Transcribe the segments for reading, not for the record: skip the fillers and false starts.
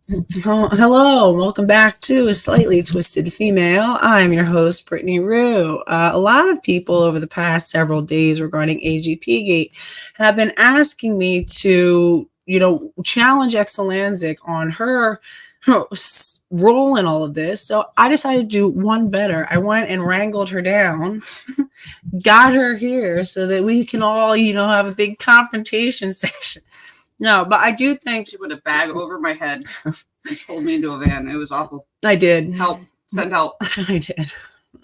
Oh, hello, and welcome back to A Slightly Twisted Female. I'm your host, Brittany Rue. A lot of people over the past several days regarding AGP Gate have been asking me to, challenge Exulansic on her role in all of this. So I decided to do one better. I went and wrangled her down, got her here so that we can all, have a big confrontation session. No, but I do think she put a bag over my head and pulled me into a van. It was awful. I did. Help. Send help. I did.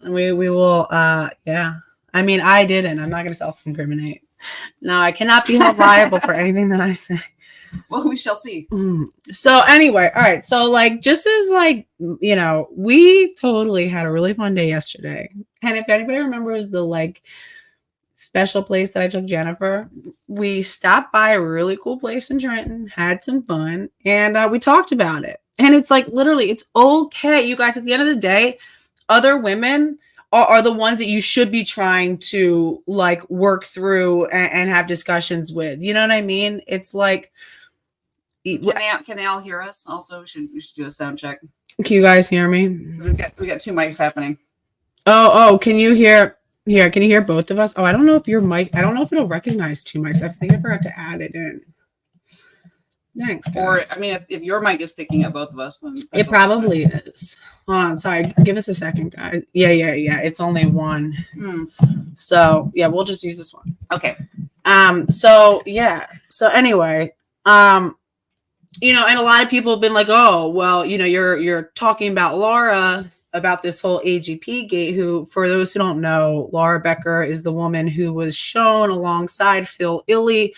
We will, yeah. I mean, I didn't. I'm not going to self-incriminate. No, I cannot be held liable for anything that I say. Well, we shall see. So anyway, all right. So just as we totally had a really fun day yesterday. And if anybody remembers the special place that I took Jennifer, we stopped by a really cool place in Trenton, had some fun, and we talked about it. And it's literally, it's okay. You guys, at the end of the day, other women are the ones that you should be trying to work through and have discussions with. You know what I mean? It's can they all hear us? Also, we should do a sound check. Can you guys hear me? We got two mics happening. Oh, can you hear? Here, can you hear both of us? Oh, I don't know if your mic, I don't know if it'll recognize two mics. I think I forgot to add it in. Thanks, guys. Or, I mean, if your mic is picking up both of us, then it probably is. Hold on, sorry. Give us a second, guys. Yeah. It's only one. So, yeah, we'll just use this one. Okay. So anyway, and a lot of people have been like, oh, well, you're talking about Laura about this whole AGP gate, who, for those who don't know, Laura Becker is the woman who was shown alongside Phil Illey,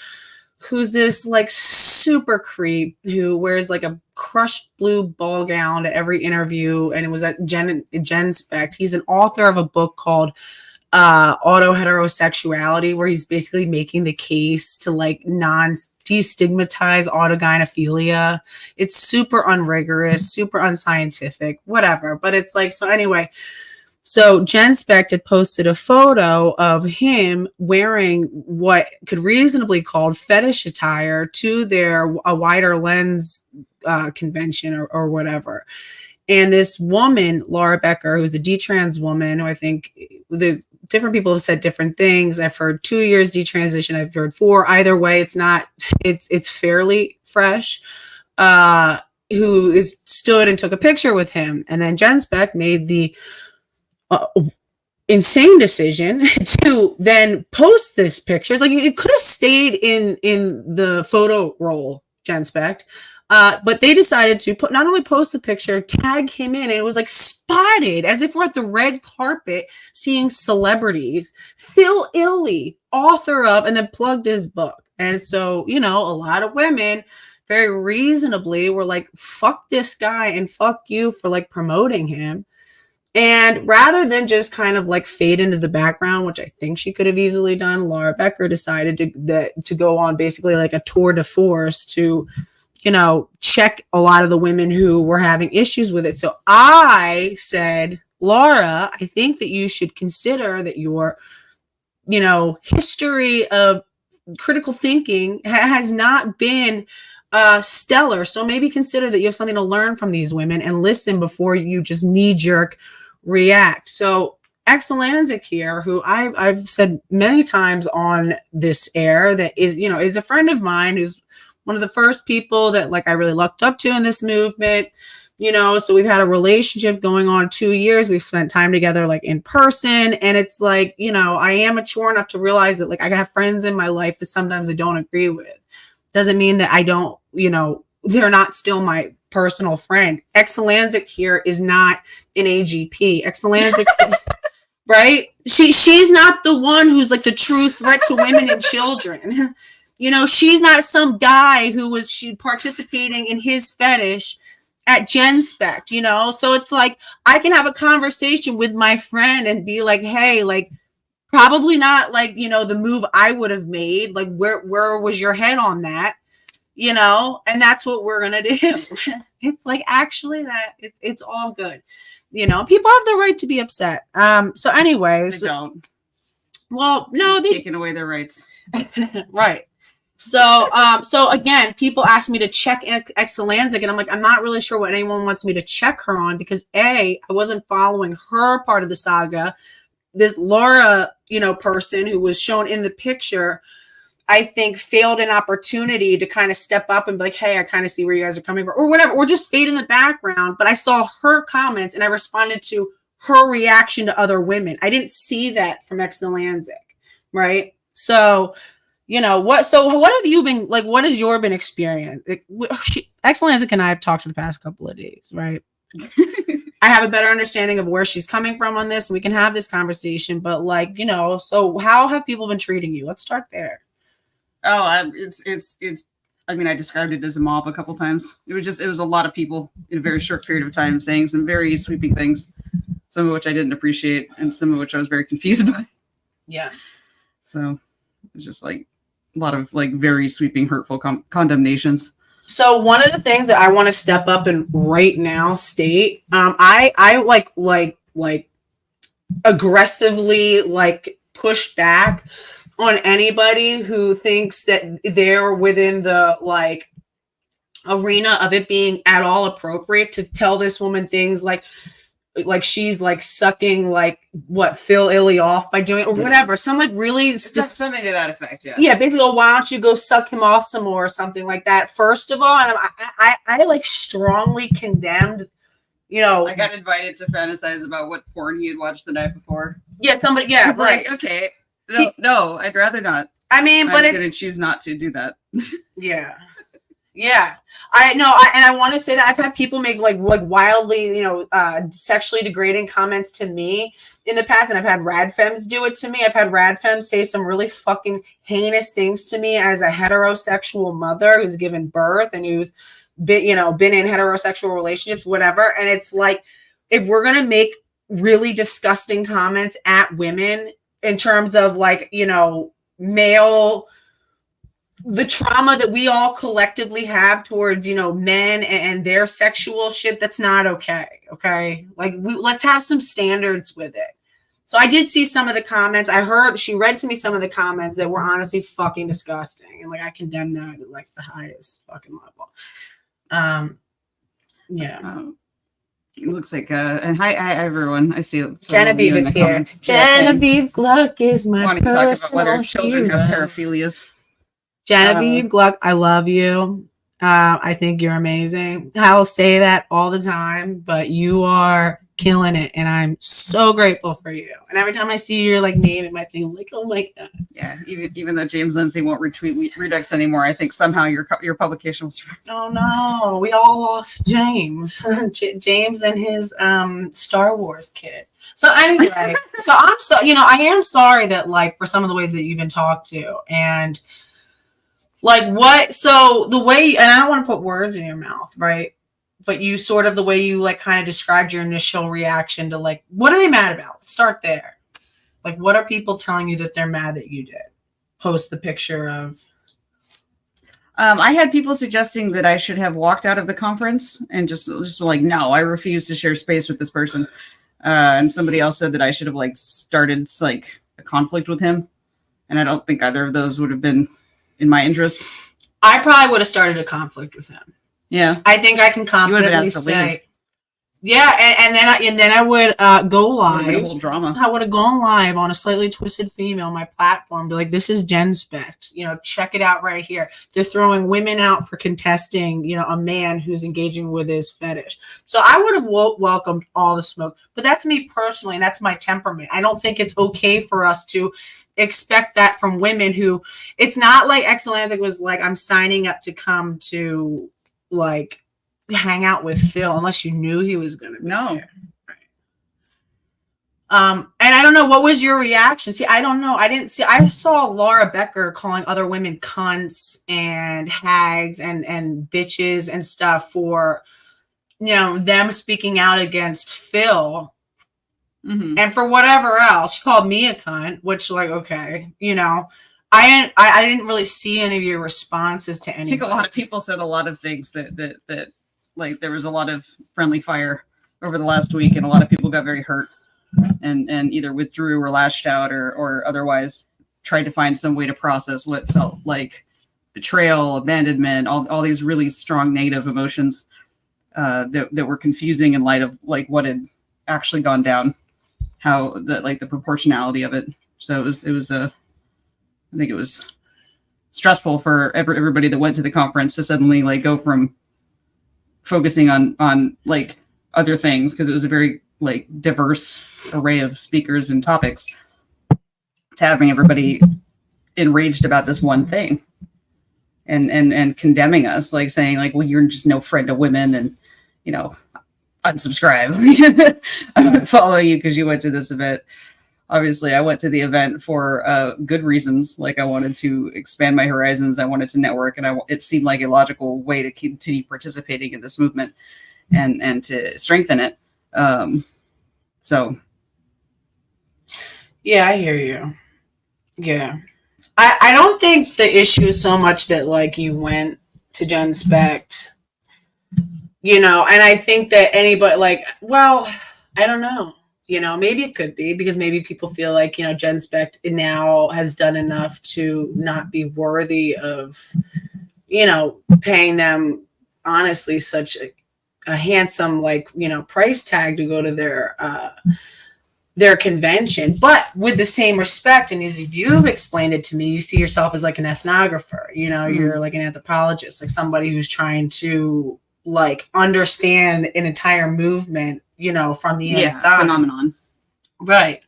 who's this super creep who wears a crushed blue ball gown to every interview. And it was at Gen Spect. He's an author of a book called Auto-Heterosexuality, where he's basically making the case to destigmatize autogynephilia. It's super unrigorous, super unscientific, whatever. But it's so anyway, so Gen Spect had posted a photo of him wearing what could reasonably called fetish attire to a wider lens convention or whatever. And this woman, Laura Becker, who's a detrans woman, who I think there's different people have said different things. I've heard 2 years detransition. I've heard 4. Either way, it's fairly fresh. Who stood and took a picture with him. And then Gen Spect made the insane decision to then post this picture. It's it could have stayed in the photo roll, Gen Spect. But they decided to not only post the picture, tag him in, and it was spotted as if we're at the red carpet seeing celebrities. Phil Illey, author of, and then plugged his book. And so, a lot of women very reasonably were fuck this guy and fuck you for promoting him. And rather than just kind of fade into the background, which I think she could have easily done, Laura Becker decided to go on basically a tour de force to check a lot of the women who were having issues with it. So I said, Laura, I think that you should consider that your, history of critical thinking has not been stellar. So maybe consider that you have something to learn from these women and listen before you just knee-jerk react. So Exulansic here, who I've said many times on this air, that is a friend of mine, who's one of the first people that I really looked up to in this movement, so we've had a relationship going on 2 years. We've spent time together in person. And it's I am mature enough to realize that I have friends in my life that sometimes I don't agree with. Doesn't mean that I don't, they're not still my personal friend. Exulansic here is not an AGP. Exulansic, right? She's not the one who's the true threat to women and children. She's not some guy who was participating in his fetish at Gen Spect, So it's I can have a conversation with my friend and be hey, probably not the move I would have made. Where was your head on that? And that's what we're going to do. It's actually that it's all good. People have the right to be upset. So anyways. They don't. Well, no, taking away their rights. Right. So again, people ask me to check Exulansic, and I'm like, I'm not really sure what anyone wants me to check her on, because I wasn't following her part of the saga. This Laura, person who was shown in the picture, I think failed an opportunity to kind of step up and be like, hey, I kind of see where you guys are coming from, or whatever, or just fade in the background. But I saw her comments and I responded to her reaction to other women. I didn't see that from Exulansic, right? So, what have you been like? What has your been experience? Exulansic and I have talked for the past couple of days, right? I have a better understanding of where she's coming from on this. We can have this conversation, but so how have people been treating you? Let's start there. Oh, it's. I mean, I described it as a mob a couple times. It was a lot of people in a very short period of time saying some very sweeping things, some of which I didn't appreciate, and some of which I was very confused by. Yeah. So it's just like a lot of like very sweeping, hurtful condemnations. So one of the things that I want to step up and right now state, I like aggressively like push back on anybody who thinks that they're within the like arena of it being at all appropriate to tell this woman things like she's like sucking like what Phil Illy off by doing it, or whatever. Some like really just something to that effect. Yeah. Yeah. Basically, why don't you go suck him off some more or something like that? First of all, and I like strongly condemned. I got invited to fantasize about what porn he had watched the night before. Yeah, somebody. Yeah, right. Like, okay. No, I'd rather not. I mean, but I'm going to choose not to do that. Yeah. Yeah, I know, and I want to say that I've had people make like wildly, sexually degrading comments to me in the past, and I've had radfems do it to me. I've had radfems say some really fucking heinous things to me as a heterosexual mother who's given birth and who's been in heterosexual relationships, whatever. And it's like, if we're gonna make really disgusting comments at women in terms of like, male. The trauma that we all collectively have towards, men and their sexual shit, that's not okay. Okay. Like let's have some standards with it. So I did see some of the comments. She read to me some of the comments that were honestly fucking disgusting. And like, I condemn that at like the highest fucking level. Yeah. It looks like, and hi everyone. I see Genevieve is here. Genevieve Gluck is my wanting to talk about whether children have paraphilias. Genevieve Gluck, I love you. I think you're amazing. I'll say that all the time, but you are killing it, and I'm so grateful for you. And every time I see your like name in my thing, I'm like, oh my god. Yeah, even though James Lindsay won't retweet Redux anymore, I think somehow your publication was. Oh no, we all lost James. James and his Star Wars kid. So anyway, I am sorry that like for some of the ways that you've been talked to, and like what, so the way, and I don't want to put words in your mouth, right? But you sort of, the way you like kind of described your initial reaction to like, what are they mad about? Let's start there. Like, what are people telling you that they're mad that you did? Post the picture of. I had people suggesting that I should have walked out of the conference and just like, no, I refuse to share space with this person. And somebody else said that I should have like started like a conflict with him. And I don't think either of those would have been in my interest. I probably would have started a conflict with him. Yeah, I think I can confidently say. Yeah, and then I would go live. A whole drama. I would have gone live on a slightly twisted female, my platform, be like, "This is GenSpect. Check it out right here. They're throwing women out for contesting, a man who's engaging with his fetish." So I would have welcomed all the smoke. But that's me personally, and that's my temperament. I don't think it's okay for us to expect that from women who. It's not like Exulansic was like, "I'm signing up to come to like." Hang out with Phil unless you knew he was going to be there. And I don't know, what was your reaction? See, I don't know. I saw Laura Becker calling other women cunts and hags and bitches and stuff for, them speaking out against Phil. Mm-hmm. And for whatever else, she called me a cunt, which like, okay, I didn't really see any of your responses to anything. I think a lot of people said a lot of things that like there was a lot of friendly fire over the last week, and a lot of people got very hurt and either withdrew or lashed out or otherwise tried to find some way to process what felt like betrayal, abandonment, all these really strong negative emotions that were confusing in light of like what had actually gone down, how the proportionality of it. So it was I think it was stressful for everybody that went to the conference to suddenly like go from focusing on like other things, because it was a very like diverse array of speakers and topics, to having everybody enraged about this one thing and condemning us, like saying like, well, you're just no friend of women, and you know, unsubscribe. I'm not following you because you went to this event. Obviously, I went to the event for good reasons. Like, I wanted to expand my horizons. I wanted to network, and it seemed like a logical way to continue participating in this movement and to strengthen it. So, yeah, I hear you. Yeah, I don't think the issue is so much that like you went to Gen Spect, you know, and I think that anybody like, well, I don't know. You know, maybe it could be because maybe people feel like, you know, Gen Spect now has done enough to not be worthy of, you know, paying them honestly such a handsome, like, you know, price tag to go to their convention. But with the same respect, and as you've explained it to me, you see yourself as like an ethnographer, you know, you're like an anthropologist, like somebody who's trying to like understand an entire movement, you know, from the inside. Phenomenon. Right.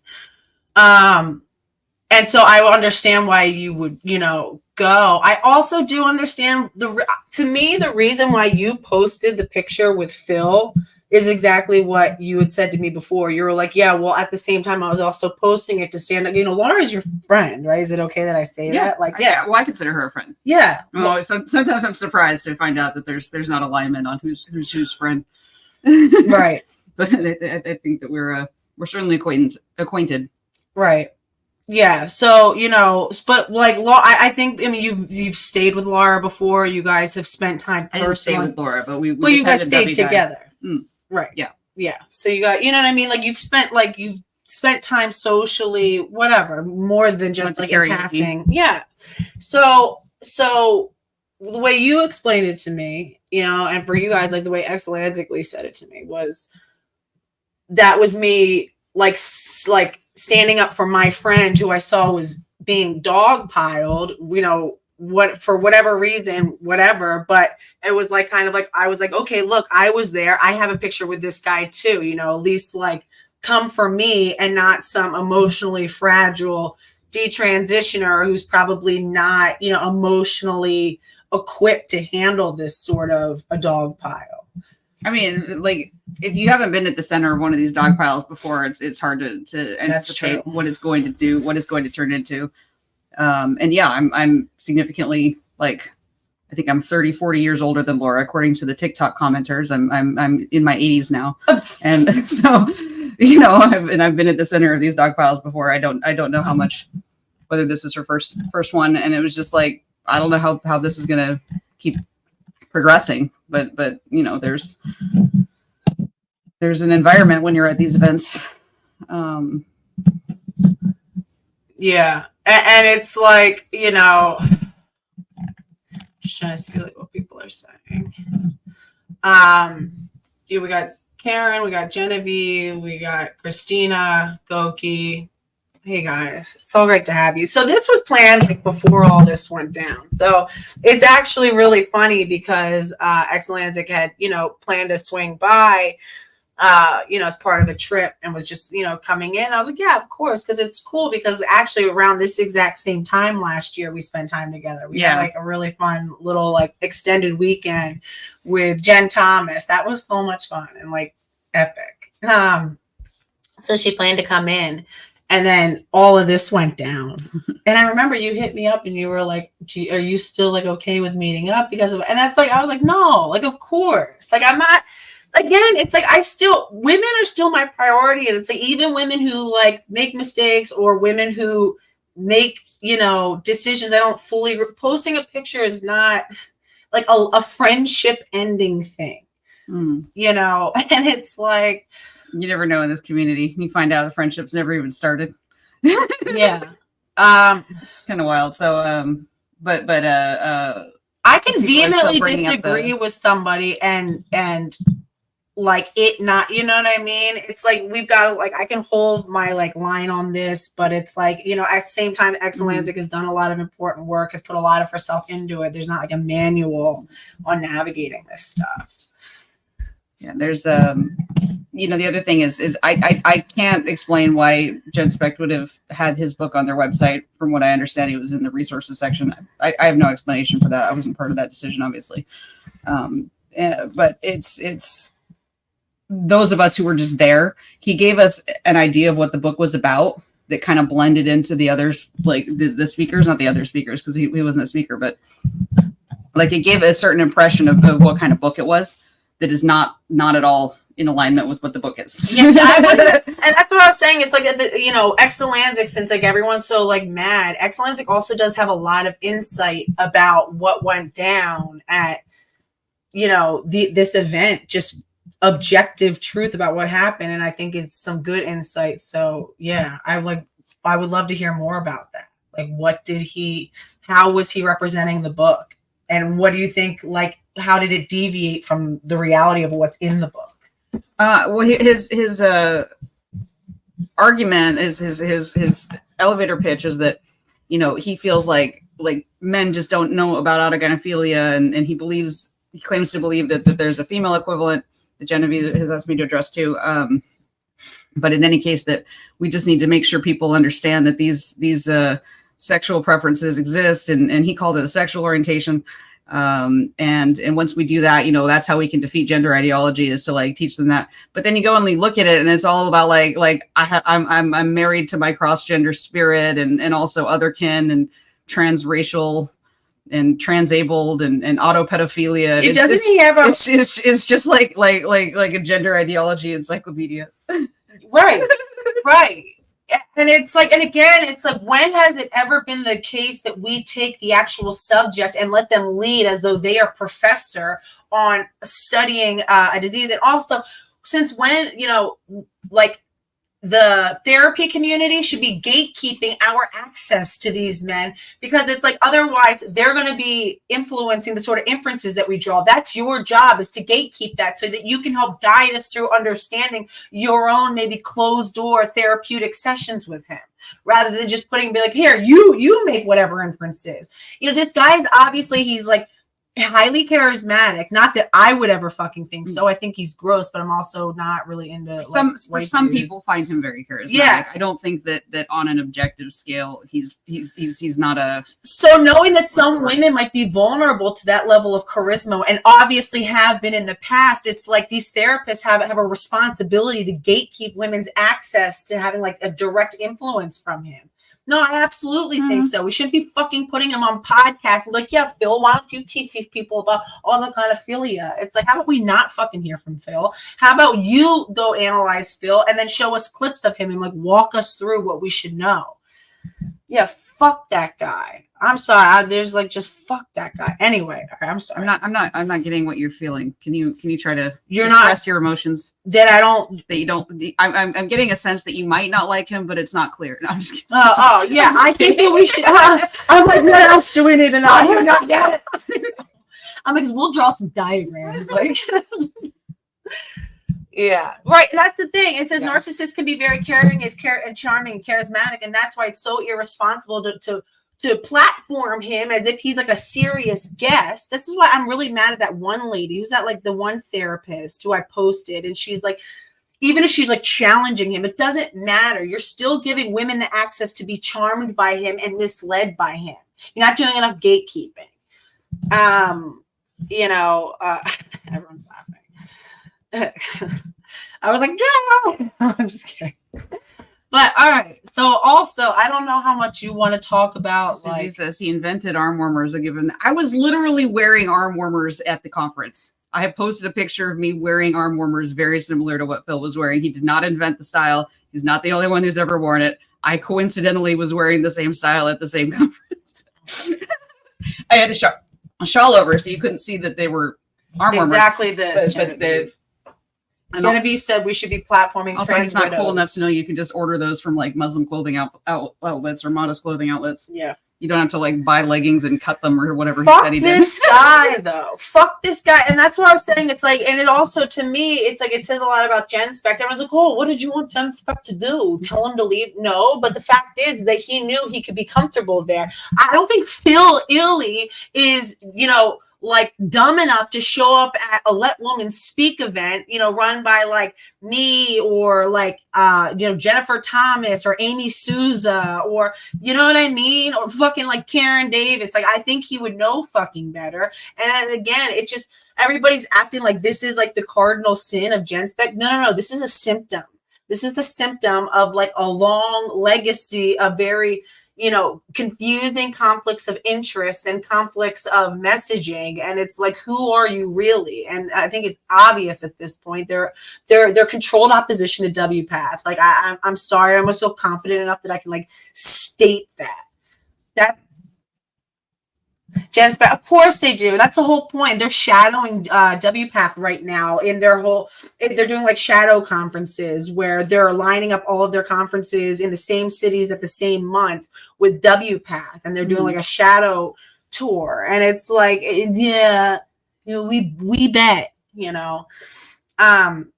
And so I will understand why you would, you know, go. I also do understand to me, the reason why you posted the picture with Phil is exactly what you had said to me before. You were like, yeah, well, at the same time, I was also posting it to stand up. You know, Laura is your friend, right? Is it okay that I say that? Like, yeah. Well, I consider her a friend. Yeah. Well, sometimes I'm surprised to find out that there's not alignment on who's friend. Right. But I think that we're certainly acquainted. Right. Yeah. So, you know, but like Laura, I think, I mean, you've stayed with Laura before. You guys have spent time personally. I didn't stay with Laura, but well, you guys stayed together. Right. Yeah. Yeah. So you got, you know what I mean? Like you've spent time socially, whatever, more than just like passing. Yeah. So the way you explained it to me, you know, and for you guys, like the way Exulansic said it to me was, that was me like standing up for my friend who I saw was being dogpiled, you know, what for whatever reason, whatever. But it was like kind of like I was like, okay, look, I was there. I have a picture with this guy too, you know, at least like come for me and not some emotionally fragile detransitioner who's probably not, you know, emotionally equipped to handle this sort of a dog pile. I mean, like, if you haven't been at the center of one of these dog piles before, it's hard to anticipate what it's going to do, what it's going to turn into. And yeah, I'm significantly, like, I think I'm 30, 40 years older than Laura, according to the TikTok commenters. I'm in my 80s now. And so, you know, I've been at the center of these dog piles before. I don't know how much, whether this is her first one. And it was just like, I don't know how this is going to keep progressing, but you know, there's an environment when you're at these events. Yeah. And it's like, you know, just trying to see like what people are saying. Yeah, we got Karen, we got Genevieve, we got Christina, Goki. Hey guys, it's so great to have you. So this was planned like before all this went down. So it's actually really funny because Exulansic had, you know, planned to swing by, you know, as part of a trip and was just, you know, coming in. I was like, yeah, of course, because it's cool because actually around this exact same time last year, we spent time together. We had like a really fun little like extended weekend with Jen Thomas. That was so much fun and like epic. So she planned to come in. And then all of this went down. And I remember you hit me up and you were like, gee, are you still like okay with meeting up because of, and that's like, I was like, no, like, of course. Like, I'm not, again, it's like, women are still my priority. And it's like, even women who like make mistakes or women who make, you know, decisions, I don't fully, posting a picture is not like a friendship ending thing, you know? And it's like, you never know in this community. You find out the friendships never even started. Yeah. It's kind of wild. So, I can vehemently disagree with somebody and like it not, you know what I mean? It's like we've got like I can hold my like line on this, but it's like, you know, at the same time, Exulansic has done a lot of important work, has put a lot of herself into it. There's not like a manual on navigating this stuff. Yeah, there's you know, the other thing is I can't explain why Jen Specht would have had his book on their website. From what I understand, it was in the resources section. I have no explanation for that. I wasn't part of that decision, obviously. But it's those of us who were just there. He gave us an idea of what the book was about that kind of blended into the others, like the speakers, not the other speakers, because he wasn't a speaker, but like it gave a certain impression of what kind of book it was that is not at all in alignment with what the book is. Yes, and that's what I was saying. It's like, you know, Exulansic, since like everyone's so like mad, Exulansic also does have a lot of insight about what went down at, you know, this event, just objective truth about what happened. And I think it's some good insight. So yeah, I would love to hear more about that. Like, how was he representing the book? And what do you think, like, how did it deviate from the reality of what's in the book? Well, his argument is his elevator pitch is that, you know, he feels like men just don't know about autogynephilia, and he claims to believe that there's a female equivalent that Genevieve has asked me to address too. But in any case, that we just need to make sure people understand that these sexual preferences exist, and he called it a sexual orientation. And once we do that, you know, that's how we can defeat gender ideology, is to like teach them that. But then you go and look at it, and it's all about I'm married to my cross-gender spirit, and also other kin and transracial and transabled and autopedophilia. It's just like a gender ideology encyclopedia. Right. And it's like, and again, it's like, when has it ever been the case that we take the actual subject and let them lead as though they are professor on studying a disease? And also, since when, you know, like, the therapy community should be gatekeeping our access to these men, because it's like, otherwise they're going to be influencing the sort of inferences that we draw. That's your job, is to gatekeep that, so that you can help guide us through understanding your own maybe closed door therapeutic sessions with him, rather than just be like, here, you make whatever inferences. You know, this guy's obviously, he's like highly charismatic. Not that I would ever fucking think so. I think he's gross, but I'm also not really into some people find him very charismatic. Yeah, I don't think that on an objective scale he's not a. So knowing that some women might be vulnerable to that level of charisma, and obviously have been in the past, it's like these therapists have a responsibility to gatekeep women's access to having like a direct influence from him. No, I absolutely think so. We shouldn't be fucking putting him on podcasts. Like, yeah, Phil, why don't you teach these people about all the kind of philia? It's like, how about we not fucking hear from Phil? How about you go analyze Phil and then show us clips of him and like walk us through what we should know? Yeah, fuck that guy. I'm sorry. There's like, just fuck that guy. Anyway, all right, I'm sorry. I'm not getting what you're feeling. Can you try to express your emotions? I'm getting a sense that you might not like him, but it's not clear. No, I'm just kidding. Yeah. I think that we should. I'm like, what else do we need to know? I have not yet. I'm like, we'll draw some diagrams. Like, yeah, right. And that's the thing. It says narcissists can be very caring, and charming, and charismatic, and that's why it's so irresponsible to platform him as if he's like a serious guest. This is why I'm really mad at that one lady who's like the one therapist who I posted, and she's like, even if she's like challenging him, it doesn't matter. You're still giving women the access to be charmed by him and misled by him. You're not doing enough gatekeeping. Everyone's laughing. I was like, no, I'm just kidding. But all right. So also, I don't know how much you want to talk about. So he says he invented arm warmers. I was literally wearing arm warmers at the conference. I have posted a picture of me wearing arm warmers very similar to what Phil was wearing. He did not invent the style. He's not the only one who's ever worn it. I coincidentally was wearing the same style at the same conference. I had a shawl over, so you couldn't see that they were arm warmers. Exactly. Genevieve said we should be platforming. Also, it's not cool enough to know you can just order those from like Muslim clothing outlets or modest clothing outlets. Yeah. You don't have to like buy leggings and cut them or whatever he Fuck said he did. this guy though. Fuck this guy. And that's what I was saying. It's like, and it also, to me, it's like, it says a lot about Jen Spect. Everyone's like, oh, what did you want Jen Spect to do? Tell him to leave? No, but the fact is that he knew he could be comfortable there. I don't think Phil Illy is, you know, like dumb enough to show up at a Let Women Speak event, you know, run by like me or like you know, Jennifer Thomas or Amy Souza or, you know what I mean, or fucking like Karen Davis. Like, I think he would know fucking better. And again, it's just everybody's acting like this is like the cardinal sin of Jen Spec. No, this is a symptom. This is the symptom of like a long legacy of very, you know, confusing conflicts of interest and conflicts of messaging. And it's like, who are you really? And I think it's obvious at this point. They're controlled opposition to WPATH. Like, I'm sorry, I'm so confident enough that I can like state that Jen Spec, of course they do. That's the whole point. They're shadowing WPATH right now in their whole. They're doing like shadow conferences where they're lining up all of their conferences in the same cities at the same month with WPATH, and they're doing like a shadow tour. And it's like, yeah, you know, we bet, you know. I'm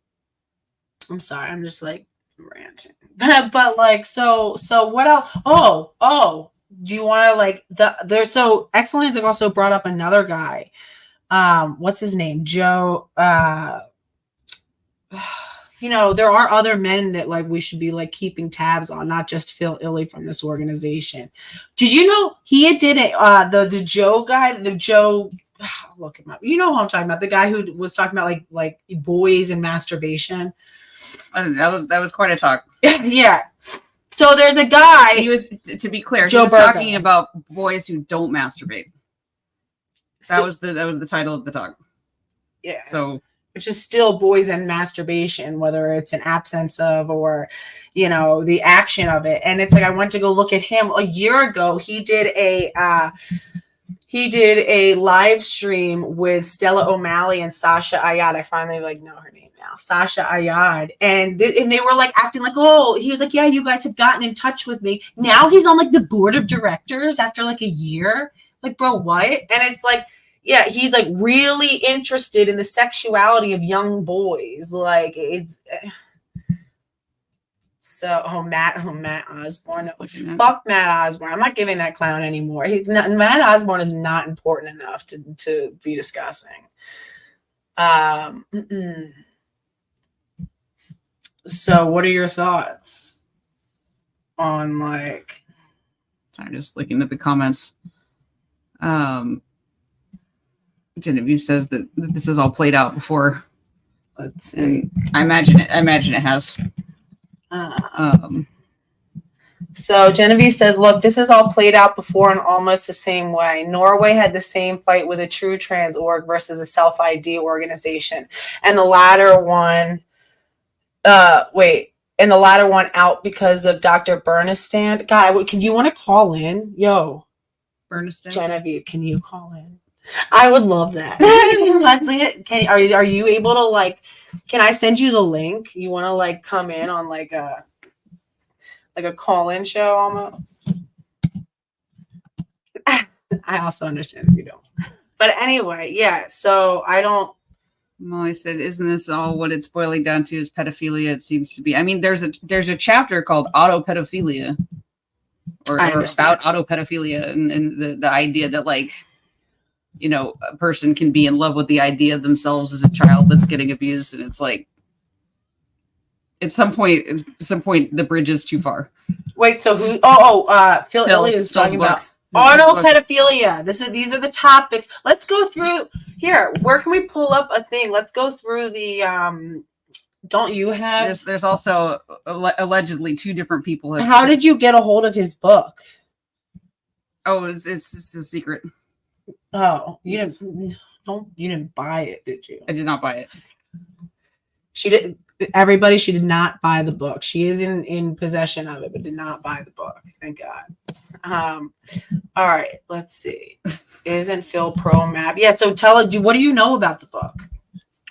sorry, I'm just like ranting, but like, so what else? Oh. Do you want to like there's so Exulansic also brought up another guy. What's his name? Joe. You know, there are other men that like we should be like keeping tabs on, not just Phil Illy from this organization. Did you know he did it? The Joe guy, look him up. You know who I'm talking about? The guy who was talking about like boys and masturbation. That was quite a talk. Yeah. So there's a guy. He was, to be clear, Joe he was Berger. talking about boys who don't masturbate. That was the title of the talk. Yeah. So, which is still boys and masturbation, whether it's an absence of or, you know, the action of it. And it's like, I went to go look at him a year ago. He did a live stream with Stella O'Malley and Sasha Ayad. I finally like know her name now, Sasha Ayad, and they were like acting like, oh, he was like, yeah, you guys have gotten in touch with me. Now he's on like the board of directors after like a year. Like, bro, what? And it's like, yeah, he's like really interested in the sexuality of young boys. Like, it's so Matt Osborne. Fuck Matt Osborne. I'm not giving that clown anymore. Matt Osborne is not important enough to be discussing. So what are your thoughts on like? I'm just looking at the comments. Genevieve says that this is all played out before. Let's see. I imagine it has. So Genevieve says, look, this is all played out before in almost the same way. Norway had the same fight with a true trans org versus a self-ID organization. And the latter one, out because of Dr. Bernistan. God, can you want to call in? Yo. Bernistan? Genevieve, can you call in? I would love that. That's it. Are you able to like, can I send you the link? You want to like come in on like a call-in show almost? I also understand if you don't. But anyway, yeah, so I don't. Molly said, isn't this all what it's boiling down to is pedophilia? It seems to be. I mean, there's a chapter called autopedophilia or about autopedophilia and the idea that like, you know, a person can be in love with the idea of themselves as a child that's getting abused. And it's like, at some point, the bridge is too far. Wait, so who? Phil Illy is talking about autopedophilia. These are the topics. Let's go through here. Where can we pull up a thing? Let's go through the. Don't you have? There's also allegedly two different people. How did you get a hold of his book? Oh, it's a secret. Oh, you didn't buy it, did you? I did not buy it. She did. Everybody, she did not buy the book. She is in possession of it, but did not buy the book. Thank God. All right, let's see. Isn't Phil pro map? Yeah. So what do you know about the book?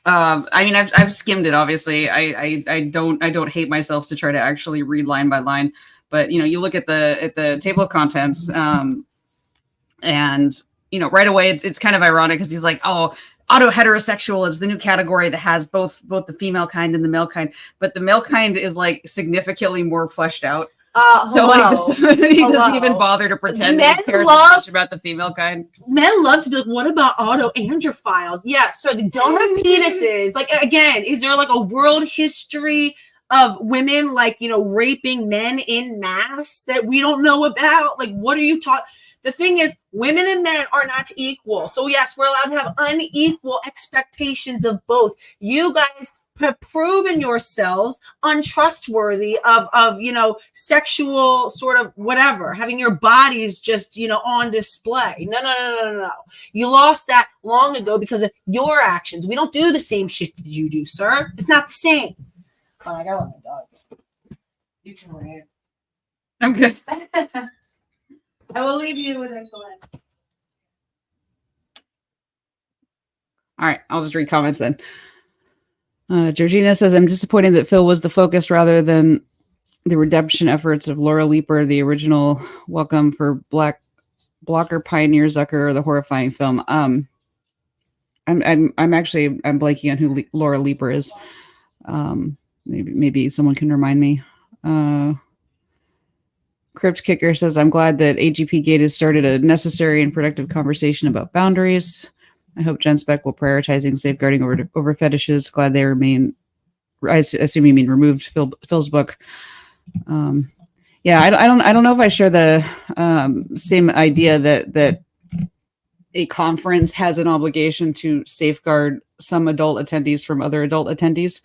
I mean, I've skimmed it. Obviously, I don't hate myself to try to actually read line by line. But you know, you look at the table of contents. And, you know, right away, it's kind of ironic because he's like, oh, auto heterosexual is the new category that has both the female kind and the male kind. But the male kind is like significantly more fleshed out. So like he doesn't even bother to pretend he cares much about the female kind. Men love to be like, what about autoandrophiles? Yeah, so they don't have penises. Like, again, is there like a world history of women, like, you know, raping men in mass that we don't know about? Like, what are you talking? The thing is, women and men are not equal. So yes, we're allowed to have unequal expectations of both. You guys have proven yourselves untrustworthy of you know, sexual sort of whatever, having your bodies just, you know, on display. No. You lost that long ago because of your actions. We don't do the same shit that you do, sir. It's not the same. Oh, I gotta let my dog. You can rant. I'm good. I will leave you with excellent. All right, I'll just read comments then. Georgina says, I'm disappointed that Phil was the focus rather than the redemption efforts of Laura Leeper, the original Welcome for Blocker Pioneer Zucker, or the horrifying film. I'm blanking on who Laura Leeper is. Maybe someone can remind me. Crypt Kicker says, I'm glad that AGP Gate has started a necessary and productive conversation about boundaries. I hope GenSpec will prioritizing safeguarding over fetishes. Glad they remain. I assume you mean removed Phil's book. Yeah, I don't know if I share the same idea that a conference has an obligation to safeguard some adult attendees from other adult attendees.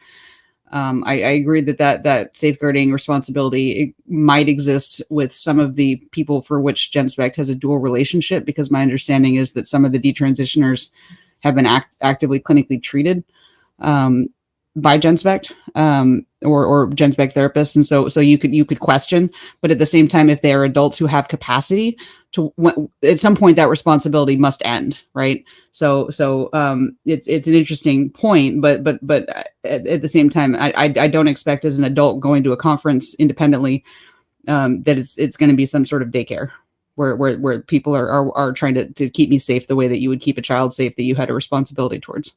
I agree that safeguarding responsibility might exist with some of the people for which GenSpect has a dual relationship, because my understanding is that some of the detransitioners have been actively clinically treated by GenSpect or GenSpect therapists, and so you could question, but at the same time, if they are adults who have capacity to, at some point that responsibility must end, right? So it's an interesting point, but at the same time, I don't expect as an adult going to a conference independently that it's going to be some sort of daycare where people are trying to keep me safe the way that you would keep a child safe that you had a responsibility towards.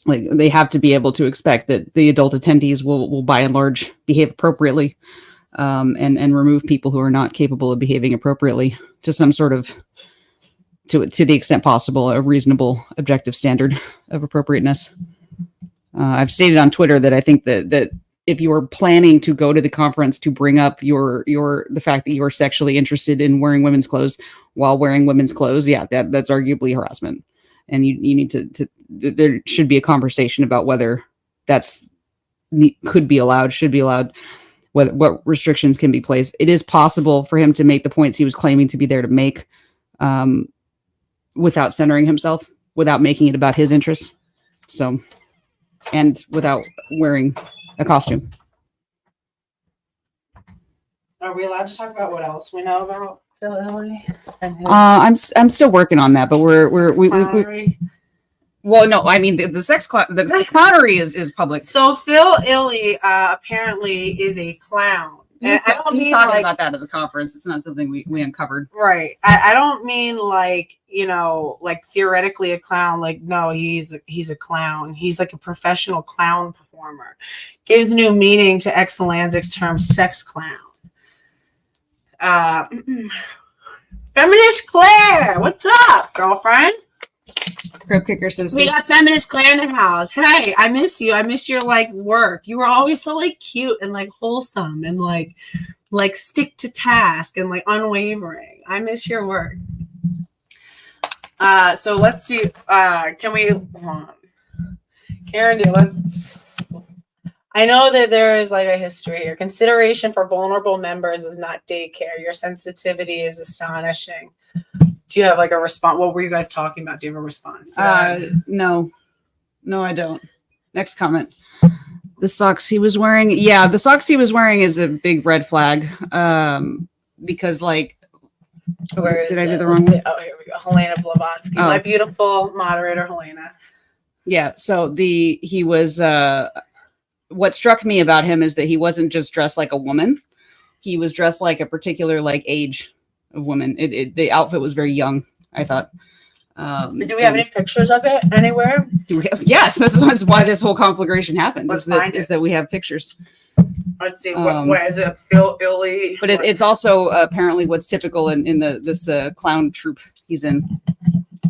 Like, they have to be able to expect that the adult attendees will by and large behave appropriately, and remove people who are not capable of behaving appropriately to some sort of, to the extent possible, a reasonable objective standard of appropriateness. I've stated on Twitter that I think that if you are planning to go to the conference to bring up the fact that you are sexually interested in wearing women's clothes while wearing women's clothes, yeah, that's arguably harassment. And you need to there should be a conversation about whether that's should be allowed, what restrictions can be placed. It is possible for him to make the points he was claiming to be there to make without centering himself, without making it about his interests. So, and without wearing a costume. Are we allowed to talk about what else we know about Phil Illey? I'm still working on that, but we well, no, I mean the sex the clownery is public. So Phil Illey apparently is a clown. He's talking about that at the conference. It's not something we uncovered. Right. I don't mean like, you know, like theoretically a clown. Like, no, he's a clown. He's like a professional clown performer. Gives new meaning to Exulansic's term sex clown. Feminist Claire, what's up, girlfriend? Crypt Kicker says, we got Feminist Claire in the house. Hey, I miss you. I missed your like work. You were always so like cute and like wholesome and like stick to task and like unwavering. I miss your work. So let's see. Can we hold on? Karen, let's. I know that there is like a history here. Consideration for vulnerable members is not daycare. Your sensitivity is astonishing. Do you have like a response? What were you guys talking about? Do you have a response to that? No, I don't. Next comment. The socks he was wearing. Yeah, the socks he was wearing is a big red flag. Because like, did I do the wrong one? Oh, here we go. Helena Blavatsky, my beautiful moderator, Helena. Yeah. So he was, what struck me about him is that he wasn't just dressed like a woman. He was dressed like a particular like age. of women. The outfit was very young, I thought. Do we have any pictures of it anywhere? Yes, that's why this whole conflagration happened. Let's is that we have pictures. Let's see. What is it? Phil Illy. But it's also apparently what's typical in this clown troupe he's in.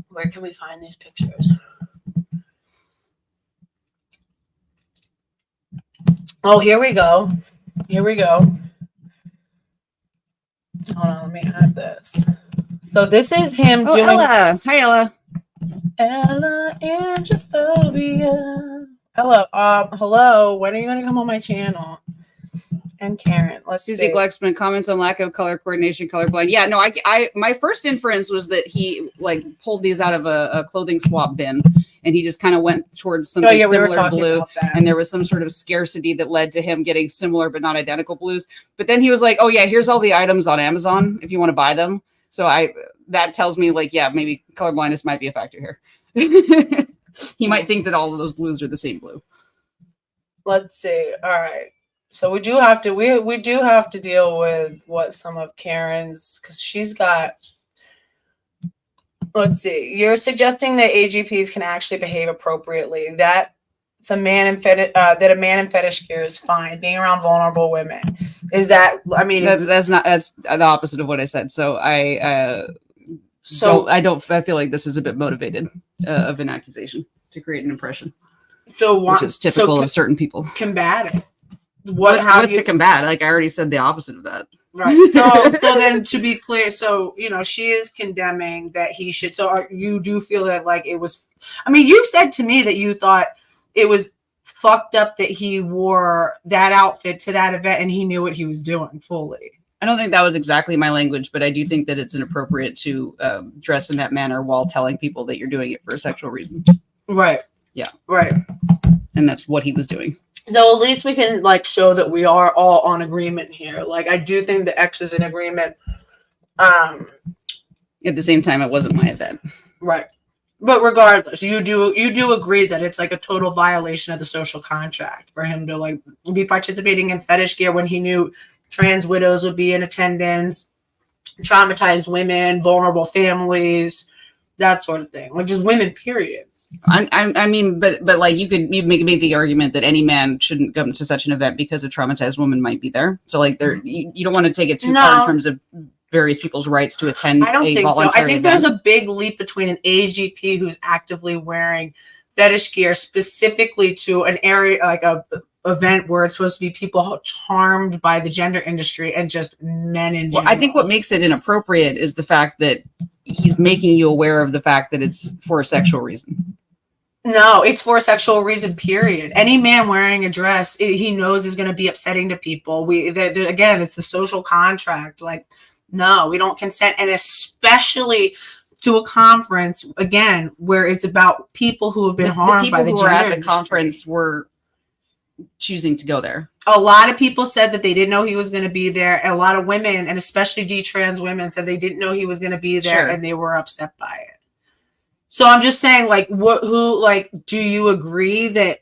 Where can we find these pictures? Oh, here we go. Here we go. Hold on, let me add this. So this is him doing. Ella. Hi, Ella. Ella Angiophobia. Ella, hello. When are you going to come on my channel? And Karen, let's Susie see. Glexman comments on lack of color coordination, colorblind. Yeah, no, I my first inference was that he like pulled these out of a clothing swap bin, and he just kind of went towards something similar blue, and there was some sort of scarcity that led to him getting similar but not identical blues. But then he was like, "Oh yeah, here's all the items on Amazon if you want to buy them." So that tells me like, yeah, maybe colorblindness might be a factor here. He might think that all of those blues are the same blue. Let's see. All right. So we do have to we do have to deal with what some of Karen's, because she's got. Let's see. You're suggesting that AGPs can actually behave appropriately. That it's a man in that a man in fetish gear is fine. Being around vulnerable women is that. I mean, that's the opposite of what I said. So I feel like this is a bit motivated of an accusation to create an impression. So which is typical of certain people. Combat it. What's to combat? Like I already said the opposite of that. Right. So then to be clear, so, she is condemning that he should. So you do feel that like it was, you said to me that you thought it was fucked up that he wore that outfit to that event and he knew what he was doing fully. I don't think that was exactly my language, but I do think that it's inappropriate to dress in that manner while telling people that you're doing it for a sexual reason. Right. Yeah. Right. And that's what he was doing. So at least we can show that we are all on agreement here. Like I do think the X is in agreement. At the same time, it wasn't my event. Right. But regardless, you do agree that it's like a total violation of the social contract for him to be participating in fetish gear when he knew trans widows would be in attendance, traumatized women, vulnerable families, that sort of thing. Just women, period. But like you make the argument that any man shouldn't come to such an event because a traumatized woman might be there. So you don't want to take it too far in terms of various people's rights to attend. I don't think so. I think event. There's a big leap between an AGP who's actively wearing fetish gear specifically to an area like a event where it's supposed to be people charmed by the gender industry and just men in general. Well, I think what makes it inappropriate is the fact that he's making you aware of the fact that it's for a sexual reason. No, it's for a sexual reason, period. Any man wearing a dress, he knows is going to be upsetting to people. Again, it's the social contract. No, we don't consent. And especially to a conference, again, where it's about people who have been harmed by the gender industry. The people who were at the conference were choosing to go there. A lot of people said that they didn't know he was going to be there. A lot of women, and especially D-trans women, said they didn't know he was going to be there, and they were upset by it. So I'm just saying, do you agree that,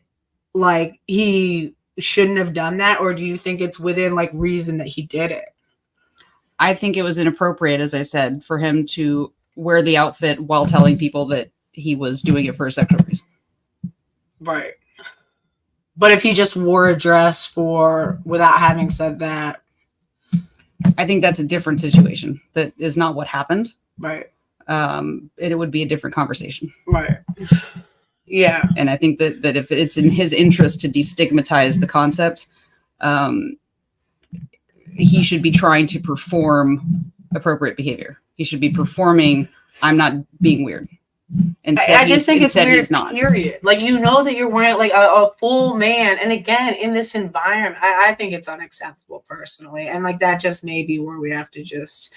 he shouldn't have done that, or do you think it's within, reason that he did it? I think it was inappropriate, as I said, for him to wear the outfit while telling people that he was doing it for a sexual reason. Right. But if he just wore a dress without having said that. I think that's a different situation. That is not what happened. Right. It would be a different conversation. Right. Yeah. And I think that if it's in his interest to destigmatize the concept, he should be trying to perform appropriate behavior. He should be performing, I'm not being weird. I just think it's weird, period. That you're wearing a full man. And again, in this environment, I think it's unacceptable personally. And that just may be where we have to just,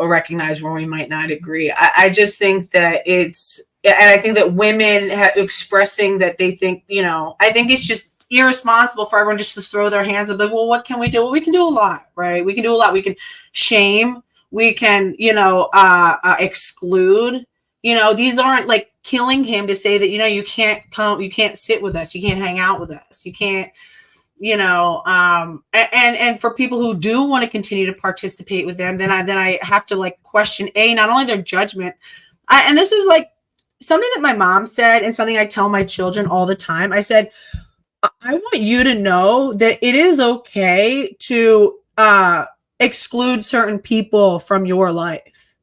recognize where we might not agree. I just think that and I think that women expressing that they think, I think it's just irresponsible for everyone just to throw their hands up well, what can we do? Well, we can do a lot, right? We can do a lot. We can shame. We can, exclude. These aren't killing him to say that, you can't come, you can't sit with us, you can't hang out with us, you can't, And for people who do want to continue to participate with them, then I have to like question not only their judgment. And this is like something that my mom said and something I tell my children all the time. I said, I want you to know that it is okay to exclude certain people from your life.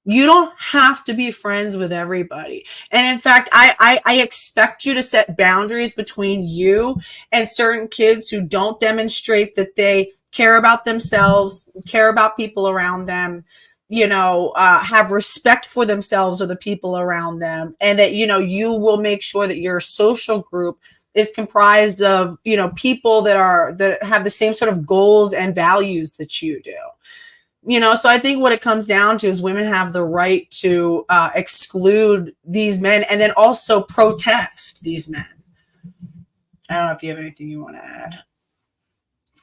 You don't have to be friends with everybody. And in fact, I expect you to set boundaries between you and certain kids who don't demonstrate that they care about themselves, care about people around them, have respect for themselves or the people around them. And that, you will make sure that your social group is comprised of, people that have the same sort of goals and values that you do. So I think what it comes down to is women have the right to exclude these men and then also protest these men. I don't know if you have anything you want to add.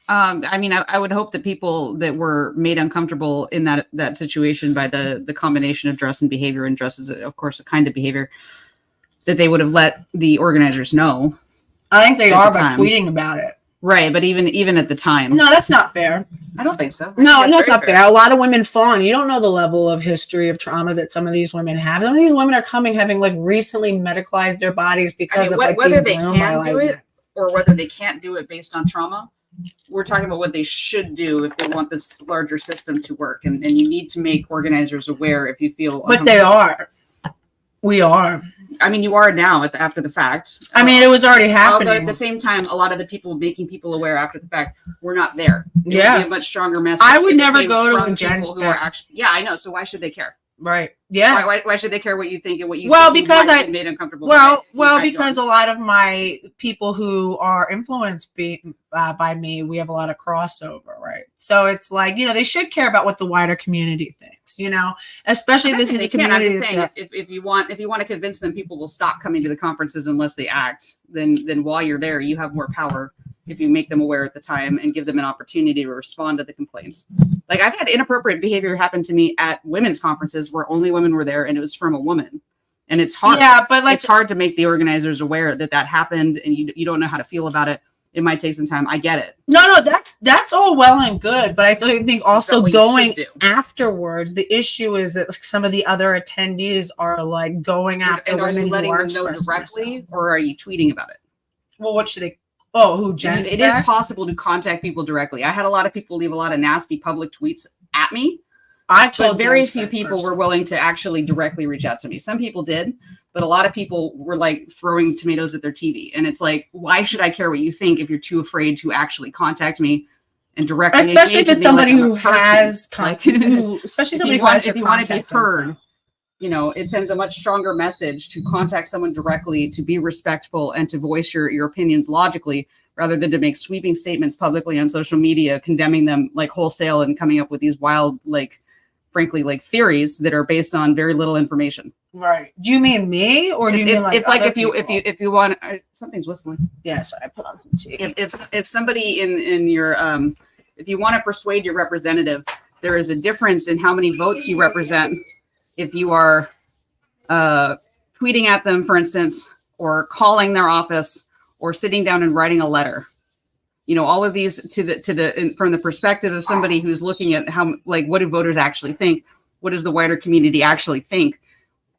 I would hope that people that were made uncomfortable in that situation by the combination of dress and behavior, and dress is, of course, a kind of behavior, that they would have let the organizers know. I think they are by tweeting about it. Right, but even at the time. No, that's not fair. I don't think so. No, that's not fair. A lot of women fall, and you don't know the level of history of trauma that some of these women have. Some of these women are having like recently medicalized their bodies because of like whether they can do it or whether they can't do it based on trauma. We're talking about what they should do if they want this larger system to work, and you need to make organizers aware if you feel. But they are. We are. I mean, you are now after the fact. I mean, it was already happening. Although at the same time, a lot of the people making people aware after the fact were not there. It would be a much stronger message. I would never go to a Jen's back. Yeah, I know. So why should they care? Right. Yeah. Why should they care what you think and what you? Well, think because I made uncomfortable. Because a lot of my people who are influenced by me, we have a lot of crossover, right? So it's like, they should care about what the wider community thinks, especially this is the community. I'm saying if you want to convince them, people will stop coming to the conferences unless they act. Then while you're there, you have more power if you make them aware at the time and give them an opportunity to respond to the complaints. Like, I've had inappropriate behavior happen to me at women's conferences where only women were there, and it was from a woman. And it's hard. Yeah, but it's hard to make the organizers aware that that happened, and you don't know how to feel about it. It might take some time. I get it. No, that's all well and good, but I think also going afterwards, the issue is that some of the other attendees are like going after women. Are you letting them know directly, or are you tweeting about it? Well, what should they? Oh, who Jen? It is possible to contact people directly. I had a lot of people leave a lot of nasty public tweets at me. But very few people were willing to actually directly reach out to me. Some people did, but a lot of people were like throwing tomatoes at their TV. And it's like, why should I care what you think if you're too afraid to actually contact me and directly? Especially if it's somebody who has, especially somebody who has, if you want to be heard. It sends a much stronger message to contact someone directly, to be respectful, and to voice your opinions logically, rather than to make sweeping statements publicly on social media, condemning them like wholesale and coming up with these wild, frankly, theories that are based on very little information. Right. Do you mean me, or do you mean it's like if you want something's whistling? Yeah, sorry, I put on some tea. If somebody in your if you want to persuade your representative, there is a difference in how many votes you represent. If you are tweeting at them, for instance, or calling their office, or sitting down and writing a letter, all of these from the perspective of somebody who's looking at what do voters actually think? What does the wider community actually think?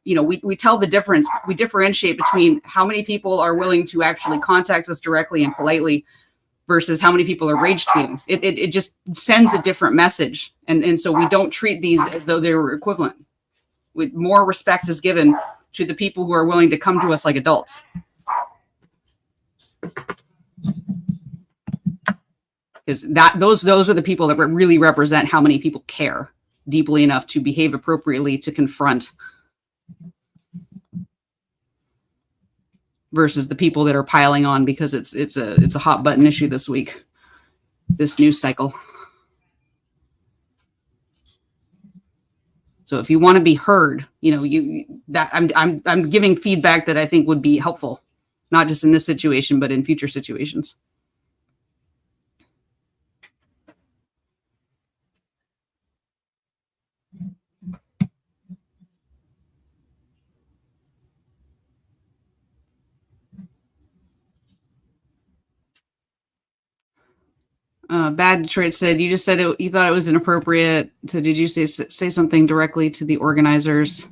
We tell the difference. We differentiate between how many people are willing to actually contact us directly and politely versus how many people are rage tweeting. It just sends a different message. And so we don't treat these as though they were equivalent. With more respect is given to the people who are willing to come to us like adults. Because those are the people that really represent how many people care deeply enough to behave appropriately to confront, versus the people that are piling on because it's a hot button issue this week, this news cycle. So if you want to be heard, I'm giving feedback that I think would be helpful, not just in this situation, but in future situations. Bad Detroit said, you just said you thought it was inappropriate. So did you say something directly to the organizers?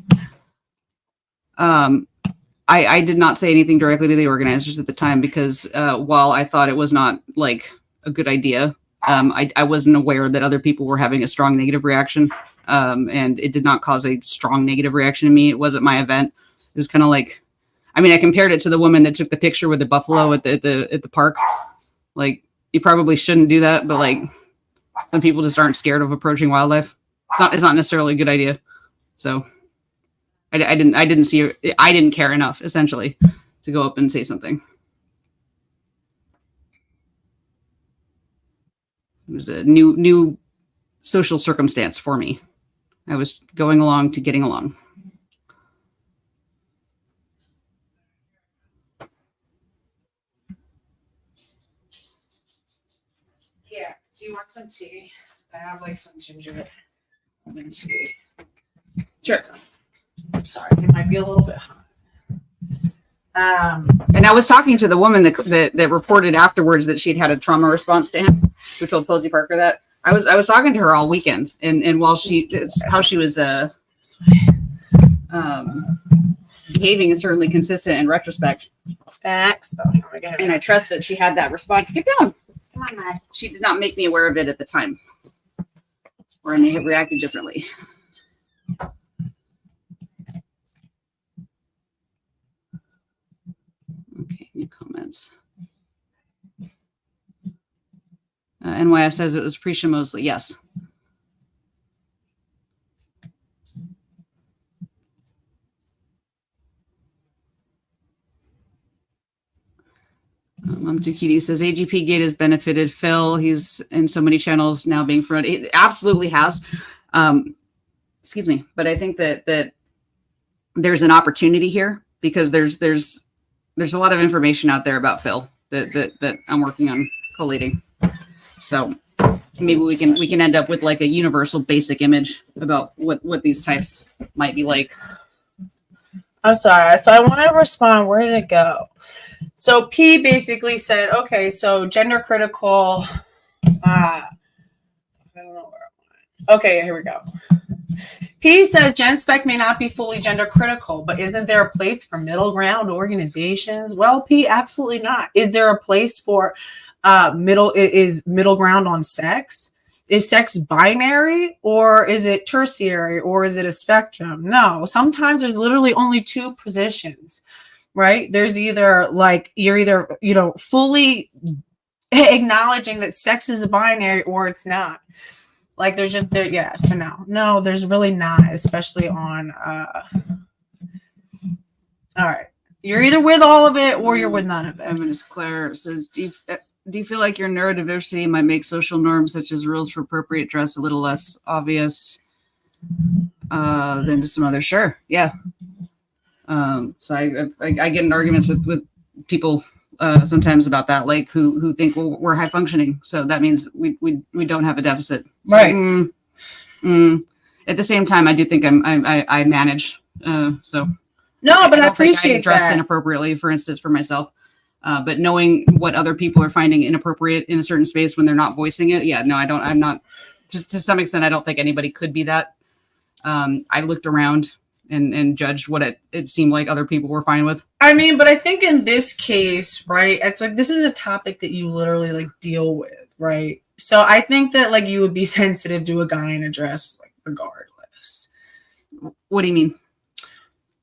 I did not say anything directly to the organizers at the time because while I thought it was not like a good idea, I wasn't aware that other people were having a strong negative reaction. And it did not cause a strong negative reaction to me. It wasn't my event. It was kind of like, I mean, I compared it to the woman that took the picture with the buffalo at the park. Like, you probably shouldn't do that, but like some people just aren't scared of approaching wildlife. It's not necessarily a good idea. So I didn't care enough essentially to go up and say something. It was a new social circumstance for me. I was going along to getting along. Yeah. Do you want some tea? I have like some ginger lemon tea. Sure. Sorry, it might be a little bit hot. And I was talking to the woman that reported afterwards that she'd had a trauma response to him, who told Posey Parker that. I was talking to her all weekend, and while how she was behaving is certainly consistent in retrospect. Facts. And I trust that she had that response. Get down. Come on, Matt. She did not make me aware of it at the time, or I may have reacted differently. Okay, new comments. NYF says it was Prisha Mosley. Yes. Tukiti says AGP Gate has benefited Phil. He's in so many channels now being promoted. It absolutely has. Excuse me, but I think that there's an opportunity here because there's a lot of information out there about Phil that I'm working on collating. So maybe we can end up with like a universal basic image about what these types might be like. I'm sorry. So I want to respond. Where did it go? So P basically said, okay, so gender critical. I don't know where I went. Okay, here we go. P says Gen Spec may not be fully gender critical, but isn't there a place for middle ground organizations? Well, P, absolutely not. Is there a place for middle ground on sex? Is sex binary or is it tertiary or is it a spectrum? No, sometimes there's literally only two positions, right? There's either like you're either, fully acknowledging that sex is a binary or it's not. Like there's just there, yeah. So no, there's really not, especially on. All right, you're either with all of it or you're with none of it. Feminist Claire says, do you feel like your neurodiversity might make social norms such as rules for appropriate dress a little less obvious than to some others? Sure, yeah. So I get in arguments with people sometimes about that, like who think, well, we're high functioning, so that means we don't have a deficit, right? At the same time, I do think I manage. So no, but I appreciate think I dressed that. inappropriately, for instance, for myself. But knowing what other people are finding inappropriate in a certain space when they're not voicing it, yeah, no, I don't. I'm not. Just to some extent, I don't think anybody could be that. I looked around and judged what it seemed like other people were fine with. I mean, but I think in this case, right, it's like this is a topic that you literally like deal with, right? So I think that like you would be sensitive to a guy in a dress, like regardless. What do you mean?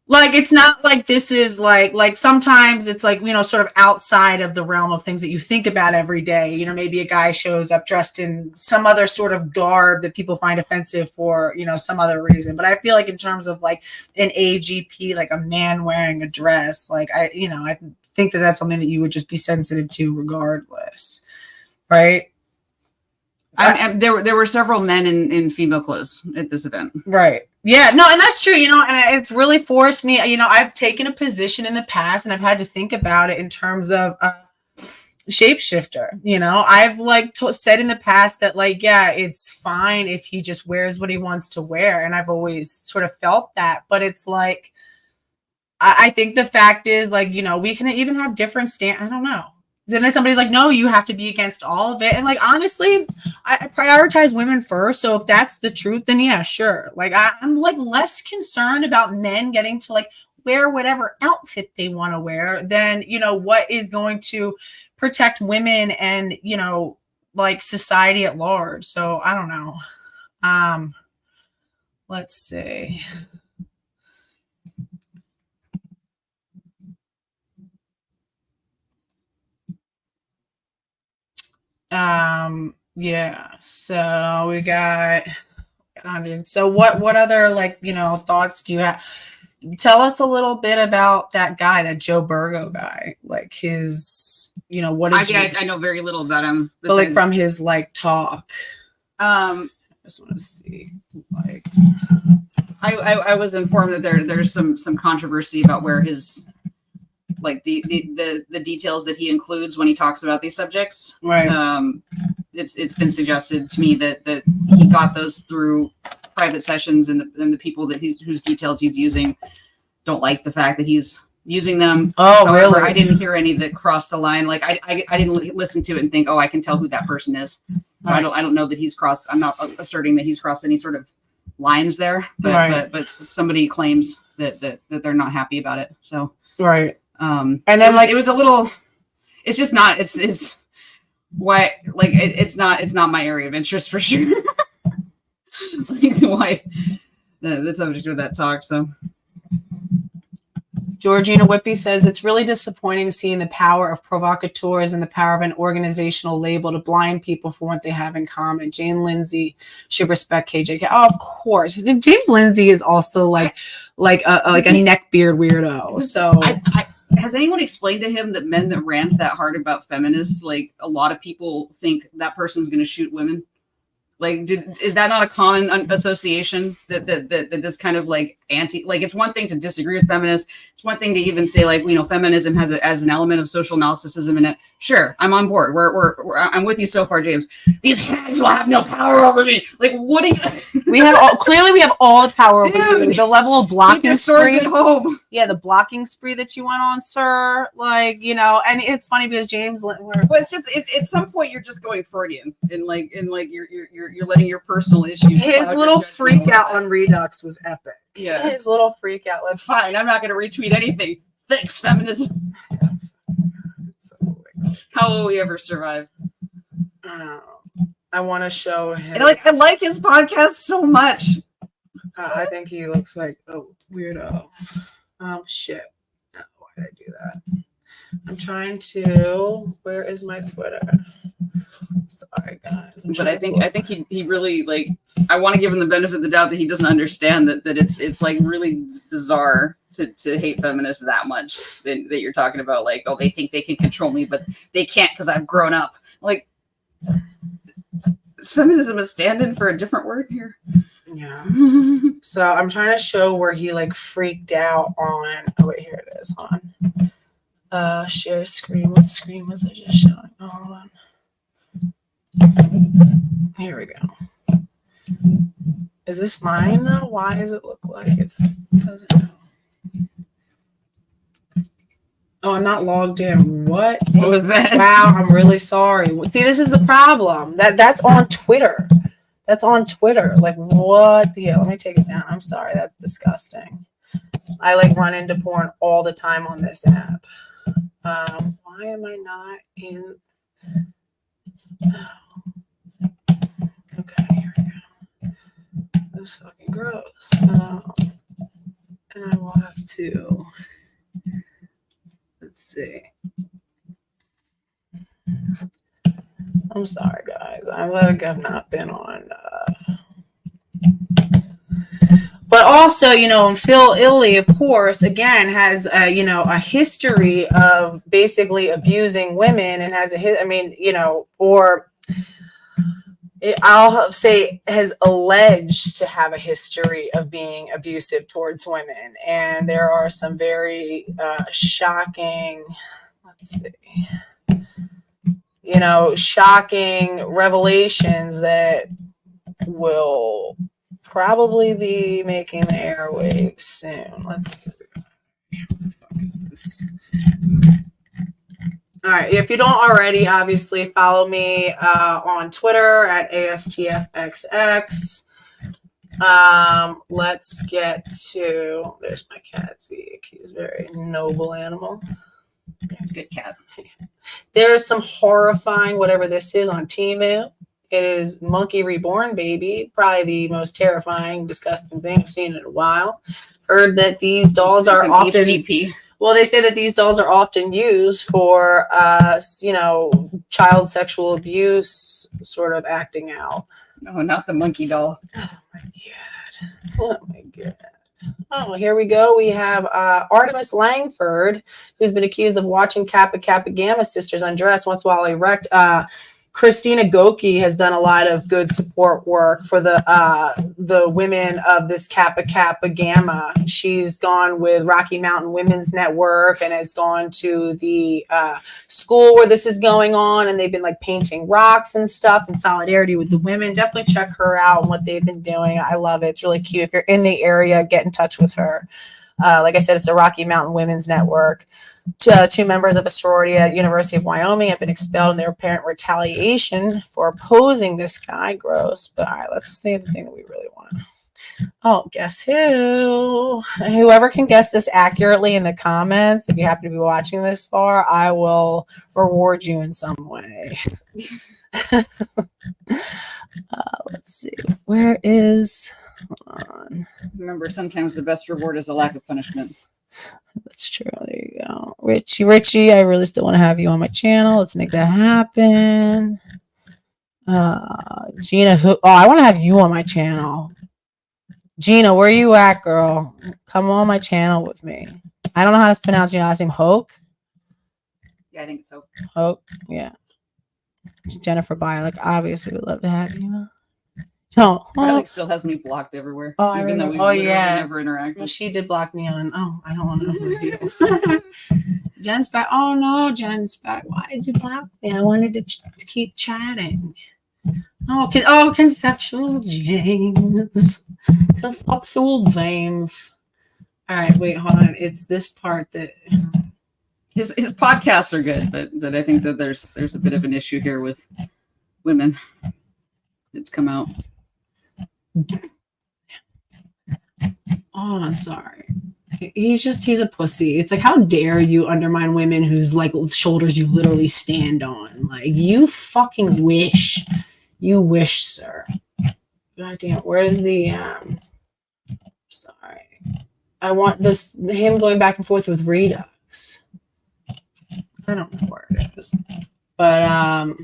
Like, it's not like this is like sometimes it's like, sort of outside of the realm of things that you think about every day. Maybe a guy shows up dressed in some other sort of garb that people find offensive for, some other reason. But I feel like in terms of like an AGP, like a man wearing a dress, like I think that that's something that you would just be sensitive to regardless. Right. There were several men in female clothes at this event. Right. Yeah, no, and that's true, and it's really forced me, I've taken a position in the past and I've had to think about it in terms of shapeshifter, I've like said in the past that like, yeah, it's fine if he just wears what he wants to wear. And I've always sort of felt that, but it's like, I think the fact is like, we can even have different I don't know. then somebody's like, no, you have to be against all of it. And like, honestly, I prioritize women first. So if that's the truth, then yeah, sure. Like I'm like less concerned about men getting to like wear whatever outfit they want to wear than, you know, what is going to protect women and, you know, like society at large. So I don't know. Let's see. Yeah, so we got 100. So what other, like, you know, thoughts do you have? Tell us a little bit about that guy, that Joe Burgo guy, like his, you know, what did I know very little about him, but like from his like talk. I just want to see, like, I was informed that there's some controversy about where his, like the details that he includes when he talks about these subjects. Right. It's been suggested to me that he got those through private sessions, and the people that whose details he's using don't like the fact that he's using them. Oh, however, really? I didn't hear any that crossed the line. Like I didn't listen to it and think, oh, I can tell who that person is. So right. I don't know that he's crossed. I'm not asserting that he's crossed any sort of lines there, but right. but somebody claims that they're not happy about it. So right. And then like it was a little. It's just not. It's why, like, it's not my area of interest for sure. Like, why the subject of that talk. So Georgina Whippy says it's really disappointing seeing the power of provocateurs and the power of an organizational label to blind people for what they have in common. Jane Lindsay should respect KJK. Oh, of course. James Lindsay is also like a neckbeard weirdo. So has anyone explained to him that men that rant that hard about feminists, like a lot of people think that person's going to shoot women? Like, is that not a common association that this kind of like like, it's one thing to disagree with feminists. It's one thing to even say, like, you know, feminism has as an element of social narcissism in it. Sure, I'm on board. I'm with you so far, James. These hags will have no power over me. Like, what do you? We have all the power over you. The level of blocking spree. At home. Yeah, the blocking spree that you went on, sir. Like, you know, and it's funny because James. Well, it's just at some point you're just going Freudian and like you're letting your personal issues. His little freak out on Redux was epic. Yeah, his little freak out. Fine, I'm not going to retweet anything. Thanks, feminism. How will we ever survive? I want to show him. And I like his podcast so much. I think he looks like a weirdo. Shit. Oh, why did I do that? I'm trying to. Where is my Twitter? Sorry, guys. But I think he really, like. I want to give him the benefit of the doubt that he doesn't understand that it's like really bizarre to hate feminists that much that you're talking about, like, oh, they think they can control me, but they can't because I've grown up. Like, is feminism a stand-in for a different word here? Yeah. So I'm trying to show where he like freaked out on. Oh wait, here it is. Hold on. Share screen. What screen was I just showing? Oh, hold on. Here we go. Is this mine though? Why does it look like it doesn't know? Oh, I'm not logged in. What was that? Wow, I'm really sorry. See, this is the problem. That's on Twitter. That's on Twitter. Like, what the hell? Let me take it down. I'm sorry. That's disgusting. I like run into porn all the time on this app. Why am I not in? Oh. Okay, here we go. This is fucking gross. And I will have to. Let's see. I'm sorry, guys. I have not been on. But also, you know, Phil Illey, of course, again, has, a history of basically abusing women and has I'll say has alleged to have a history of being abusive towards women. And there are some very shocking, let's see, shocking revelations that will probably be making the airwaves soon. Let's see. What the fuck is this? All right. If you don't already, obviously follow me on Twitter at ASTFXX. Let's get to, there's my cat. Zeke. He's a very noble animal. It's a good cat. There's some horrifying, whatever this is, on Temu. It is Monkey Reborn Baby. Probably the most terrifying, disgusting thing I've seen in a while. Heard that these dolls are often... AGP. Well, they say that these dolls are often used for, child sexual abuse, sort of acting out. Oh, not the monkey doll. Oh, my God. Oh, my God. Oh, here we go. We have Artemis Langford, who's been accused of watching Kappa Kappa Gamma sisters undress once while erect. Christina Goki has done a lot of good support work for the women of this Kappa Kappa Gamma. She's gone with Rocky Mountain Women's Network and has gone to the school where this is going on, and they've been like painting rocks and stuff in solidarity with the women. Definitely check her out and what they've been doing. I love it. It's really cute. If you're in the area, get in touch with her. Like I said, it's the Rocky Mountain Women's Network. Two members of a sorority at University of Wyoming have been expelled in their apparent retaliation for opposing this guy. Gross. But all right, let's say the thing that we really want. Oh, guess who? Whoever can guess this accurately in the comments, if you happen to be watching this far, I will reward you in some way. Let's see. Where is... Hold on. Remember, sometimes the best reward is a lack of punishment. That's true. There you go. Richie, I really still want to have you on my channel. Let's make that happen. Gina, I want to have you on my channel. Gina, where you at, girl? Come on my channel with me. I don't know how to pronounce your last name. Hoke? Yeah, I think it's Hoke. Hoke, yeah. Jennifer Bialik, obviously would love to have you. Oh, Alex still has me blocked everywhere. Oh, even though we never interacted. Well, she did block me on. Oh, I don't want to know who you. Jen's back. Oh no, Jen's back. Why did you block me? I wanted to keep chatting. Oh, conceptual James. Conceptual James. All right, wait, hold on. It's this part that his podcasts are good, but I think that there's a bit of an issue here with women. It's come out. Oh, I'm sorry. He's a pussy. It's like, how dare you undermine women whose like shoulders you literally stand on? Like, you fucking wish. You wish, sir. God damn, where's the sorry. I want him going back and forth with Redux. I don't know where it is. But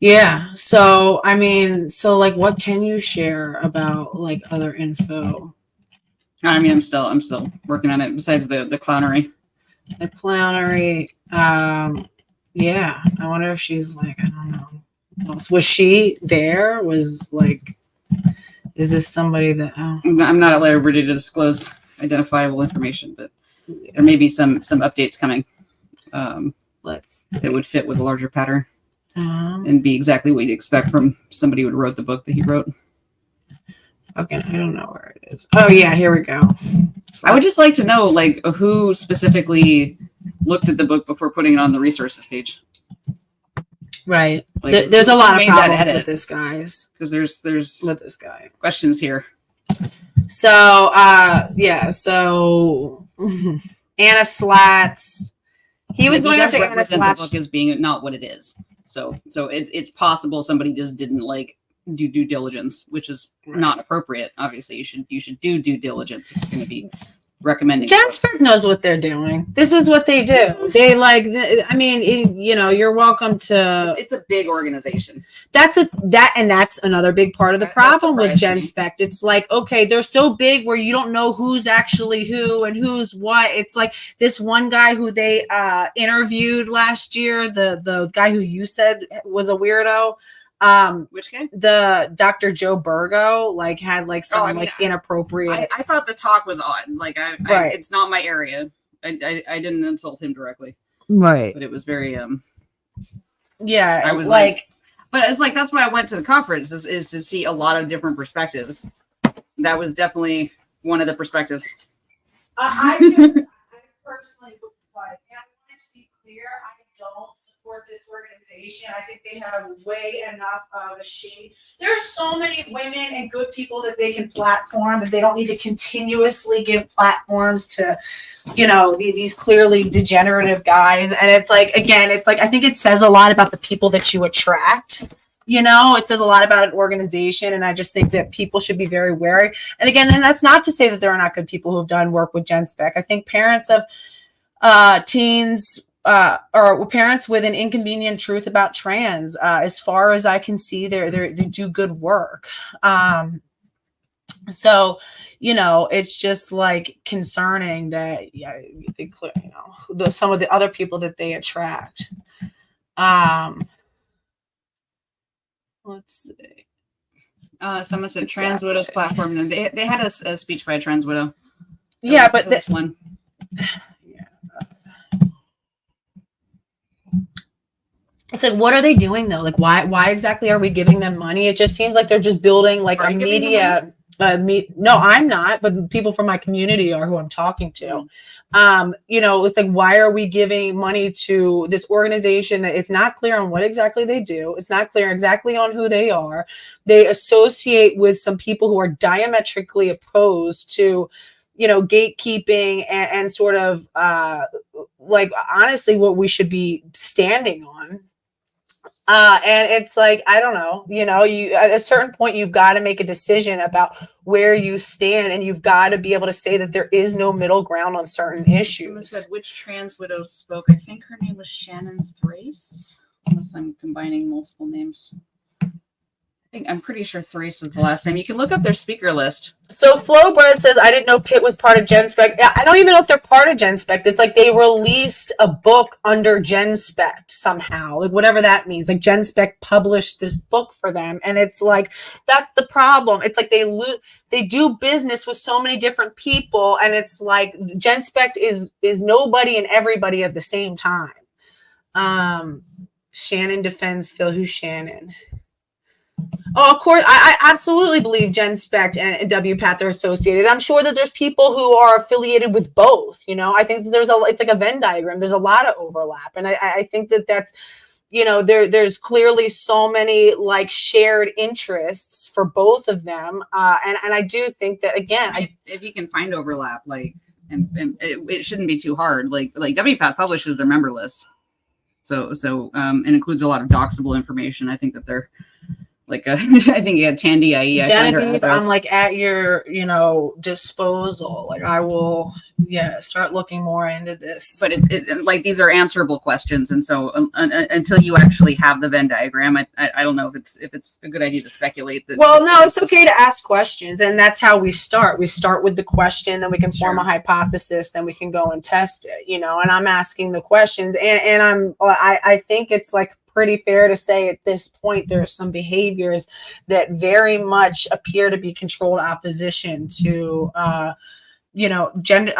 yeah, so I mean, so like, what can you share about like other info? I mean, I'm still working on it. Besides the clownery, yeah. I wonder if she's like, I don't know. Was she there? Was like, is this somebody that? Oh. I'm not at liberty to disclose identifiable information, but there may be some updates coming. That would fit with a larger pattern. And be exactly what you'd expect from somebody who wrote the book that he wrote. Okay, I don't know where it is. Oh yeah, here we go. I would just like to know, like, who specifically looked at the book before putting it on the resources page. Right. Like, there's a lot of problems with this, guys. Because there's with this guy questions here. So yeah. So Anna Slats. He was going after Anna Slats. The book as being not what it is. So it's possible somebody just didn't like do due diligence, which is not appropriate. Obviously, you should do due diligence if you're going to be recommending. Genspec knows what they're doing. This is what they do. They like. I mean, you're welcome to. It's a big organization. That's another big part of the problem with Genspec. It's like, okay, they're so big where you don't know who's actually who and who's what. It's like this one guy who they interviewed last year, the guy who you said was a weirdo. Which guy? The Dr. Joe Burgo had like some inappropriate. I thought the talk was odd. Like it's not my area. I didn't insult him directly. Right. But it was very yeah. I was like but it's like that's why I went to the conference is to see a lot of different perspectives. That was definitely one of the perspectives. I personally would like to be clear, I don't support this organization. I think they have way enough of a shade. There are so many women and good people that they can platform, that they don't need to continuously give platforms to, these clearly degenerative guys. And it's like, again, it's like, I think it says a lot about the people that you attract. It says a lot about an organization, and I just think that people should be very wary. And again, and that's not to say that there are not good people who have done work with GenSpec. I think parents of teens or parents with an inconvenient truth about trans, as far as I can see, they do good work. So, it's just like concerning that, some of the other people that they attract. Let's see. Someone said trans widows platform, and they had a speech by a trans widow. But this one. It's like, what are they doing though? Like, why exactly are we giving them money? It just seems like they're just building like a media. No, I'm not, but people from my community are who I'm talking to. It's like, why are we giving money to this organization that it's not clear on what exactly they do? It's not clear exactly on who they are. They associate with some people who are diametrically opposed to, gatekeeping and sort of like, honestly, what we should be standing on. And it's like, I don't know, you at a certain point, you've got to make a decision about where you stand, and you've got to be able to say that there is no middle ground on certain issues. Someone said, which trans widow spoke? I think her name was Shannon Thrace, unless I'm combining multiple names. I'm pretty sure Thrace was the last name. You can look up their speaker list. So Flowbra says, I didn't know Pitt was part of GenSpec. I don't even know if they're part of GenSpec. It's like they released a book under GenSpec somehow, like whatever that means. Like GenSpec published this book for them. And it's like, that's the problem. It's like they do business with so many different people. And it's like GenSpec is nobody and everybody at the same time. Shannon defends Phil. Who's Shannon? Oh, of course. I absolutely believe GenSpec and WPATH are associated. I'm sure that there's people who are affiliated with both. I think that it's like a Venn diagram. There's a lot of overlap. And I think that that's, there's clearly so many like shared interests for both of them. And I do think that, again, if you can find overlap, like, and it shouldn't be too hard. Like WPATH publishes their member list. So it includes a lot of doxable information. I think that they're, like I think you had Tandy IE. Genevieve, I'm like at your, disposal. Like I will, start looking more into this. But it's like these are answerable questions, and so until you actually have the Venn diagram, I don't know if it's a good idea to speculate. It's okay to ask questions, and that's how we start. We start with the question, then we can form a hypothesis, then we can go and test it. And I'm asking the questions, and I think it's like pretty fair to say at this point there are some behaviors that very much appear to be controlled opposition to gender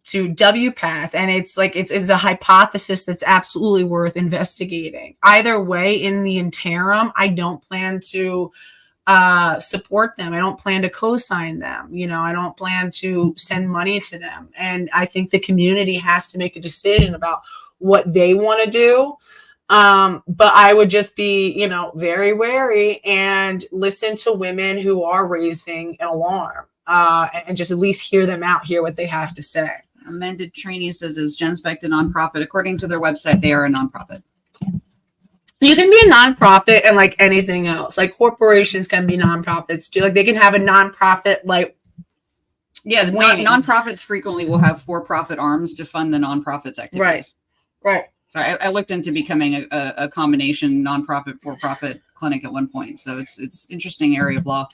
to WPATH, and it's like it's a hypothesis that's absolutely worth investigating. Either way, in the interim, I don't plan to support them. I don't plan to co-sign them. I don't plan to send money to them, and I think the community has to make a decision about what they want to do. But I would just be, very wary and listen to women who are raising an alarm, and just at least hear them out, hear what they have to say. Amended Trainee says, is GenSpec a nonprofit? According to their website, they are a nonprofit. You can be a nonprofit and like anything else. Like corporations can be nonprofits too. Like they can have a nonprofit, like. Yeah, nonprofits frequently will have for-profit arms to fund the nonprofits activities. Right. So I looked into becoming a combination nonprofit for-profit clinic at one point. So it's interesting area of law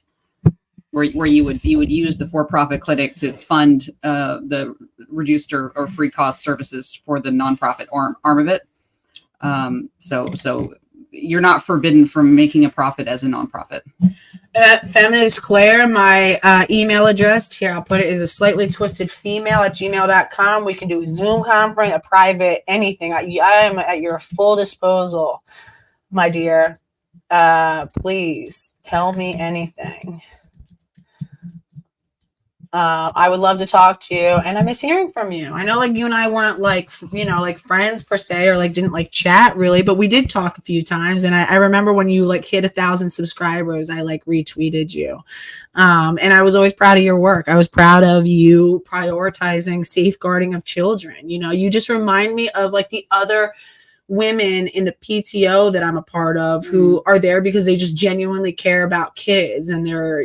where you would use the for-profit clinic to fund the reduced or free cost services for the nonprofit arm of it. So you're not forbidden from making a profit as a nonprofit. Feminist Claire, my email address here, I'll put it, is a slightly twisted female at gmail.com. We can do a Zoom conference, a private, anything. I am at your full disposal, my dear. Please tell me anything. I would love to talk to you, and I miss hearing from you. I know, like, you and I weren't like, like friends per se, or like didn't like chat really, but we did talk a few times. And I remember when you like hit 1,000 subscribers, I like retweeted you. And I was always proud of your work. I was proud of you prioritizing safeguarding of children. You just remind me of like the other women in the PTO that I'm a part of who are there because they just genuinely care about kids, and they're,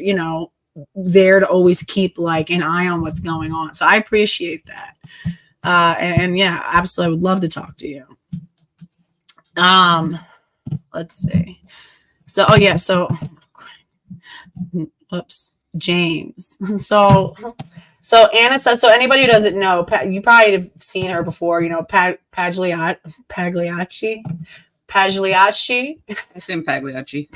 there to always keep like an eye on what's going on. So I appreciate that. And yeah, absolutely. I would love to talk to you. Let's see. So, whoops, James. So Anna says, so anybody who doesn't know, you probably have seen her before, Pagliacci. I assume Pagliacci.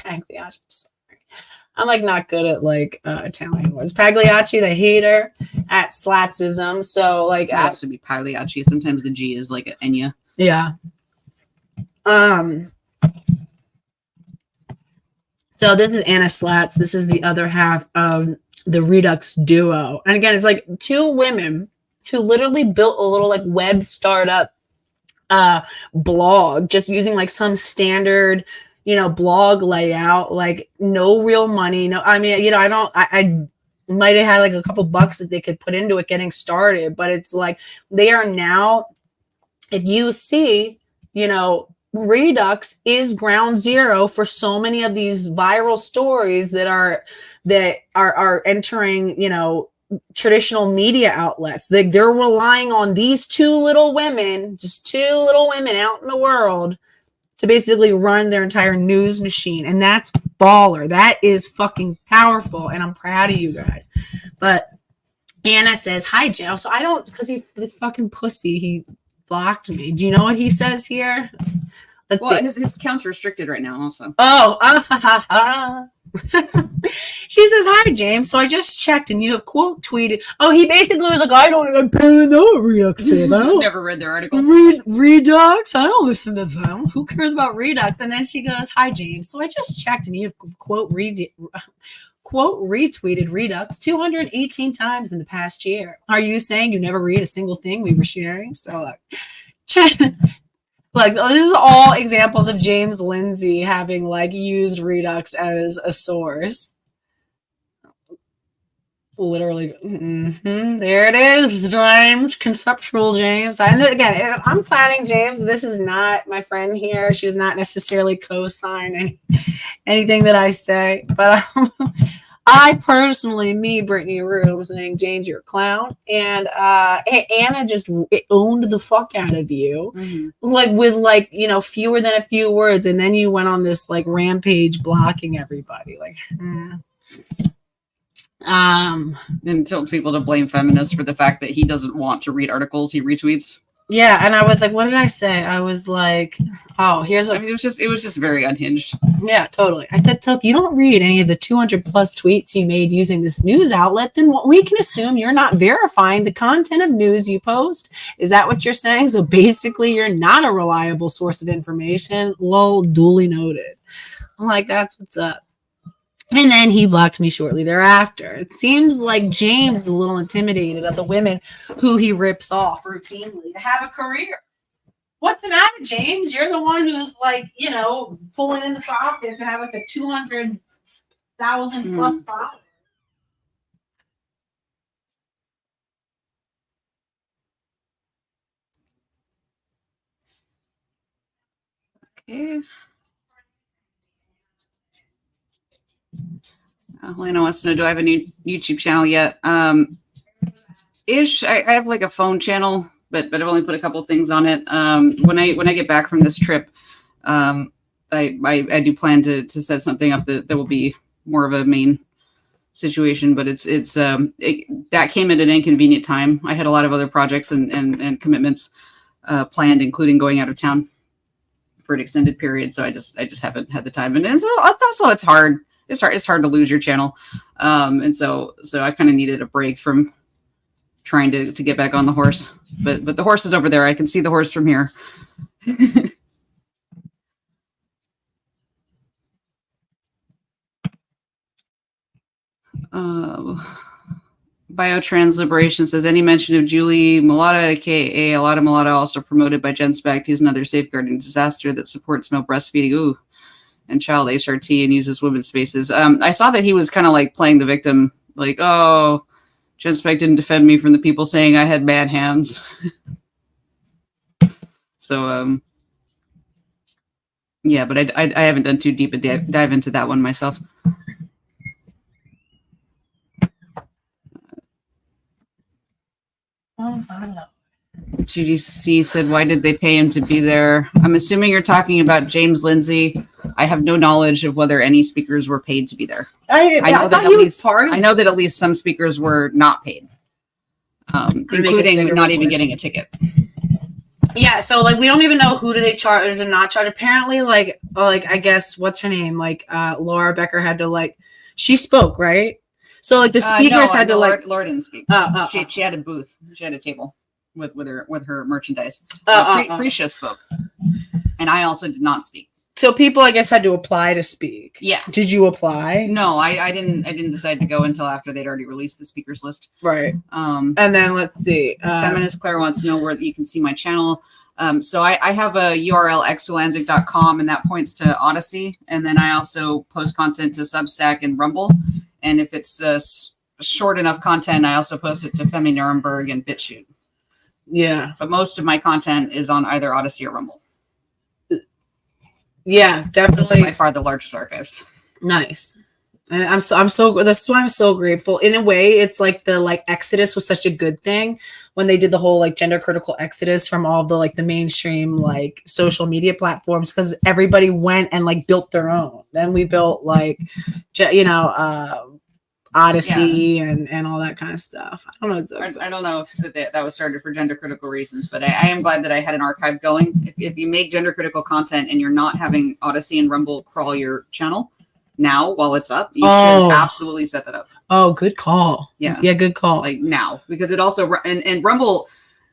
I'm like not good at like Italian words. Pagliacci, the hater at Slatsism. So like it has to be Pagliacci. Sometimes the G is like an Enya. Yeah. So this is Anna Slats. This is the other half of the Redux duo. And again, it's like two women who literally built a little like web startup blog, just using like some standard blog layout, like no real money. No, I mean, I might have had like a couple bucks that they could put into it getting started, but it's like they are now, if you see, Redux is ground zero for so many of these viral stories that are entering, traditional media outlets. They're relying on these just two little women out in the world to basically run their entire news machine. And that's baller. That is fucking powerful. And I'm proud of you guys. But Anna says, hi, Jill. So I don't, because the fucking pussy, he blocked me. Do you know what he says here? Let's see. His account's restricted right now also. She says, hi, James. So I just checked and you have quote tweeted. Oh, he basically was like, I don't even know what Redux is. I don't never read their articles. Redux? I don't listen to them. Who cares about Redux? And then she goes, hi, James. So I just checked and you have quote retweeted Redux 218 times in the past year. Are you saying you never read a single thing we were sharing? So like this is all examples of James Lindsay having like used Redux as a source. Literally, there it is, James, conceptual James. And again, if I'm planning James, this is not my friend here. She does not necessarily co-sign anything that I say, but I personally, Brittany Rue, saying, James, you're a clown. And Anna just owned the fuck out of you, like with like, fewer than a few words. And then you went on this like rampage blocking everybody. Like, and told people to blame feminists for the fact that he doesn't want to read articles he retweets. Yeah, and I was like, what did I say? I was like, oh, here's a... I mean, it was just very unhinged. Yeah, totally. I said, so if you don't read any of the 200 plus tweets you made using this news outlet, then we can assume you're not verifying the content of news you post. Is that what you're saying? So basically, you're not a reliable source of information. Lol, duly noted. I'm like, that's what's up. And then he blocked me shortly thereafter. It seems like James is a little intimidated of the women who he rips off routinely to have a career. What's the matter, James? You're the one who's like, pulling in the profits and have like a 200,000 plus followers. Okay. Lena wants to know, do I have a new YouTube channel yet? I have like a phone channel, but I've only put a couple things on it. When I get back from this trip, I do plan to set something up that will be more of a main situation, but that came at an inconvenient time. I had a lot of other projects and commitments planned, including going out of town for an extended period. So I just haven't had the time. And so it's hard. It's hard to lose your channel. And so I kind of needed a break from trying to get back on the horse, but the horse is over there. I can see the horse from here. Biotrans Liberation says any mention of Julie Mulata, aka Alada Mulata, also promoted by Jen Specht, is another safeguarding disaster that supports male breastfeeding. Ooh. And child HRT and uses women's spaces. I saw that he was kind of like playing the victim, like, oh, Jen Specht didn't defend me from the people saying I had bad hands. So, yeah, but I haven't done too deep a dive into that one myself. GDC said, why did they pay him to be there? I'm assuming you're talking about James Lindsay. I have no knowledge of whether any speakers were paid to be there. I know that at least some speakers were not paid, including not even getting a ticket. Yeah, so like we don't even know who do they charge or not charge. Apparently, like I guess what's her name? Like Laura Becker had to like she spoke, right? So like the speakers had to like Laura didn't speak. She had a booth. She had a table with her merchandise. Prisha spoke, and I also did not speak. So people, I guess, had to apply to speak. Yeah. Did you apply? No, I didn't decide to go until after they'd already released the speakers list. Right. And then let's see. Feminist Claire wants to know where you can see my channel. So I have a URL, exulansic.com, and that points to Odyssey. And then I also post content to Substack and Rumble. And if it's short enough content, I also post it to Femi Nuremberg and BitChute. Yeah. But most of my content is on either Odyssey or Rumble. Yeah, definitely. Those are by far the largest archives. Nice. And I'm so that's why I'm so grateful. In a way, it's like the like exodus was such a good thing when they did the whole like gender critical exodus from all the like the mainstream like social media platforms, because everybody went and like built their own. Then we built like Odyssey and all that kind of stuff. I don't know. I don't know if that was started for gender critical reasons, but I am glad that I had an archive going. If you make gender critical content and you're not having Odyssey and Rumble crawl your channel now while it's up, you should absolutely set that up. Oh, good call. Yeah, good call. Like now, because it also and Rumble,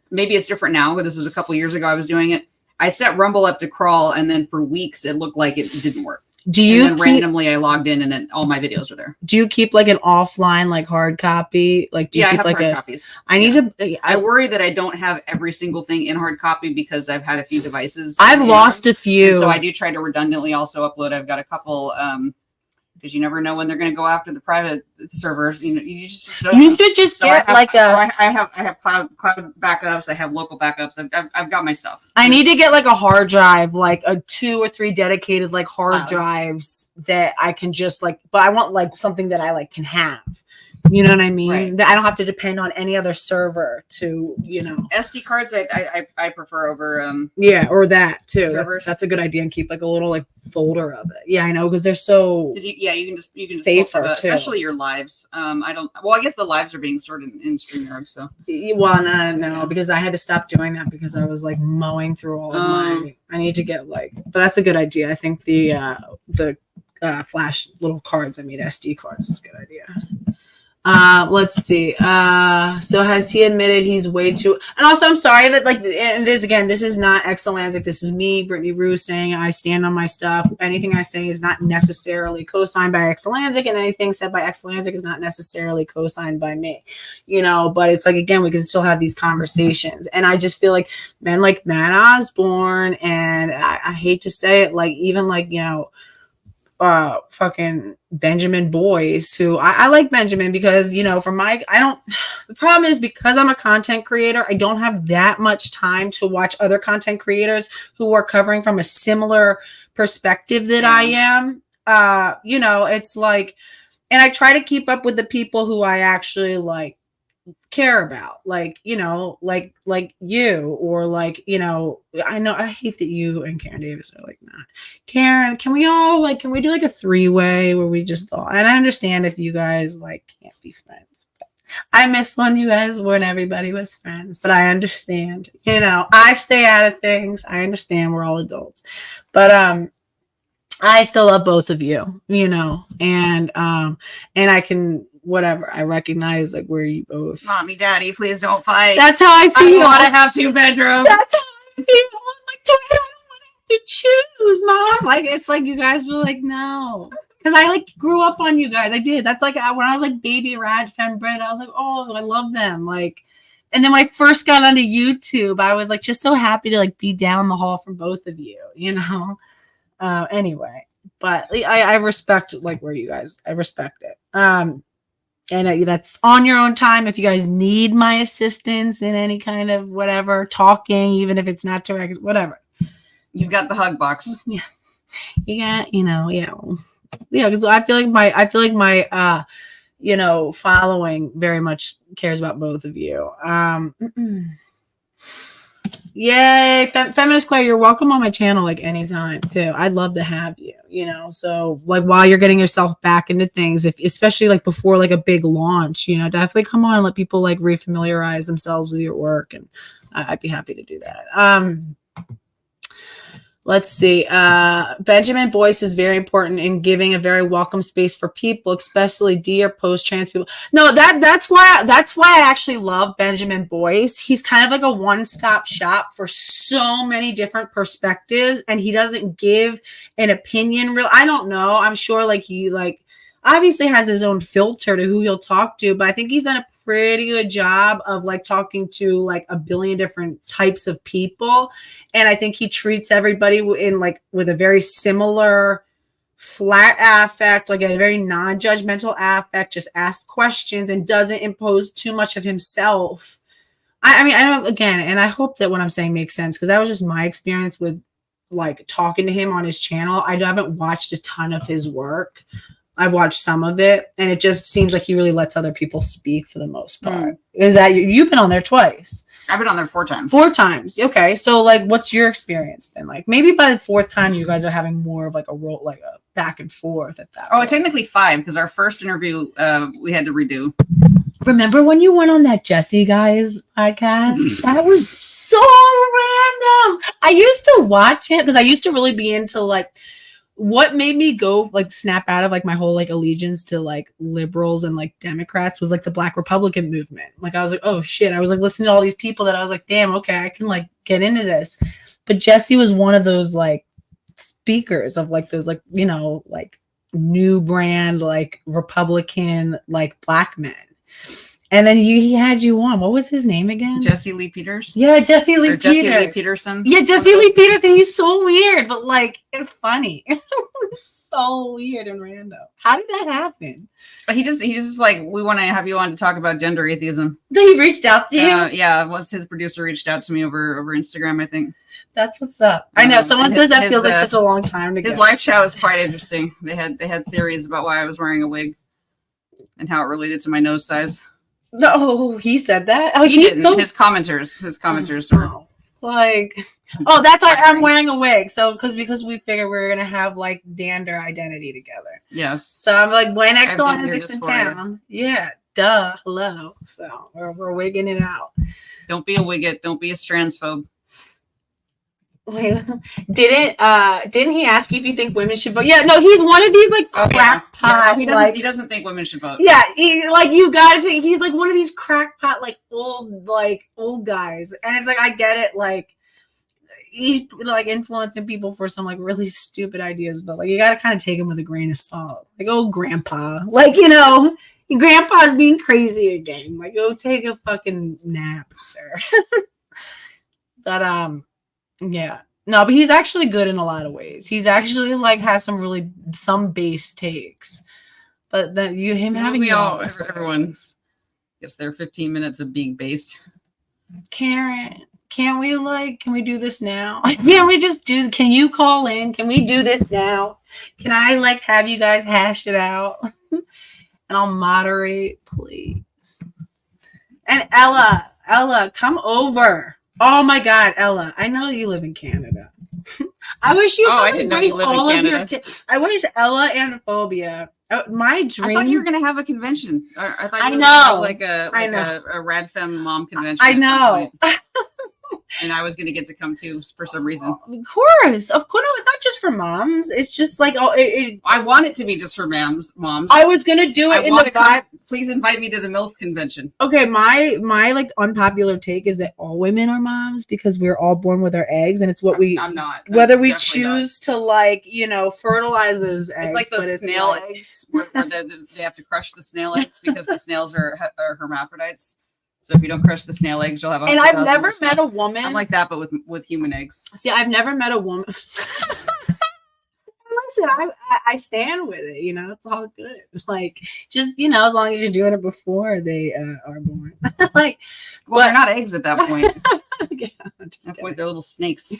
maybe it's different now, but this was a couple years ago I was doing it. I set Rumble up to crawl, and then for weeks it looked like it didn't work. Randomly I logged in and then all my videos were there. Do you keep like an offline like hard copy? Like do you keep I have like hard copies. I worry that I don't have every single thing in hard copy because I've had a few devices. I've lost a few. And so I do try to redundantly also upload. I've got a couple because you never know when they're going to go after the private servers. You should just get I have cloud backups. I have local backups. I've got my stuff. I need to get like a hard drive, like a 2 or 3 dedicated like hard drives that I can just like. But I want like something that I like can have. You know what I mean? Right. That I don't have to depend on any other server to, SD cards I prefer over or that too. Servers. That's a good idea, and keep like a little like folder of it. Yeah, I know, because they're so you can just safer too. Especially your lives. I guess the lives are being stored in StreamYard, so well no, because I had to stop doing that because I was like mowing through all of my I need to get like, but that's a good idea. I think the flash little cards, SD cards is a good idea. Let's see. So has he admitted he's way too, and also I'm sorry that like, and this is not Exulansic. This is me, Brittany Rue, saying I stand on my stuff. Anything I say is not necessarily co-signed by Exulansic, and anything said by Exulansic is not necessarily co-signed by me, but it's like, again, we can still have these conversations. And I just feel like men like Matt Osborne, and I hate to say it, like even like, fucking Benjamin Boyce, who I like Benjamin because, the problem is because I'm a content creator, I don't have that much time to watch other content creators who are covering from a similar perspective that I am. It's like, and I try to keep up with the people who I actually like care about, like you, or like, I know I hate that you and Karen Davis are like, not Karen, can we do like a 3-way where we just all, and I understand if you guys like can't be friends, but I miss when you guys weren't, everybody was friends, but I understand, I stay out of things. I understand we're all adults, but I still love both of you, and I can, whatever, I recognize like where you both, mommy, daddy, please don't fight. That's how I feel. I want to have 2 bedrooms. That's how I feel. I'm like, I don't want to choose, Mom. Like, it's like you guys were like, no, Because I like grew up on you guys. I did. That's like when I was like baby rad femme Brit. I was like, oh, I love them. Like, and then when I first got onto YouTube, I was like just so happy to like be down the hall from both of you, you know. Anyway, but I respect like where you guys. I respect it. And that's on your own time. If you guys need my assistance in any kind of whatever, talking, even if it's not direct, whatever. You've got the hug box. Yeah. You got, yeah. Yeah, because I feel like my following very much cares about both of you. Yay, Feminist Claire, you're welcome on my channel like anytime too. I'd love to have you, so like while you're getting yourself back into things, if especially like before like a big launch, definitely come on and let people like refamiliarize themselves with your work, and I'd be happy to do that. Let's see. Benjamin Boyce is very important in giving a very welcome space for people, especially D or post-trans people. No, that's why I actually love Benjamin Boyce. He's kind of like a one-stop shop for so many different perspectives, and he doesn't give an opinion. I don't know. I'm sure like he like obviously has his own filter to who he'll talk to, but I think he's done a pretty good job of like talking to like a billion different types of people. And I think he treats everybody in like with a very similar flat affect, like a very non-judgmental affect, just asks questions and doesn't impose too much of himself. I mean, I don't, again, and I hope that what I'm saying makes sense, because that was just my experience with like talking to him on his channel. I haven't watched a ton of his work. I've watched some of it, and it just seems like he really lets other people speak for the most part. Is that you've been on there twice? I've been on there 4 times. 4 times. Okay. So like, what's your experience been like? Maybe by the 4th time you guys are having more of like a role, like a back and forth at that. Oh, technically 5, because our first interview, we had to redo. Remember when you went on that Jesse guys podcast? That was so random. I used to watch it because I used to really be into like, what made me go like snap out of like my whole like allegiance to like liberals and like Democrats was like the Black Republican movement. Like I was like, oh shit. I was like listening to all these people that I was like, damn, okay, I can like get into this. But Jesse was one of those like speakers of like those like, like new brand, like Republican, like black men. And then he had you on. What was his name again? Jesse Lee Peters. Yeah, Jesse Lee Peterson. Yeah, Jesse Lee Peterson. He's so weird, but like it's funny. It's so weird and random. How did that happen? He just like, we want to have you on to talk about gender atheism. So he reached out to you? Yeah, once his producer reached out to me over Instagram, I think. That's what's up. I know someone says that feels like such a long time ago. His live chat was quite interesting. They had theories about why I was wearing a wig and how it related to my nose size. No, he said that. Oh, he didn't. His commenters were like, oh, that's why I'm wearing a wig. So because we figured we were gonna have like dander identity together. Yes. So I'm like, when Exulansic in town, yeah, duh, hello. So we're wigging it out. Don't be a wigget. Don't be a transphobe. Wait, didn't he ask you if you think women should vote? Yeah, no, he's one of these like crackpot. Yeah, he doesn't think women should vote. Yeah, you gotta take. He's like one of these crackpot like old guys, and it's like I get it. Like he's like influencing people for some like really stupid ideas, but like you gotta kind of take him with a grain of salt. Like, oh, grandpa, like grandpa's being crazy again. Like, go take a fucking nap, sir. But yeah. No, but he's actually good in a lot of ways. He's actually like has some base takes. But then everyone gets their 15 minutes of being based. Karen, can we do this now? Can you call in? Can we do this now? Can I like have you guys hash it out? And I'll moderate, please. And Ella, come over. Oh my God, Ella! I know you live in Canada. I wish you. I didn't know you live in Canada. I wish Ella and Phobia. My dream. I thought you were gonna have a convention. I thought you were gonna have like a rad femme mom convention. I know. and I was going to get to come too for some reason. Of course. No, it's not just for moms. It's just like, I want it to be just for moms. I was going to do it in the vibe. Please invite me to the MILF convention. Okay, my like unpopular take is that all women are moms because we're all born with our eggs, and it's what I'm not. Whether we choose to like, fertilize those eggs. It's like those snail eggs where they have to crush the snail eggs because the snails are hermaphrodites. So if you don't crush the snail eggs, you'll have. And I've never met a woman. I'm like that, but with human eggs. See, I've never met a woman. Listen, I stand with it. It's all good. Like, just as long as you're doing it before they are born. They're not eggs at that point. Yeah, at that point, they're little snakes.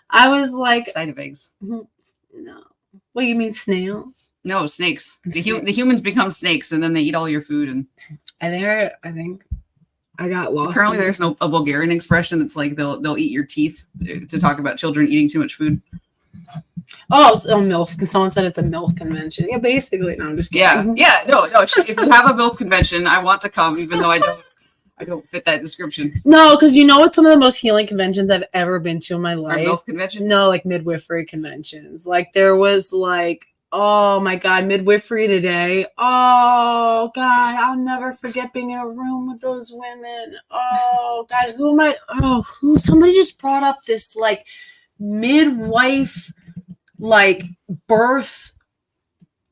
I was like, side of eggs. No. What, you mean snails? No, snakes. The humans become snakes, and then they eat all your food. And I think I got lost. Apparently, there's a Bulgarian expression that's like they'll eat your teeth to talk about children eating too much food. Oh, so MILF, because someone said it's a MILF convention. Yeah, basically. No, I'm just kidding. Yeah. No. If you have a MILF convention, I want to come, even though I don't fit that description. No, because what some of the most healing conventions I've ever been to in my life? MILF conventions? No, like midwifery conventions. Like there was like, oh my God, midwifery today. Oh God, I'll never forget being in a room with those women. Oh God, somebody just brought up this like midwife, like birth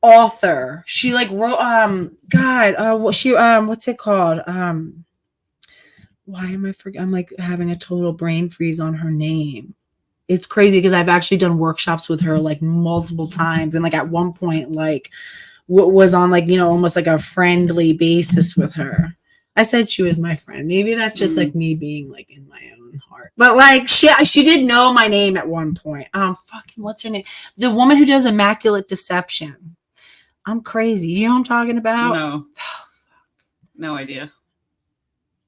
author. She like wrote, what's it called? Why am I forgetting? I'm like having a total brain freeze on her name. It's crazy because I've actually done workshops with her like multiple times. And like at one point, like was on like, almost like a friendly basis with her. I said she was my friend. Maybe that's just like me being like in my own heart. But like she did know my name at one point. What's her name? The woman who does Immaculate Deception. I'm crazy. You know what I'm talking about? No. No idea.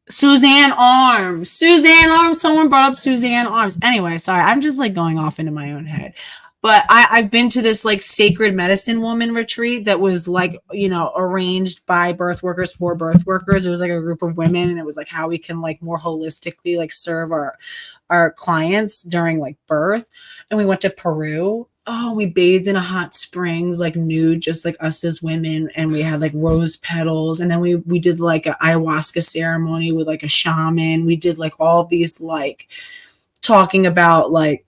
Suzanne Arms. Someone brought up Suzanne Arms. Anyway, sorry. I'm just like going off into my own head. But I've been to this like sacred medicine woman retreat that was like, arranged by birth workers for birth workers. It was like a group of women, and it was like how we can like more holistically like serve our clients during like birth. And we went to Peru. Oh, we bathed in a hot springs, like nude, just like us as women. And we had like rose petals. And then we did like an ayahuasca ceremony with like a shaman. We did like all these like talking about like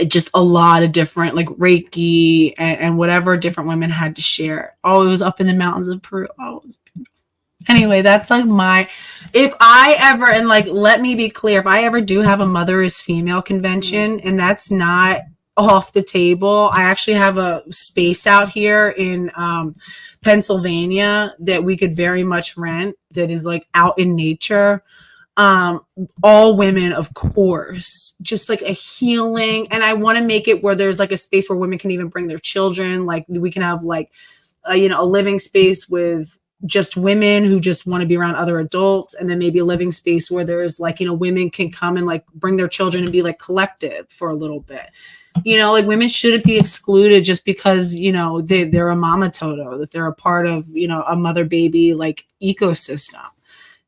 just a lot of different like Reiki and whatever different women had to share. Oh, it was up in the mountains of Peru. Oh, it was beautiful. Anyway, that's like if I ever, and like, let me be clear, if I ever do have a Mother is Female convention, and that's not off the table, I actually have a space out here in Pennsylvania that we could very much rent that is like out in nature. All women, of course, just like a healing. And I want to make it where there's like a space where women can even bring their children. Like we can have like, a living space with just women who just want to be around other adults. And then maybe a living space where there's like, women can come and like bring their children and be like collective for a little bit. Like women shouldn't be excluded just because, they're a mama toto, that they're a part of, a mother baby like ecosystem.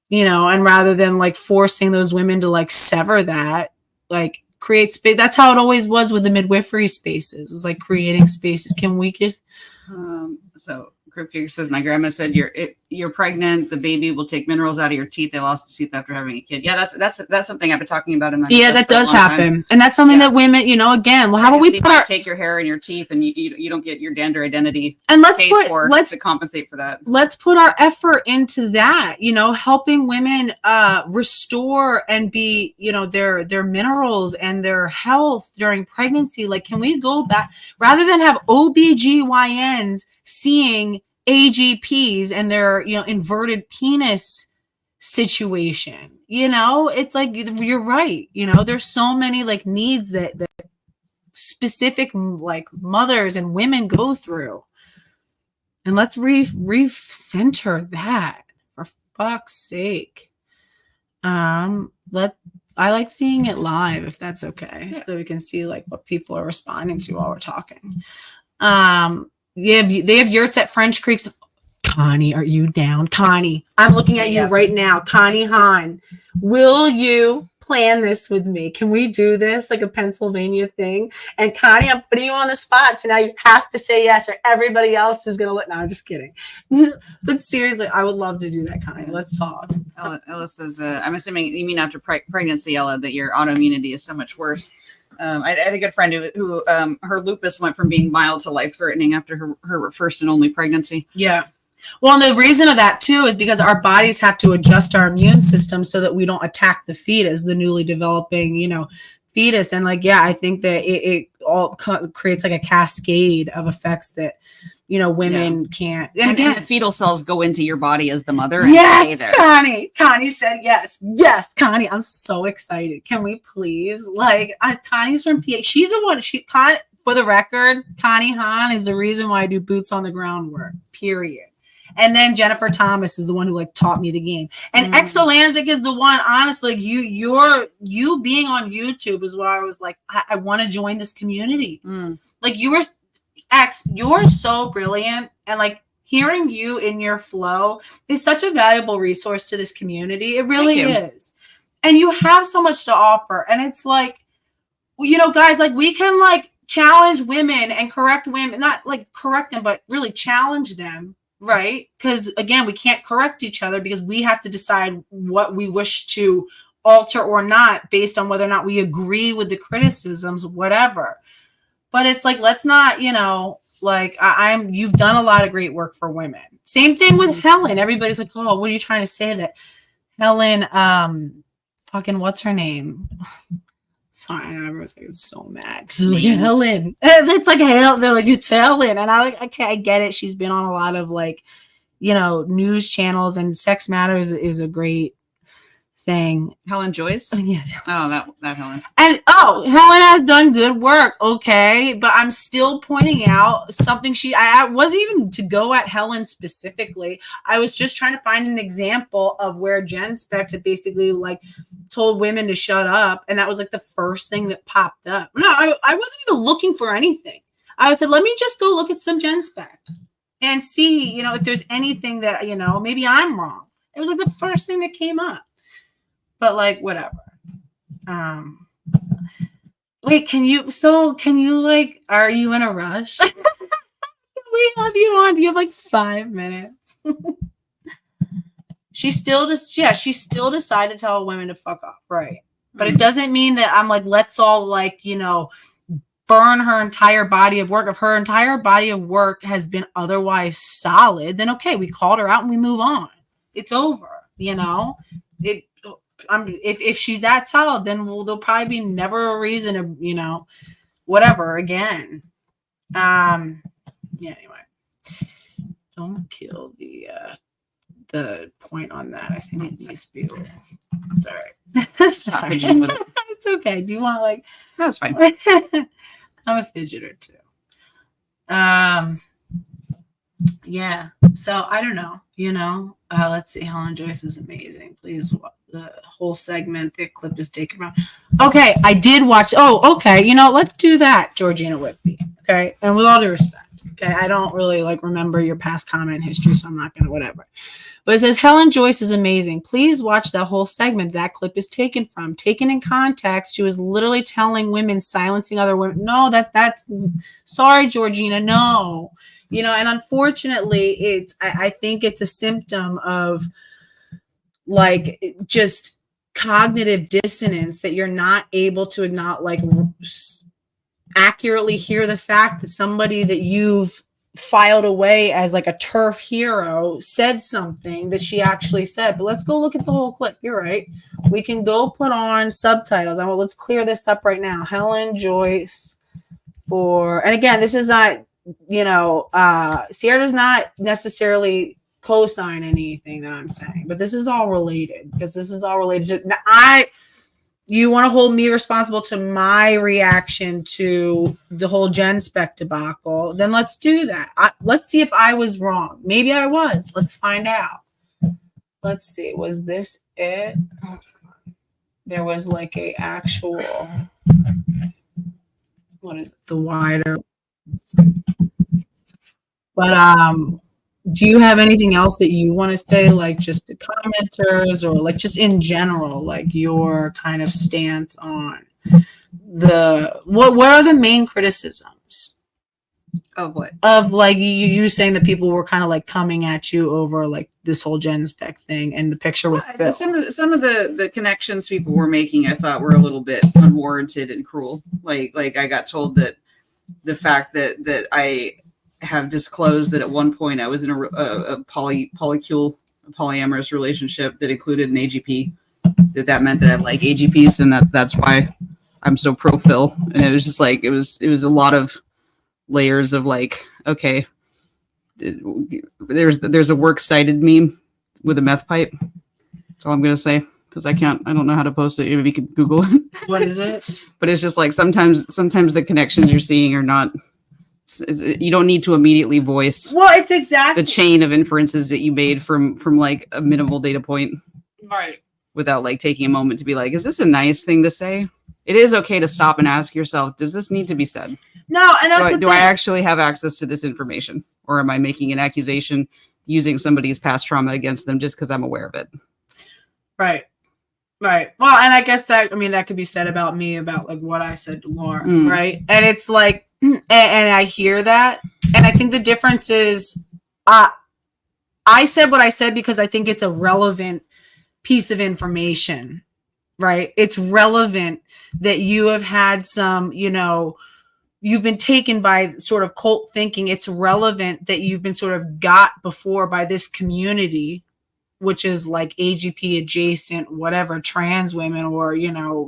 And rather than like forcing those women to like sever that, like create space. That's how it always was with the midwifery spaces. It's like creating spaces. Can we just? So Crypt Figure says, my grandma said you're pregnant. The baby will take minerals out of your teeth. They lost the teeth after having a kid. Yeah, that's something I've been talking about in my that does happen, and that's something that women, again. Well, how about we take your hair and your teeth, and you don't get your gender identity, and let's to compensate for that. Let's put our effort into that. Helping women restore and be their minerals and their health during pregnancy. Like, can we go back rather than have OBGYNs seeing AGPs and their inverted penis situation? It's like, you're right, there's so many like needs that specific like mothers and women go through, and let's recenter that, for fuck's sake. I like seeing it live, if that's okay, so that we can see like what people are responding to while we're talking. They have yurts at French Creeks. Connie, are you down? Connie, I'm looking at you right now. Connie Hahn, will you plan this with me? Can we do this like a Pennsylvania thing? And Connie, I'm putting you on the spot, so now you have to say yes, or everybody else is gonna let. No, I'm just kidding. But seriously, I would love to do that, Connie. Let's talk. Ella says, I'm assuming you mean after pregnancy, Ella, that your autoimmunity is so much worse. I had a good friend who her lupus went from being mild to life-threatening after her first and only pregnancy. Yeah. Well, and the reason of that too is because our bodies have to adjust our immune system so that we don't attack the fetus, the newly developing, fetus. And like, yeah, I think that it all creates like a cascade of effects that, women can't. And again, the fetal cells go into your body as the mother. Yes, Connie said yes. Yes, Connie, I'm so excited. Can we please? Like, Connie's from PA. She's the one. For the record, Connie Hahn is the reason why I do boots on the ground work, period. And then Jennifer Thomas is the one who taught me the game. And Exulansic is the one, honestly, you being on YouTube is why I was like, I want to join this community. Like you're so brilliant. And like hearing you in your flow is such a valuable resource to this community. It really is. And you have so much to offer. And it's like, guys, like we can challenge women and correct women, not like correct them, but really challenge them. Right. Because again, we can't correct each other because we have to decide what we wish to alter or not based on whether or not we agree with the criticisms, whatever. But it's like, let's not, you've done a lot of great work for women. Same thing with Helen. Everybody's like, oh, what are you trying to say that Helen, what's her name? Sorry, I know everyone's getting so mad. Like, Helen. It's like Helen. They're like, it's Helen. And I okay, I get it. She's been on a lot of news channels, and Sex Matters is a great thing. Helen Joyce? Yeah. Oh, that Helen. And Helen has done good work. Okay. But I'm still pointing out something I wasn't even to go at Helen specifically. I was just trying to find an example of where Jen Specht had basically told women to shut up. And that was the first thing that popped up. No, I wasn't even looking for anything. I said, let me just go look at some Jen Specht and see, if there's anything that, maybe I'm wrong. It was the first thing that came up. But whatever. Wait, are you in a rush? We have you on. You have 5 minutes. She still decided to tell women to fuck off. Right. But it doesn't mean that I'm let's all burn her entire body of work. If her entire body of work has been otherwise solid, then okay, we called her out and we move on. It's over. If she's that solid, then there'll probably be never a reason to, whatever again. Anyway, don't kill the point on that. I think it needs to be. It's all right. Sorry. It's okay. Do you want That's fine. I'm a fidgeter too. Yeah. So I don't know. Let's see. Helen Joyce is amazing. Please, the whole segment, the clip is taken from. Okay, I did watch. Oh, okay. Let's do that, Georgina Whitby. Okay, and with all due respect. Okay, I don't really remember your past comment history, so I'm not gonna whatever. But it says Helen Joyce is amazing. Please watch the whole segment that clip is taken from. Taken in context, she was literally telling women, silencing other women. No, that's sorry, Georgina. No. And unfortunately, I think it's a symptom of just cognitive dissonance that you're not able to accurately hear the fact that somebody that you've filed away as a turf hero said something that she actually said. But let's go look at the whole clip. You're right. We can go put on subtitles. Let's clear this up right now. Helen Joyce and again, this is not, Sierra does not necessarily co-sign anything that I'm saying, but this is all related because this is all related to you want to hold me responsible to my reaction to the whole Jen Specht debacle, then let's do that. Let's see if I was wrong. Maybe I was. Let's find out. Let's see. Was this it? There was a actual, what is it? The wider. But Do you have anything else that you want to say, like just to commenters or like just in general, like your kind of stance on what are the main criticisms Of what? of like you saying that people were kind of like coming at you over like this whole gen spec thing and the picture with Phil? Some of the connections people were making, I thought were a little bit unwarranted and cruel. Like I got told that the fact that I have disclosed that at one point I was in a polyamorous relationship that included an AGP, that meant that I like AGPs, and that's why I'm so pro Phil. And it was just like it was a lot of layers of like, okay, there's a works cited meme with a meth pipe. That's all I'm gonna say, because I don't know how to post it. Maybe you can Google it. What is it? But it's just like sometimes the connections you're seeing are not. You don't need to immediately voice. Well, it's exactly the chain of inferences that you made from like a minimal data point, right? Without like taking a moment to be like, is this a nice thing to say? It is okay to stop and ask yourself, does this need to be said? No, and do I actually have access to this information, or am I making an accusation using somebody's past trauma against them just because I'm aware of it? Right. Well, and I guess that could be said about me, about like what I said to Laura, right? And it's like, and I hear that, and I think the difference is, I said what I said because I think it's a relevant piece of information, right? It's relevant that you have had some, you've been taken by sort of cult thinking. It's relevant that you've been sort of got before by this community, which is like AGP adjacent, whatever, trans women or,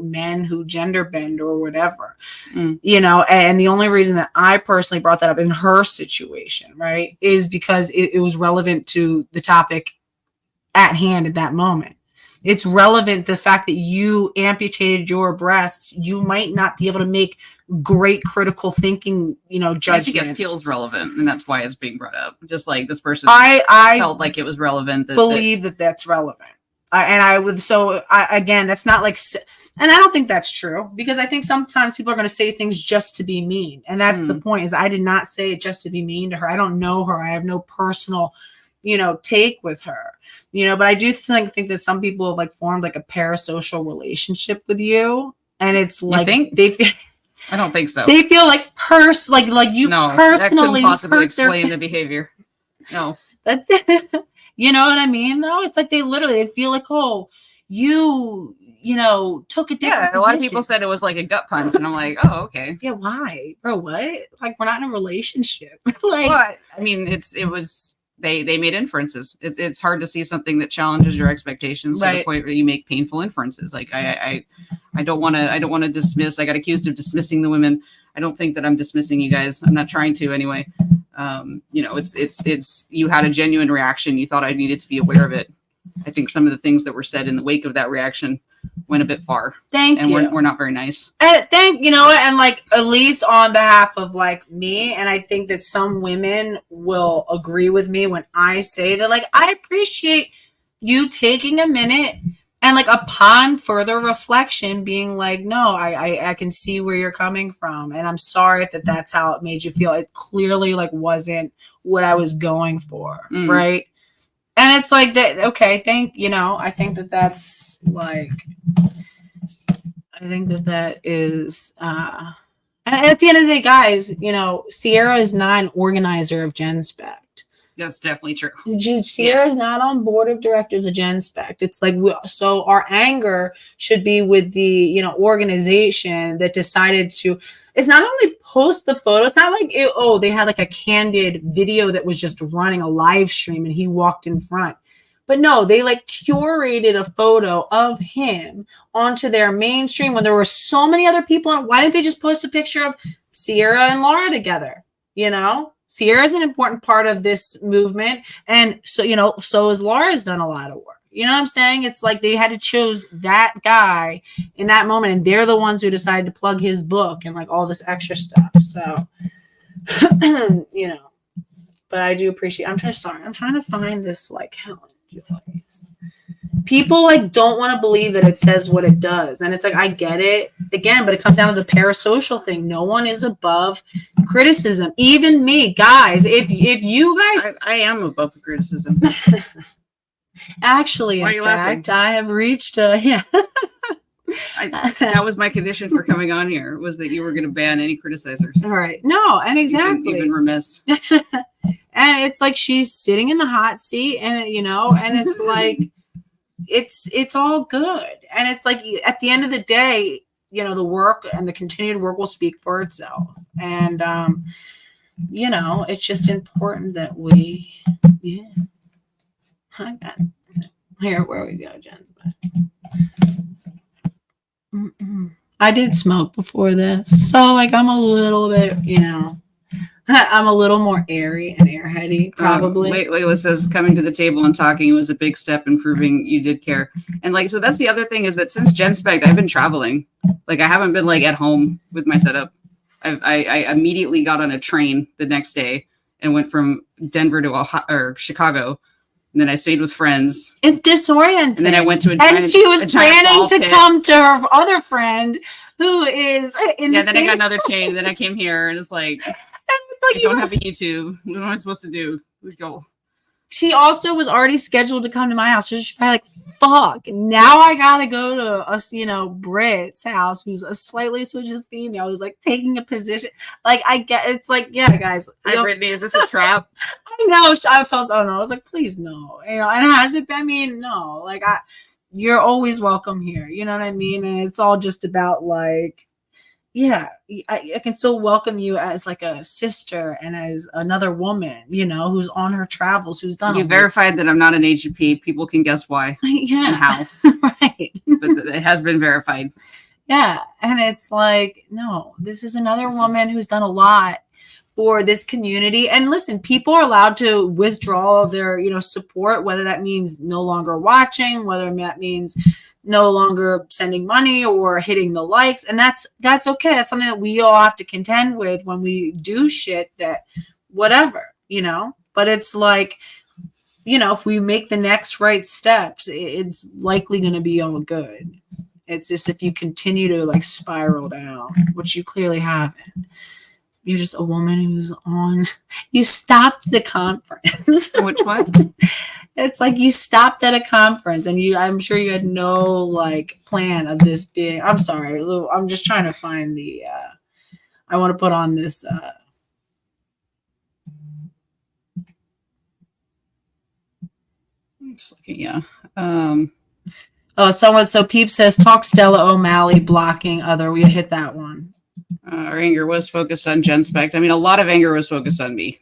men who gender bend or whatever, and the only reason that I personally brought that up in her situation, right, is because it was relevant to the topic at hand at that moment. It's relevant, the fact that you amputated your breasts, you might not be able to make great critical thinking, judgments. I think it feels relevant, and that's why it's being brought up. Just like this person, I felt like it was relevant. That's relevant. Again, that's not like, and I don't think that's true, because I think sometimes people are going to say things just to be mean. And that's the point, is I did not say it just to be mean to her. I don't know her. I have no personal, take with her, but I do think that some people have like formed like a parasocial relationship with you. And it's like, I don't think so. They feel like like you personally that couldn't possibly explain the behavior. No, that's it. You know what I mean? Though it's like they feel like, oh, you took a different position. A lot of people said it was like a gut punch, and I'm like, oh, okay. Yeah, why, bro? What? Like, we're not in a relationship. Like, it was. They made inferences. It's hard to see something that challenges your expectations to the point where you make painful inferences. Like I don't want to dismiss. I got accused of dismissing the women. I don't think that I'm dismissing you guys. I'm not trying to anyway. It's you had a genuine reaction. You thought I needed to be aware of it. I think some of the things that were said in the wake of that reaction went a bit far. Thank you. And we're not very nice. And and like, at least on behalf of like me, and I think that some women will agree with me when I say that, like, I appreciate you taking a minute and like upon further reflection being like, no, I can see where you're coming from, and I'm sorry if that's how it made you feel. It clearly like wasn't what I was going for, right? And it's like that. Okay, I think that's like, I think that is, and at the end of the day, guys, Sierra is not an organizer of GenSpect. That's definitely true. Sierra is not on board of directors of GenSpect. It's like, so our anger should be with the, organization that decided to, it's not only post the photo. It's not like, they had like a candid video that was just running a live stream and he walked in front. But no, they like curated a photo of him onto their mainstream when there were so many other people on. Why didn't they just post a picture of Sierra and Laura together? Sierra is an important part of this movement. And so, so is Laura's done a lot of work. You know what I'm saying? It's like they had to choose that guy in that moment, and they're the ones who decided to plug his book and like all this extra stuff. So, but I do appreciate. I'm trying to find this like, Helen, people like don't want to believe that it says what it does, and it's like, I get it again, but it comes down to the parasocial thing. No one is above criticism, even me, guys. If you guys, I am above the criticism. actually, Why are in you fact, laughing? I have reached yeah. That was my condition for coming on here, was that you were going to ban any criticizers. All right, no, and exactly. You've been remiss. And it's like she's sitting in the hot seat, and you know, and it's like it's all good, and it's like at the end of the day, you know, the work and the continued work will speak for itself, and you know, it's just important that we, yeah. I got here where we go, Jen. I did smoke before this, so like I'm a little bit, you know, I'm a little more airy and airheady, probably. Layla says coming to the table and talking was a big step in proving you did care. And like, so that's the other thing, is that since GenSpec, I've been traveling. Like, I haven't been like at home with my setup. I immediately got on a train the next day and went from Denver to Chicago. And then I stayed with friends. It's disorienting. And then I went to and she was planning to come to her other friend who is in the then I got another chain. Then I came here, and it's like, I don't have a YouTube. What am I supposed to do? Let's go. She also was already scheduled to come to my house. So she's probably like, fuck, now I gotta go to us, you know, Britt's house, who's a slightly switches female, who's like taking a position. Like, I get, it's like, yeah, guys. Hi, Brittany, is this a trap? I know. I felt, oh no. I was like, please, no. You know, and has it been, I mean, no. Like, you're always welcome here. You know what I mean? And it's all just about like, yeah, I can still welcome you as like a sister and as another woman, you know, who's on her travels, who's done. You verified that I'm not an AGP. People can guess why, yeah, and how, right? But it has been verified. Yeah, and it's like, no, this is another woman who's done a lot for this community. And listen, people are allowed to withdraw their, you know, support, whether that means no longer watching, whether that means no longer sending money or hitting the likes. And that's okay. That's something that we all have to contend with when we do shit that whatever, you know, but it's like, you know, if we make the next right steps, it's likely going to be all good. It's just if you continue to like spiral down, which you clearly haven't. You're just a woman who's on. You stopped the conference. Which one? It's like you stopped at a conference, and I'm sure you had no like plan of this being. I'm sorry, I'm just trying to find the. I want to put on this. I'm just looking, yeah. Oh, so Peep says talk Stella O'Malley blocking other. We hit that one. Our anger was focused on GenSpec. I mean, a lot of anger was focused on me.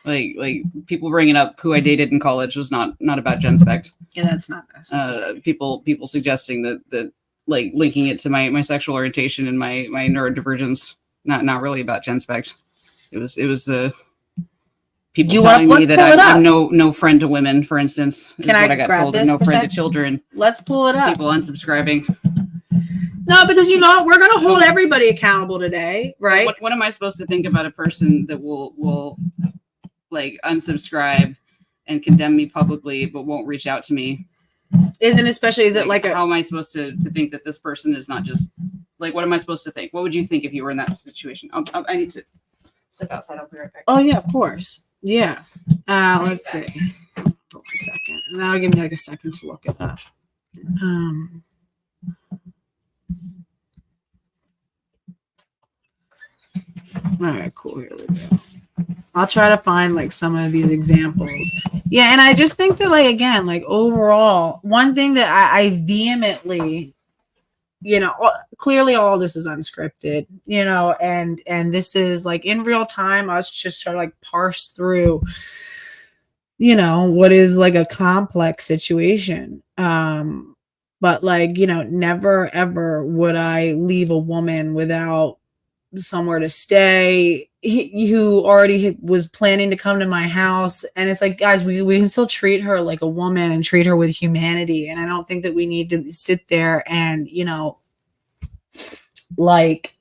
Like people bringing up who I dated in college was not about GenSpec. Yeah, that's not necessary. People suggesting that like linking it to my sexual orientation and my neurodivergence, not really about GenSpec. It was people telling me that I'm no friend to women, for instance. Can I got told, no friend to children. Let's pull it up. People unsubscribing. No, because you know we're gonna hold everybody accountable today, right? What am I supposed to think about a person that will like unsubscribe and condemn me publicly, but won't reach out to me? And especially, is it like how am I supposed to think that this person is not just like, what am I supposed to think? What would you think if you were in that situation? I need to step outside. I'll be right back. Oh yeah, of course. Yeah. Let's see. Hold on 1 second, and that'll give me like a second to look it up. All right, cool. Here we go. I'll try to find like some of these examples. Yeah, and I just think that like again, like overall, one thing that I vehemently, you know, clearly all this is unscripted, you know, and this is like in real time, us just try to like parse through, you know, what is like a complex situation. But like, you know, never ever would I leave a woman without somewhere to stay, who already was planning to come to my house. And it's like, guys, we can still treat her like a woman and treat her with humanity. And I don't think that we need to sit there and, you know, like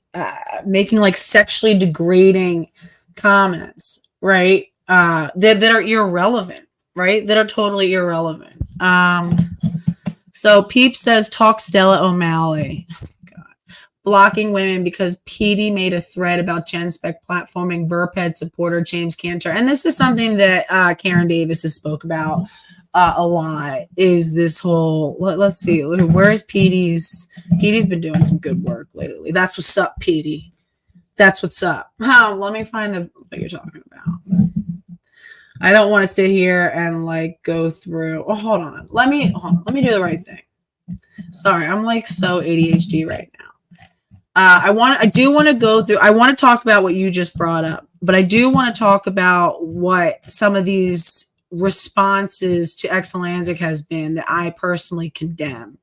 making like sexually degrading comments, right? That are irrelevant, right? That are totally irrelevant. So Peep says, talk Stella O'Malley. Blocking women because PD made a thread about Gen Spec platforming Verped supporter James Cantor. And this is something that Karen Davis has spoke about a lot, is this whole, let's see, where's PD's? PD's been doing some good work lately. That's what's up, PD. That's what's up. Let me find what you're talking about. I don't want to sit here and like go through. Oh, hold on. Let me do the right thing. Sorry, I'm like so ADHD right now. I do want to go through. I want to talk about what you just brought up, but I do want to talk about what some of these responses to Exulansic has been that I personally condemn.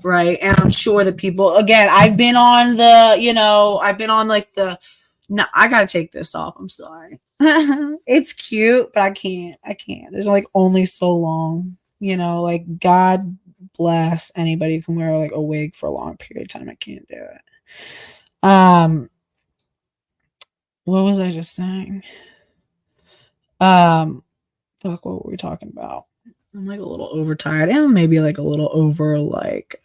Right. And I'm sure that people, again, I've been on like no, I got to take this off. I'm sorry. It's cute, but I can't. There's like only so long, like God bless anybody who can wear like a wig for a long period of time. I can't do it. What was I just saying? Fuck, what were we talking about? I'm like a little overtired and maybe like a little over like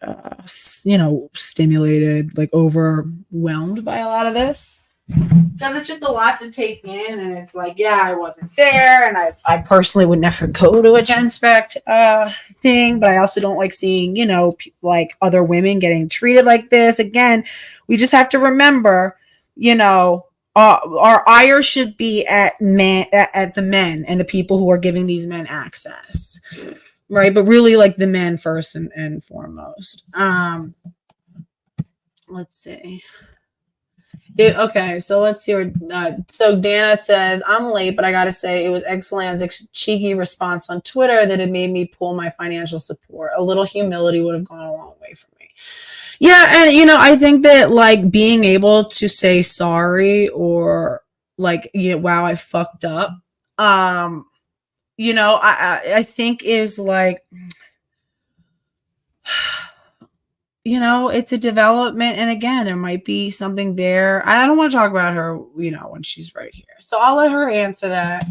stimulated, like overwhelmed by a lot of this. Because it's just a lot to take in, and it's like, yeah, I wasn't there, and I personally would never go to a Gen Spec thing, but I also don't like seeing, like other women getting treated like this. Again, we just have to remember, our ire should be at the men and the people who are giving these men access, right? But really, like the men first and foremost. Let's see. Okay, so let's see. So Dana says, I'm late, but I gotta say it was Exulansic's cheeky response on Twitter that it made me pull my financial support. A little humility would have gone a long way for me. Yeah, and I think that like being able to say sorry or like, wow, I fucked up. I think is like, it's a development. And again, there might be something there. I don't want to talk about her, when she's right here. So I'll let her answer that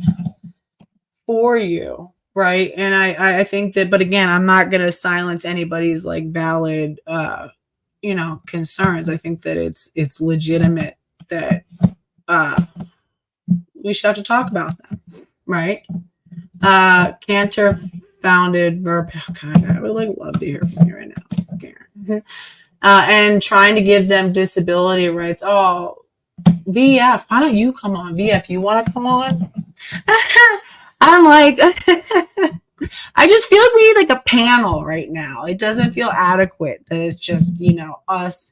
for you. Right. And I think that, but again, I'm not going to silence anybody's like valid, concerns. I think that it's legitimate that, we should have to talk about them. Right. Cantor founded Verb. Oh God, I would like love to hear from you right now. And trying to give them disability rights. Oh, VF, why don't you come on? VF, you want to come on? I'm like, I just feel like we need like a panel right now. It doesn't feel adequate that it's just, us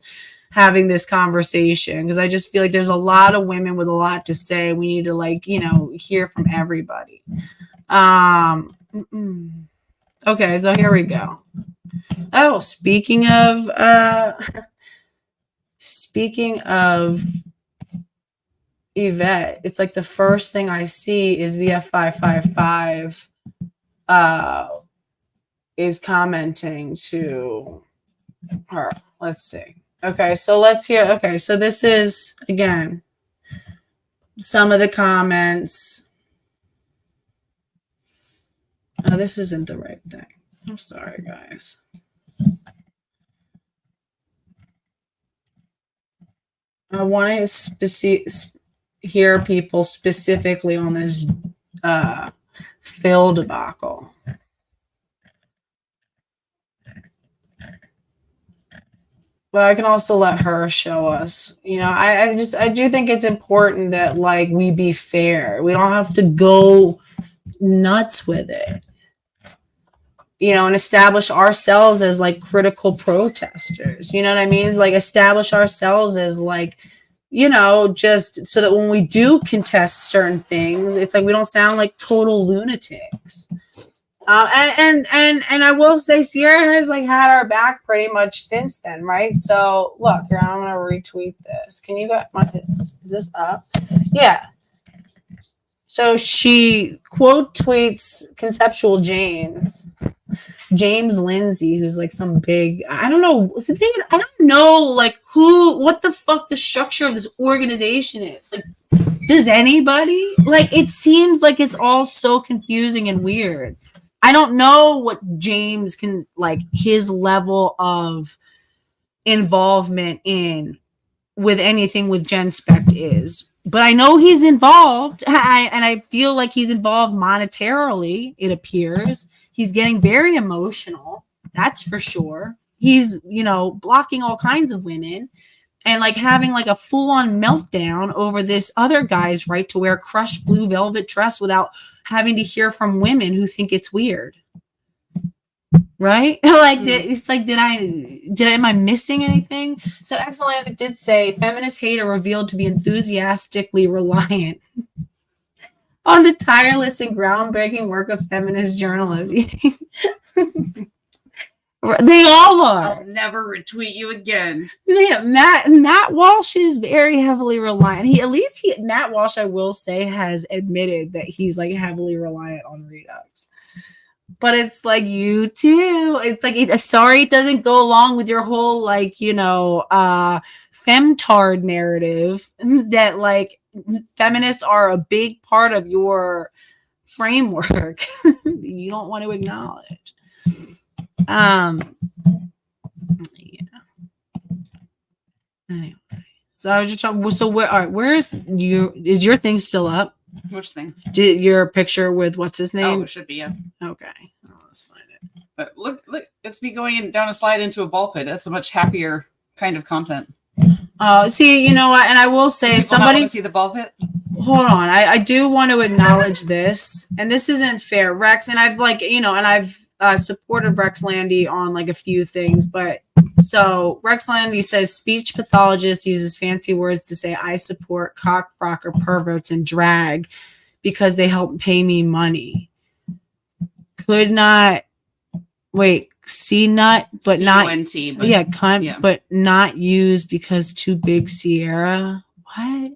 having this conversation, because I just feel like there's a lot of women with a lot to say. We need to like, hear from everybody. Okay, so here we go. Oh, speaking of Yvette, it's like the first thing I see is VF555 is commenting to her. Let's see. Okay, so let's hear. Okay, so this is again some of the comments. Oh, this isn't the right thing. I'm sorry, guys. I want to hear people specifically on this Phil debacle. But I can also let her show us. I do think it's important that like we be fair. We don't have to go nuts with it. And establish ourselves as like critical protesters. You know what I mean? Like establish ourselves as like, just so that when we do contest certain things, it's like we don't sound like total lunatics. And I will say Sierra has like had our back pretty much since then, right? So look here, I'm gonna retweet this. Can you get is this up? Yeah. So she quote tweets Conceptual James Lindsay, who's like some big, I don't know. The thing is, I don't know like what the fuck the structure of this organization is. Like, does anybody? Like, it seems like it's all so confusing and weird. I don't know what James can, like, his level of involvement in with anything with Gen Spect is. But I know he's involved. And I feel like he's involved monetarily, it appears. He's getting very emotional. That's for sure. He's, blocking all kinds of women and like having like a full-on meltdown over this other guy's right to wear a crushed blue velvet dress without having to hear from women who think it's weird. Right? Like, it's like, am I missing anything? So Exulansic did say feminist hate are revealed to be enthusiastically reliant on the tireless and groundbreaking work of feminist journalism. They all are. I'll never retweet you again. Yeah, Matt Walsh is very heavily reliant. Matt Walsh, I will say, has admitted that he's like heavily reliant on Redux. But it's like, you too. It's like, sorry, it doesn't go along with your whole like, femtard narrative that like feminists are a big part of your framework. You don't want to acknowledge. Yeah. Anyway, so I was just trying. So where's you? Is your thing still up? Which thing? Your picture with what's his name? Oh, it should be, yeah. Okay. Let's find it. But look, it's me going down a slide into a ball pit. That's a much happier kind of content. See, you know what? And I will say, People somebody want to see the ball pit. Hold on. I do want to acknowledge this, and this isn't fair, Rex. And I've like, and I've supported Rex Landy on like a few things, but so Rex Landy says speech pathologist uses fancy words to say I support cock rocker perverts and drag because they help pay me money. Could not wait, C nut, but C-U-N-T, not yeah, cunt, yeah. But not used because too big Sierra. What?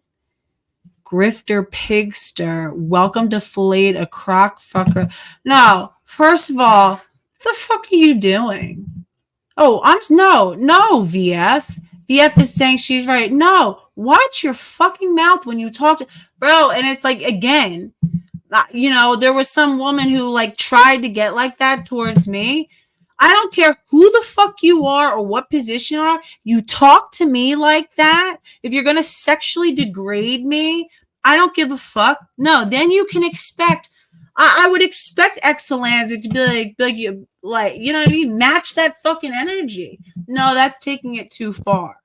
Grifter pigster. Welcome to fillet a crock fucker. No, first of all, what the fuck are you doing? Oh, no, VF. VF is saying she's right. No, watch your fucking mouth when you talk to bro. And it's like, again, there was some woman who like tried to get like that towards me. I don't care who the fuck you are or what position you are. You talk to me like that. If you're going to sexually degrade me, I don't give a fuck. No, then you can expect, I would expect Exulansic to be like, you know what I mean? Match that fucking energy. No, that's taking it too far.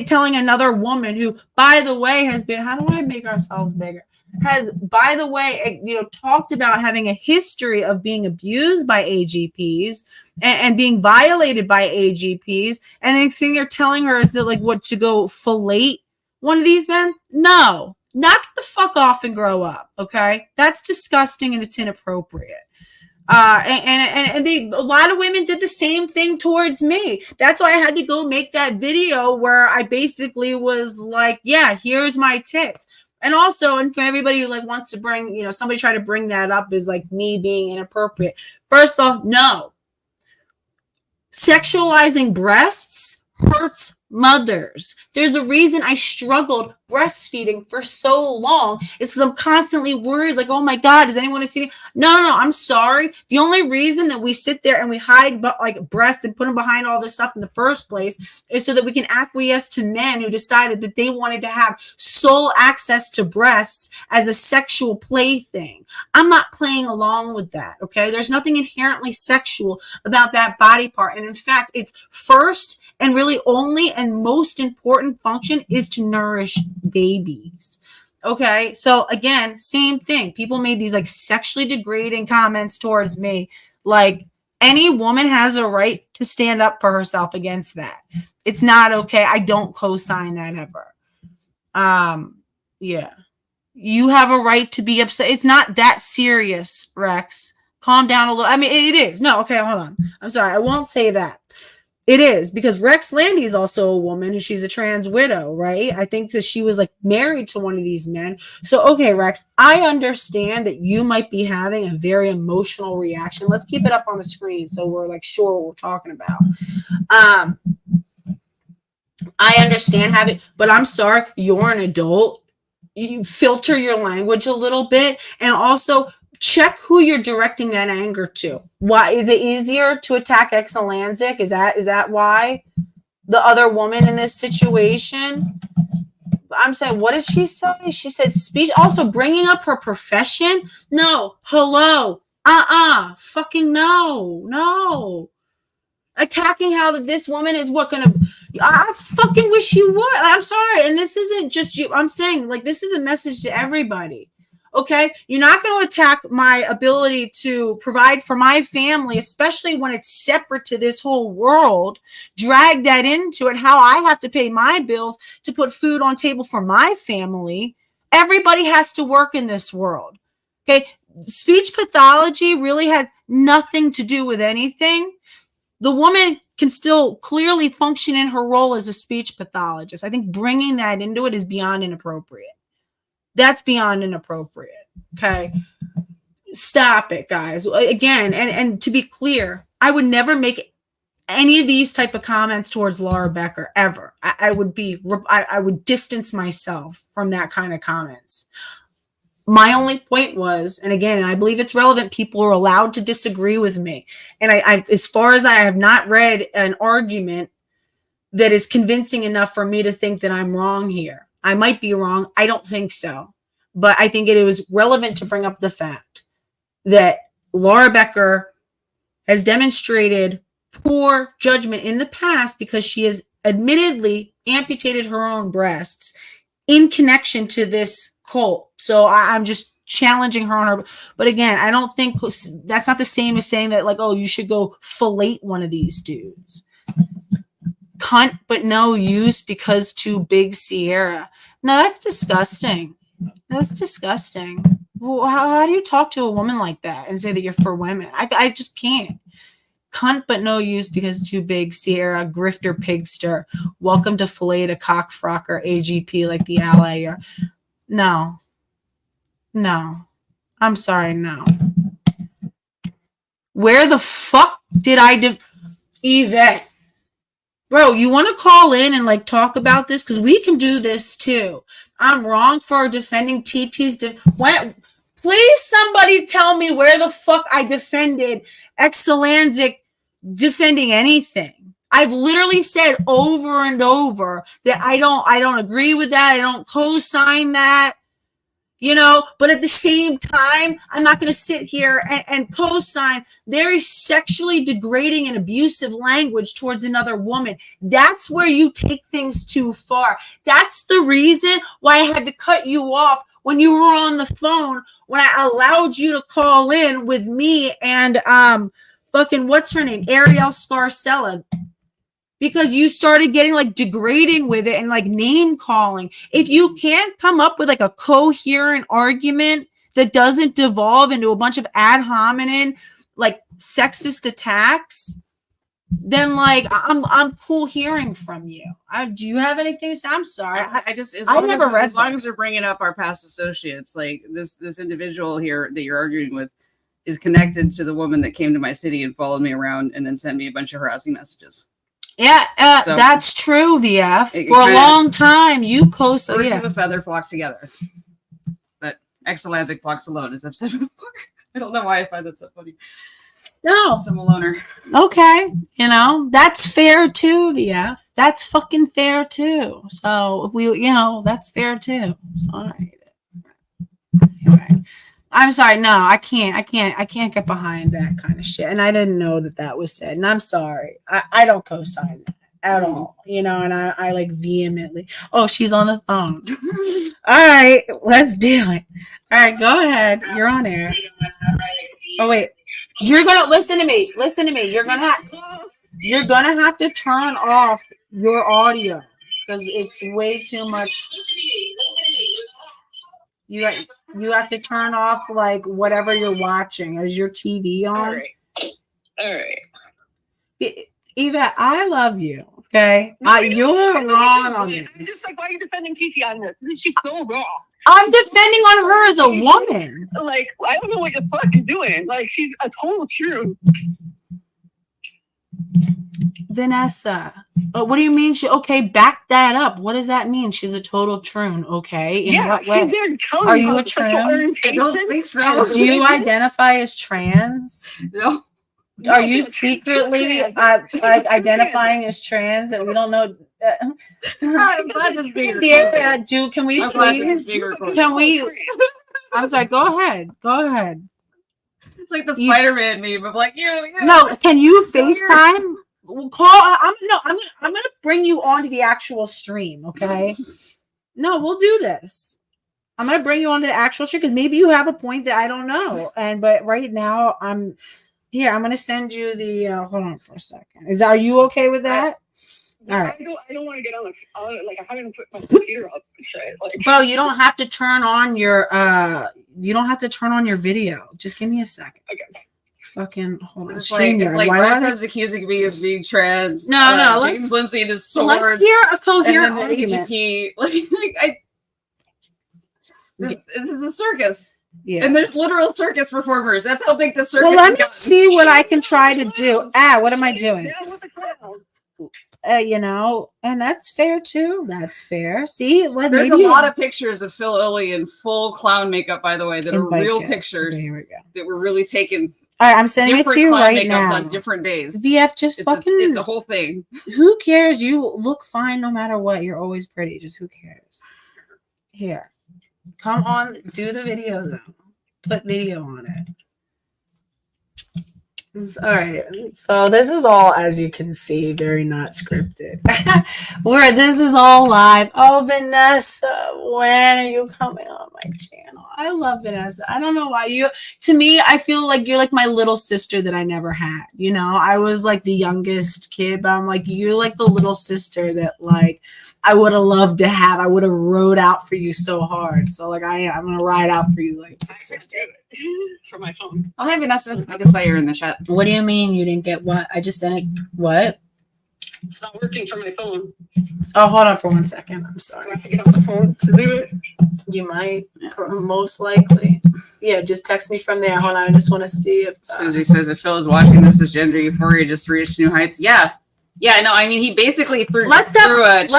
Telling another woman who, by the way, has been, how do I make ourselves bigger? Has, by the way, talked about having a history of being abused by AGPs and being violated by AGPs, and then sitting there telling her, is it like what, to go fillet one of these men? No, knock the fuck off and grow up. Okay, that's disgusting and it's inappropriate. And a lot of women did the same thing towards me. That's why I had to go make that video where I basically was like, yeah, here's my tits. And also, and for everybody who like wants to bring, somebody try to bring that up as like me being inappropriate. First off, no. Sexualizing breasts hurts mothers. There's a reason I struggled breastfeeding for so long. It's because I'm constantly worried, like, oh my God, does anyone see me? No, I'm sorry. The only reason that we sit there and we hide like breasts and put them behind all this stuff in the first place is so that we can acquiesce to men who decided that they wanted to have sole access to breasts as a sexual plaything. I'm not playing along with that, okay? There's nothing inherently sexual about that body part. And in fact, its first and really only and most important function is to nourish babies. Okay, so again, same thing. People made these like sexually degrading comments towards me. Like, any woman has a right to stand up for herself against that. It's not okay. I don't co-sign that ever. Yeah. You have a right to be upset. It's not that serious, Rex. Calm down a little. I mean, it is. No, okay, hold on. I'm sorry. I won't say that. It is, because Rex Landy is also a woman and she's a trans widow, right? I think that she was like married to one of these men. So, okay, Rex, I understand that you might be having a very emotional reaction. Let's keep it up on the screen so we're like sure what we're talking about. I understand having, but I'm sorry, you're an adult. You filter your language a little bit, and also check who you're directing that anger to. Why is it easier to attack Exulansic? Is that why? The other woman in this situation? I'm saying, what did she say? She said speech. Also, bringing up her profession? No. Hello. Fucking no. Attacking how that this woman is I fucking wish you would. I'm sorry. And this isn't just you. I'm saying, like, this is a message to everybody. Okay? You're not going to attack my ability to provide for my family, especially when it's separate to this whole world. Drag that into it, how I have to pay my bills to put food on table for my family. Everybody has to work in this world. Okay? Speech pathology really has nothing to do with anything. The woman can still clearly function in her role as a speech pathologist. I think bringing that into it is beyond inappropriate. That's beyond inappropriate. Okay. Stop it, guys. Again, and to be clear, I would never make any of these type of comments towards Laura Becker ever. I would distance myself from that kind of comments. My only point was, and again, I believe it's relevant, people are allowed to disagree with me. And I as far as I have not read an argument that is convincing enough for me to think that I'm wrong here. I might be wrong. I don't think so. But I think it was relevant to bring up the fact that Laura Becker has demonstrated poor judgment in the past because she has admittedly amputated her own breasts in connection to this cult. So I'm just challenging her on her. But again, I don't think that's not the same as saying that, like, oh, you should go fillet one of these dudes. Cunt, but no use because too big Sierra. No, that's disgusting. That's disgusting. Well, how do you talk to a woman like that and say that you're for women? I just can't. Cunt, but no use because too big Sierra, grifter, pigster. Welcome to fillet to cockfrocker, AGP like the ally. No. I'm sorry, no. Where the fuck did I Yvette? Bro, you want to call in and like talk about this? Because we can do this too. I'm wrong for defending TT's. Please somebody tell me where the fuck I defended Exulansic defending anything. I've literally said over and over that I don't agree with that. I don't co-sign that. You know, but at the same time, I'm not going to sit here and co-sign very sexually degrading and abusive language towards another woman. That's where you take things too far. That's the reason why I had to cut you off when you were on the phone, when I allowed you to call in with me and fucking what's her name? Ariel Scarcella. Because you started getting like degrading with it and like name calling. If you can't come up with like a coherent argument that doesn't devolve into a bunch of ad hominem, like sexist attacks, then like I'm cool hearing from you. Do you have anything to say? I'm sorry. As long as you're bringing up our past associates, like this individual here that you're arguing with is connected to the woman that came to my city and followed me around and then sent me a bunch of harassing messages. Yeah, so, that's true, VF. For a long time, you co-signed. Birds of a feather flock together. But Exulansic flocks alone, as I've said before. I don't know why I find that so funny. No. I'm a loner. Okay. You know, that's fair too, VF. That's fucking fair too. So if we, that's fair too. All right. Anyway. I'm sorry. No, I can't get behind that kind of shit. And I didn't know that was said. And I'm sorry. I don't co-sign that at all. And I like vehemently. Oh, she's on the phone. All right, let's do it. All right, go ahead. You're on air. Oh wait. You're gonna listen to me. You're gonna have to turn off your audio because it's way too much. You have to turn off like whatever you're watching. Is your TV on? All right. Eva, I love you. Okay, you're wrong on this. It's just like, why are you defending TT on this? She's so wrong. I'm defending on her as a woman. Like, I don't know what you're fucking doing. Like, she's a total truth. Vanessa. What do you mean? Okay, back that up. What does that mean? She's a total troon. Okay. In what way? she's there telling Are me you how a sexual trans? orientation. I don't think so. Do you identify as trans? No. Are you secretly like identifying as trans that we don't know? I'm glad this being Yeah, can we I'm glad this is please? being recorded. Can we? I'm sorry. Go ahead. Go ahead. It's like the Spider-Man meme of like you. No, can you FaceTime? I'm gonna bring you onto the actual stream. Okay. No, we'll do this. I'm gonna bring you onto the actual stream because maybe you have a point that I don't know. But right now I'm gonna send you the. Hold on for a second. Are you okay with that? All right. I don't want to get on like I haven't put my computer up and shit. Like, Bro, you don't have to turn on your video. Just give me a second. Okay. Fucking hold on. It's like my friend's accusing me of being trans. No, James Lindsay and his sword. Let's hear a coherent and then the argument. AGP. This is a circus. Yeah. And there's literal circus performers. That's how big the circus Well, let is. me see what I can try to do. What am I doing? yeah, with the clowns. And that's fair too. That's fair. See, There's a lot of pictures of Phil Illy in full clown makeup, by the way, that are real pictures here we go. that were really taken. All right, I'm sending it to you right now. On different days. VF, just it's the whole thing. Who cares? You look fine no matter what. You're always pretty. Just who cares? Here, come on, do the video though. Put video on it. All right, so this is all, as you can see, very not scripted. This is all live. Oh, Vanessa, when are you coming on my channel? I love Vanessa. I don't know why to me, I feel like you're like my little sister that I never had. I was like the youngest kid, but I'm like, you're like the little sister that like I would have loved to have. I would have rode out for you so hard. So like I'm gonna ride out for you like sister. For my phone. Oh, hi, Vanessa. I just saw you in the chat. What do you mean you didn't get what? I just sent it. What? It's not working for my phone. Oh, hold on for 1 second. I'm Do I sorry. have to get off the phone to do it? You might, most likely. Yeah, just text me from there. Hold on. I just want to see if Susie says if Phil is watching this, is gender euphoria just reached new heights? Yeah. Yeah, no, I mean, he basically threw a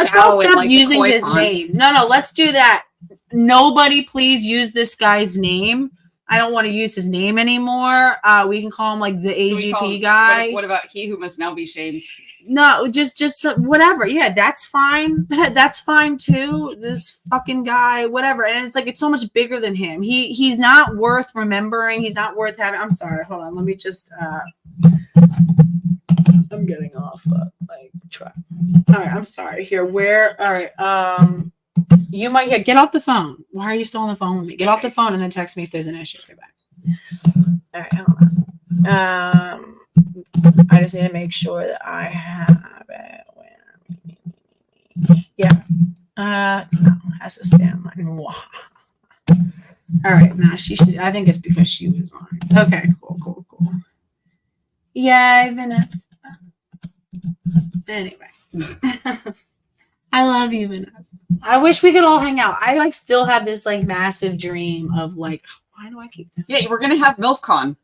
chow in like using the koi his pond. name. No, let's do that. Nobody please use this guy's name. I don't want to use his name anymore. We can call him like the AGP guy. What about he who must now be shamed? No, just whatever. Yeah, that's fine. That's fine too. This fucking guy, whatever. And it's like it's so much bigger than him. He's not worth remembering. He's not worth having. I'm sorry. Hold on. Let me just. I'm getting off track. All right. I'm sorry. Here. Where? All right. You might get off the phone. Why are you still on the phone with me? Get off the phone and then text me if there's an issue. Get back. All right. Hold on. I just need to make sure that I have it. Yeah. No, has to stay on mine. All right. Nah, she should. I think it's because she was on. Okay. Cool. Yay, Vanessa. Anyway. I love you, Vanessa. I wish we could all hang out. I still have this massive dream of why do I keep doing we're gonna have MILFCon.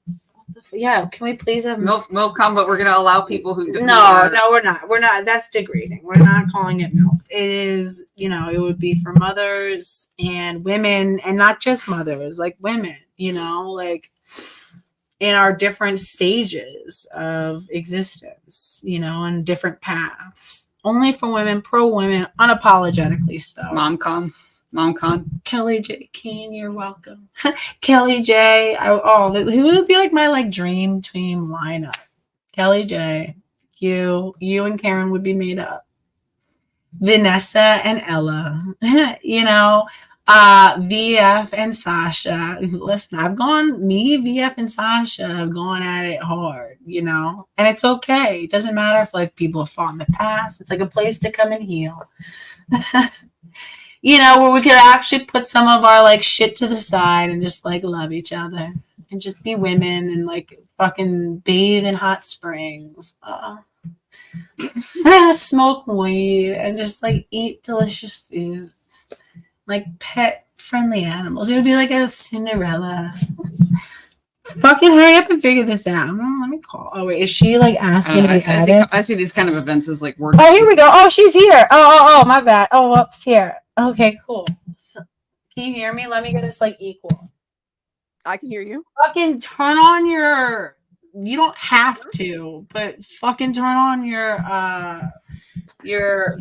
Yeah, can we please have MILFCon, but we're gonna allow people who No, we're not. That's degrading. We're not calling it MILF. It is, it would be for mothers and women, and not just mothers, like women, in our different stages of existence, and different paths. Only for women, pro women, unapologetically so. MomCon. Kelly J. Keen, you're welcome. Kelly J. Who would be my dream team lineup? Kelly J. You and Karen would be made up. Vanessa and Ella. VF and Sasha. Listen, VF and Sasha have gone at it hard, and it's okay. It doesn't matter if people have fought in the past. It's a place to come and heal. Where we could actually put some of our shit to the side and just love each other and just be women and fucking bathe in hot springs. Smoke weed and just eat delicious foods. Pet friendly animals. It would be like a Cinderella. Fucking hurry up and figure this out. Let me call. Oh wait, is she like asking to be added? I see these kind of events as like work. Oh, here we go. Oh, she's here. Oh, my bad. Oh, whoops, here. Okay, cool. So, can you hear me? Let me get us like equal. I can hear you. Fucking turn on your. You don't have to, but fucking turn on your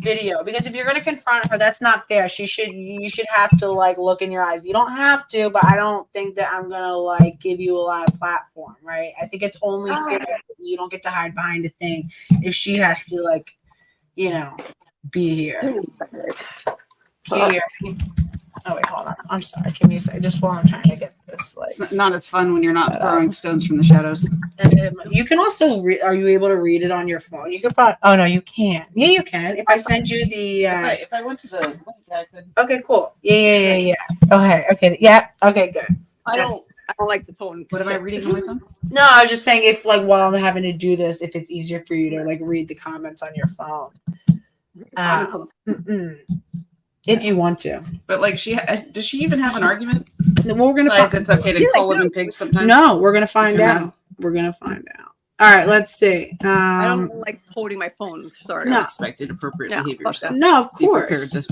video, because if you're gonna confront her, that's not fair. You should have to like look in your eyes. You don't have to, but I don't think that I'm gonna like give you a lot of platform, right? I think it's only fair that you don't get to hide behind a thing if she has to like, be here. Can you hear me? Oh wait, hold on. I'm sorry. Give me a second. Just while I'm trying to get this like. It's not as fun when you're not throwing stones from the shadows. You can also are you able to read it on your phone? You could probably. Oh no, you can't. Yeah, you can. If I send you the. If I went to the link, I could. Okay, cool. Yeah. Okay. Yeah. Okay, good. I don't like the phone. What am I reading on my phone? No, I was just saying if like while I'm having to do this, if it's easier for you to like read the comments on your phone. If you want to. But like, does she even have an argument? Well, we're gonna. Besides, it's okay to call them pigs sometimes. No, we're gonna find out. We're gonna find out. All right, let's see. I don't like holding my phone. Sorry. No. Expected appropriate behavior. So no, of course. To...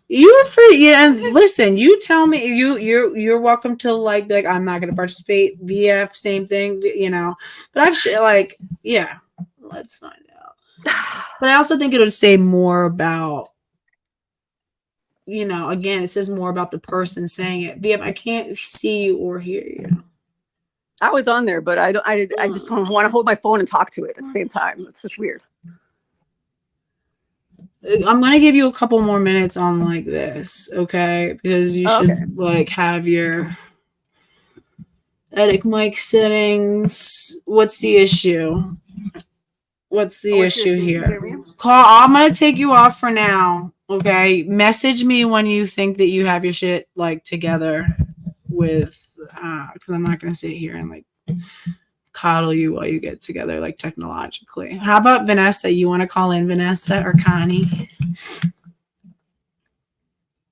You're free. Yeah, and listen. You tell me. You're welcome to like be like I'm not gonna participate. VF, same thing. But I've like yeah. Let's find out. But I also think it would say more about. Again, it says more about the person saying it. VF, I can't see you or hear you. I was on there, but I just don't want to hold my phone and talk to it at the same time. It's just weird. I'm gonna give you a couple more minutes on like this, okay? Because you should like have your edit mic settings. What's the issue? What's the issue here? I'm gonna take you off for now. Okay, message me when you think that you have your shit like together with because I'm not gonna sit here and like coddle you while you get together like technologically. How about Vanessa? You want to call in Vanessa or Connie?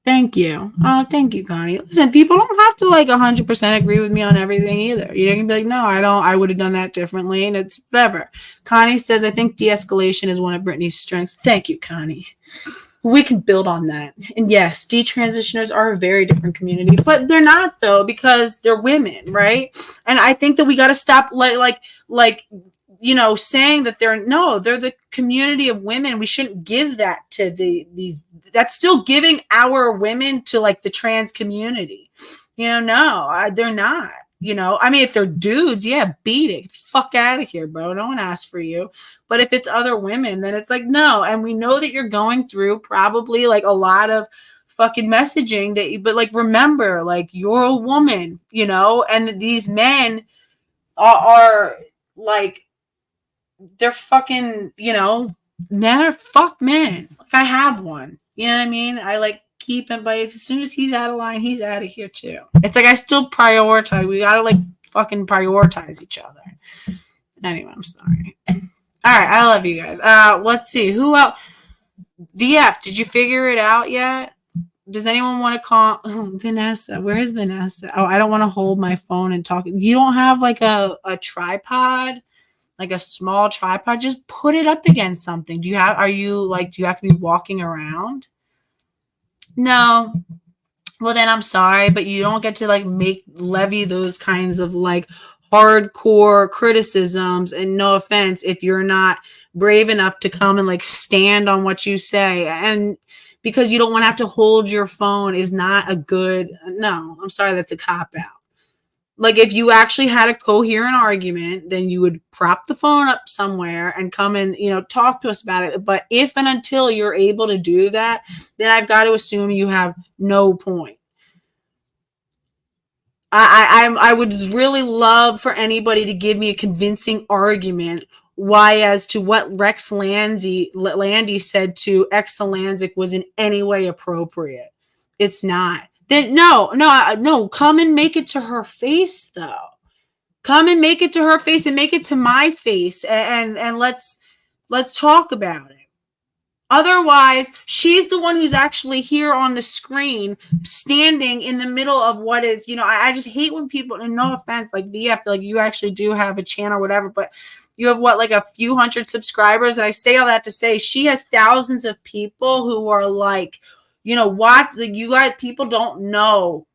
Thank you. Oh, thank you, Connie. Listen, people don't have to like 100% agree with me on everything either. You can be like, no, I don't. I would have done that differently, and it's whatever. Connie says, I think de-escalation is one of Brittany's strengths. Thank you, Connie. We can build on that. And yes, detransitioners are a very different community, but they're not though, because they're women, right? And I think that we got to stop saying that they're the community of women. We shouldn't give that to these. That's still giving our women to like the trans community. No, they're not. I mean, if they're dudes, yeah, beat it. Fuck out of here, bro. No one asked for you. But if it's other women, then it's like, no. And we know that you're going through probably like a lot of fucking messaging but like, remember, like you're a woman, and these men are like, they're fucking, men are fuck men. Like I have one, you know what I mean? I like keep him, but as soon as he's out of line, he's out of here too. It's like I still prioritize. We gotta like fucking prioritize each other. Anyway, I'm sorry. All right, I love you guys. Let's see who else. VF, did you figure it out yet? Does anyone want to call Vanessa? Where is Vanessa? Oh, I don't want to hold my phone and talk. You don't have like a tripod, like a small tripod. Just put it up against something. Do you have to be walking around? No. Well, then I'm sorry, but you don't get to like levy those kinds of like hardcore criticisms, and no offense if you're not brave enough to come and like stand on what you say, and because you don't want to have to hold your phone is not a good. No, I'm sorry, that's a cop out. Like if you actually had a coherent argument, then you would prop the phone up somewhere and come and, talk to us about it. But if and until you're able to do that, then I've got to assume you have no point. I would really love for anybody to give me a convincing argument why as to what Rex Landy said to Exulansic was in any way appropriate. It's not. Then no, come and make it to her face though. Come and make it to her face and make it to my face and let's talk about it. Otherwise, she's the one who's actually here on the screen, standing in the middle of what is, I just hate when people, and no offense, like VF, like you actually do have a channel or whatever, but you have what, like a few hundred subscribers. And I say all that to say she has thousands of people who are like, what, like, you guys, people don't know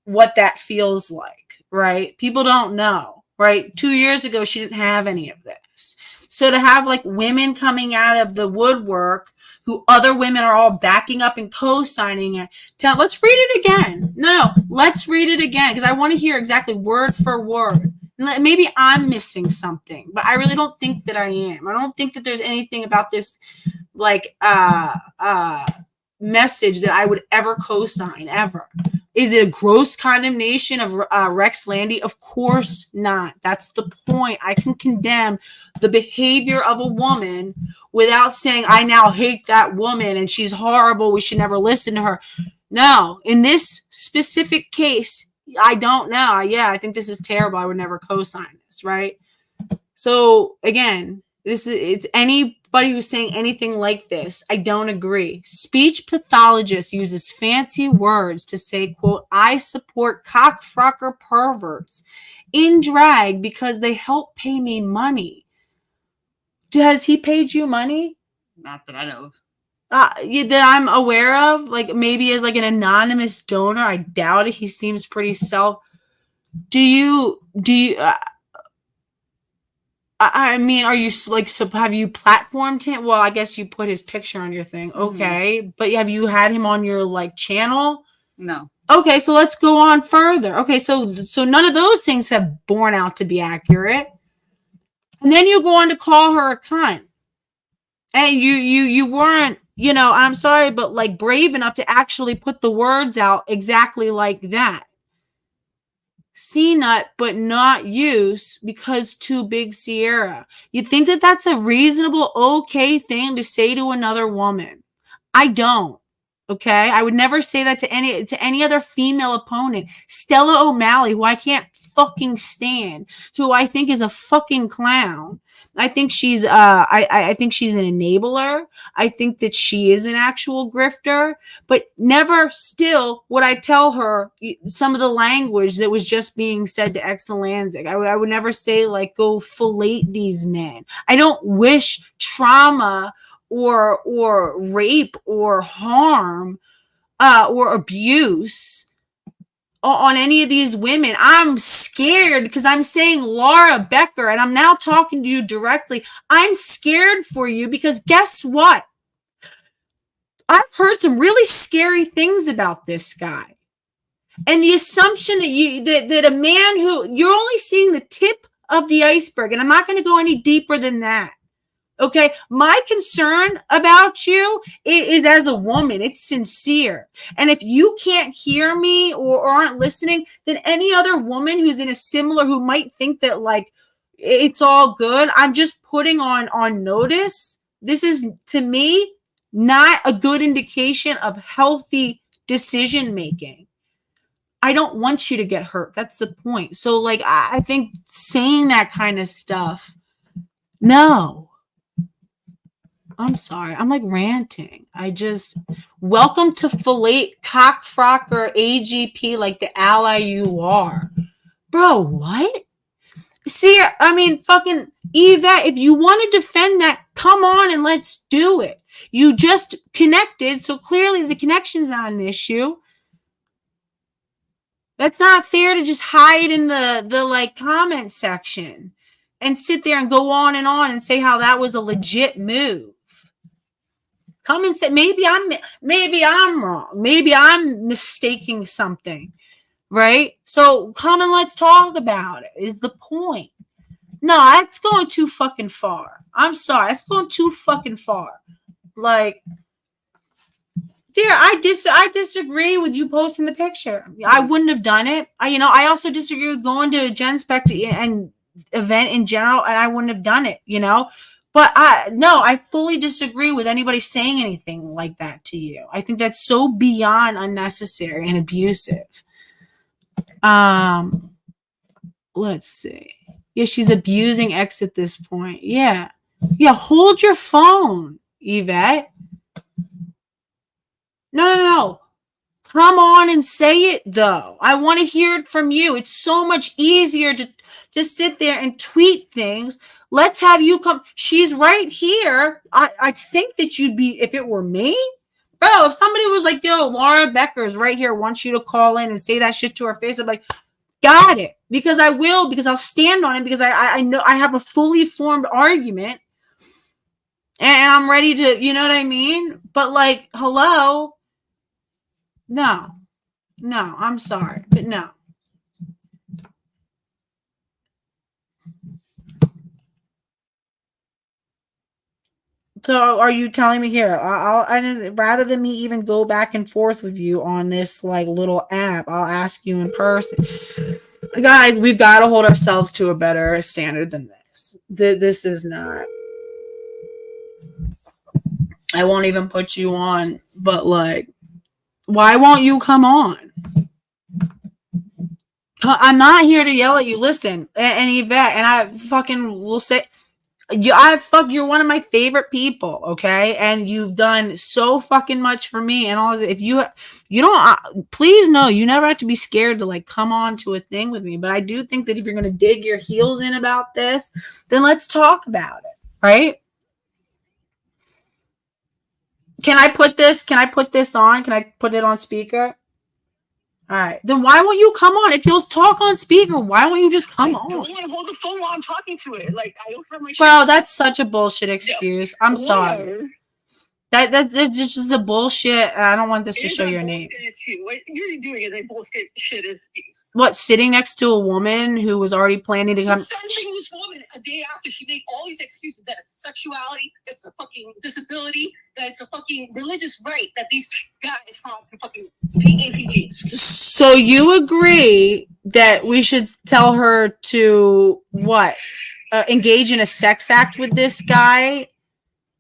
what that feels like, right? People don't know, right? 2 years ago, she didn't have any of this. So to have like women coming out of the woodwork who other women are all backing up and co-signing it. Let's read it again. No, let's read it again because I want to hear exactly word for word. Maybe I'm missing something, but I really don't think that I am. I don't think that there's anything about this like message that I would ever co-sign ever. Is it a gross condemnation of Rex Landy? Of course not. That's the point. I can condemn the behavior of a woman without saying, I now hate that woman and she's horrible. We should never listen to her. No, in this specific case, I don't know. Yeah, I think this is terrible. I would never co-sign this, right? So again, it's anybody who's saying anything like this, I don't agree. Speech pathologist uses fancy words to say, quote, I support cockfrocker perverts in drag because they help pay me money. Has he paid you money? Not that I know of. That I'm aware of, like maybe as like an anonymous donor. I doubt it. He seems pretty do you I mean, are you like, so have you platformed him? Well, I guess you put his picture on your thing. Okay. But have you had him on your like channel? No. Okay. So let's go on further. Okay. So none of those things have borne out to be accurate. And then you go on to call her a cunt. And you weren't, I'm sorry, but like brave enough to actually put the words out exactly like that. C-nut, but not use because too big Sierra. You think that that's a reasonable, okay thing to say to another woman? I don't. Okay, I would never say that to any other female opponent. Stella O'Malley, who I can't fucking stand, who I think is a fucking clown. I think she's I think she's an enabler. I think that she is an actual grifter, but never still would I tell her some of the language that was just being said to Exulansic. I would never say like go fillet these men. I don't wish trauma or rape or harm or abuse on any of these women. I'm scared because I'm saying Laura Becker, and I'm now talking to you directly. I'm scared for you because guess what? I've heard some really scary things about this guy. And the assumption that a man who you're only seeing the tip of the iceberg, and I'm not going to go any deeper than that. Okay, my concern about you is as a woman, it's sincere. And if you can't hear me or aren't listening, then any other woman who's in a similar, who might think that like it's all good, I'm just putting on notice. This is, to me, not a good indication of healthy decision making. I don't want you to get hurt. That's the point. So like, I think saying that kind of stuff, no. I'm sorry. I'm like ranting. Welcome to fillet cockfrocker AGP, like the ally you are. Bro, what? See, I mean, fucking Yvette, if you want to defend that, come on and let's do it. You just connected, so clearly the connection's not an issue. That's not fair to just hide in the like comment section and sit there and go on and say how that was a legit move. Come and say, maybe I'm wrong. Maybe I'm mistaking something, right? So come and let's talk about it, is the point. No, that's going too fucking far. I'm sorry. That's going too fucking far. Like, dear, I disagree with you posting the picture. I wouldn't have done it. I also disagree with going to a Gen Spec and event in general, and I wouldn't have done it, But I fully disagree with anybody saying anything like that to you. I think that's so beyond unnecessary and abusive. Let's see. Yeah, she's abusing X at this point. Yeah. Yeah, hold your phone, Yvette. No. Come on and say it, though. I want to hear it from you. It's so much easier to just sit there and tweet things. Let's have you come. She's right here. I think that you'd be, if it were me, bro, if somebody was like, yo, Laura Becker's right here, wants you to call in and say that shit to her face, I'm like, got it. Because I will, because I'll stand on it, because I know I have a fully formed argument. And I'm ready to, you know what I mean? But like, hello. No, I'm sorry, but no. So are you telling me here? Rather than me even go back and forth with you on this like little app, I'll ask you in person. Guys, we've got to hold ourselves to a better standard than this. This is not. I won't even put you on, but like, why won't you come on? I'm not here to yell at you. Listen, and Yvette, and I fucking will say, you're one of my favorite people, okay? And you've done so fucking much for me and all this. If you don't, please know you never have to be scared to like come on to a thing with me. But I do think that if you're gonna dig your heels in about this, then let's talk about it, right? Can I put this on? Can I put it on speaker? All right. Then why won't you come on? If you'll talk on speaker, why won't you just come on? I don't want to hold the phone while I'm talking to it. Like, I don't have my Well, that's such a bullshit excuse. I'm sorry. Whatever. That's just a bullshit. I don't want this to show your name. What you're doing is a bullshit excuse. What, sitting next to a woman who was already planning to come? Defending this woman a day after she made all these excuses that it's sexuality, it's a fucking disability, that it's a fucking religious right that these guys have to fucking be APGs. So you agree that we should tell her to what? Engage in a sex act with this guy?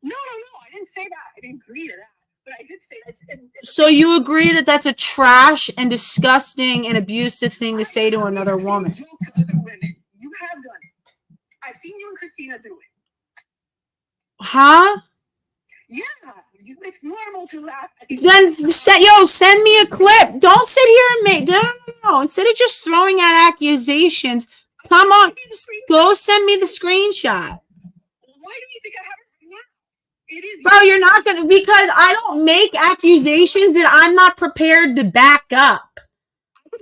No. I didn't say that. I didn't agree to that. But I did say that. So you agree that that's a trash and disgusting and abusive thing to say to another woman? Joke to other women. You have done it. I've seen you and Christina do it. Huh? Yeah. It's normal to laugh. Then send me a clip. Don't sit here and make no. Instead of just throwing out accusations, come on, go send me the screenshot. Why do you think I have it right now? It is. Bro, you're not gonna, because I don't make accusations that I'm not prepared to back up.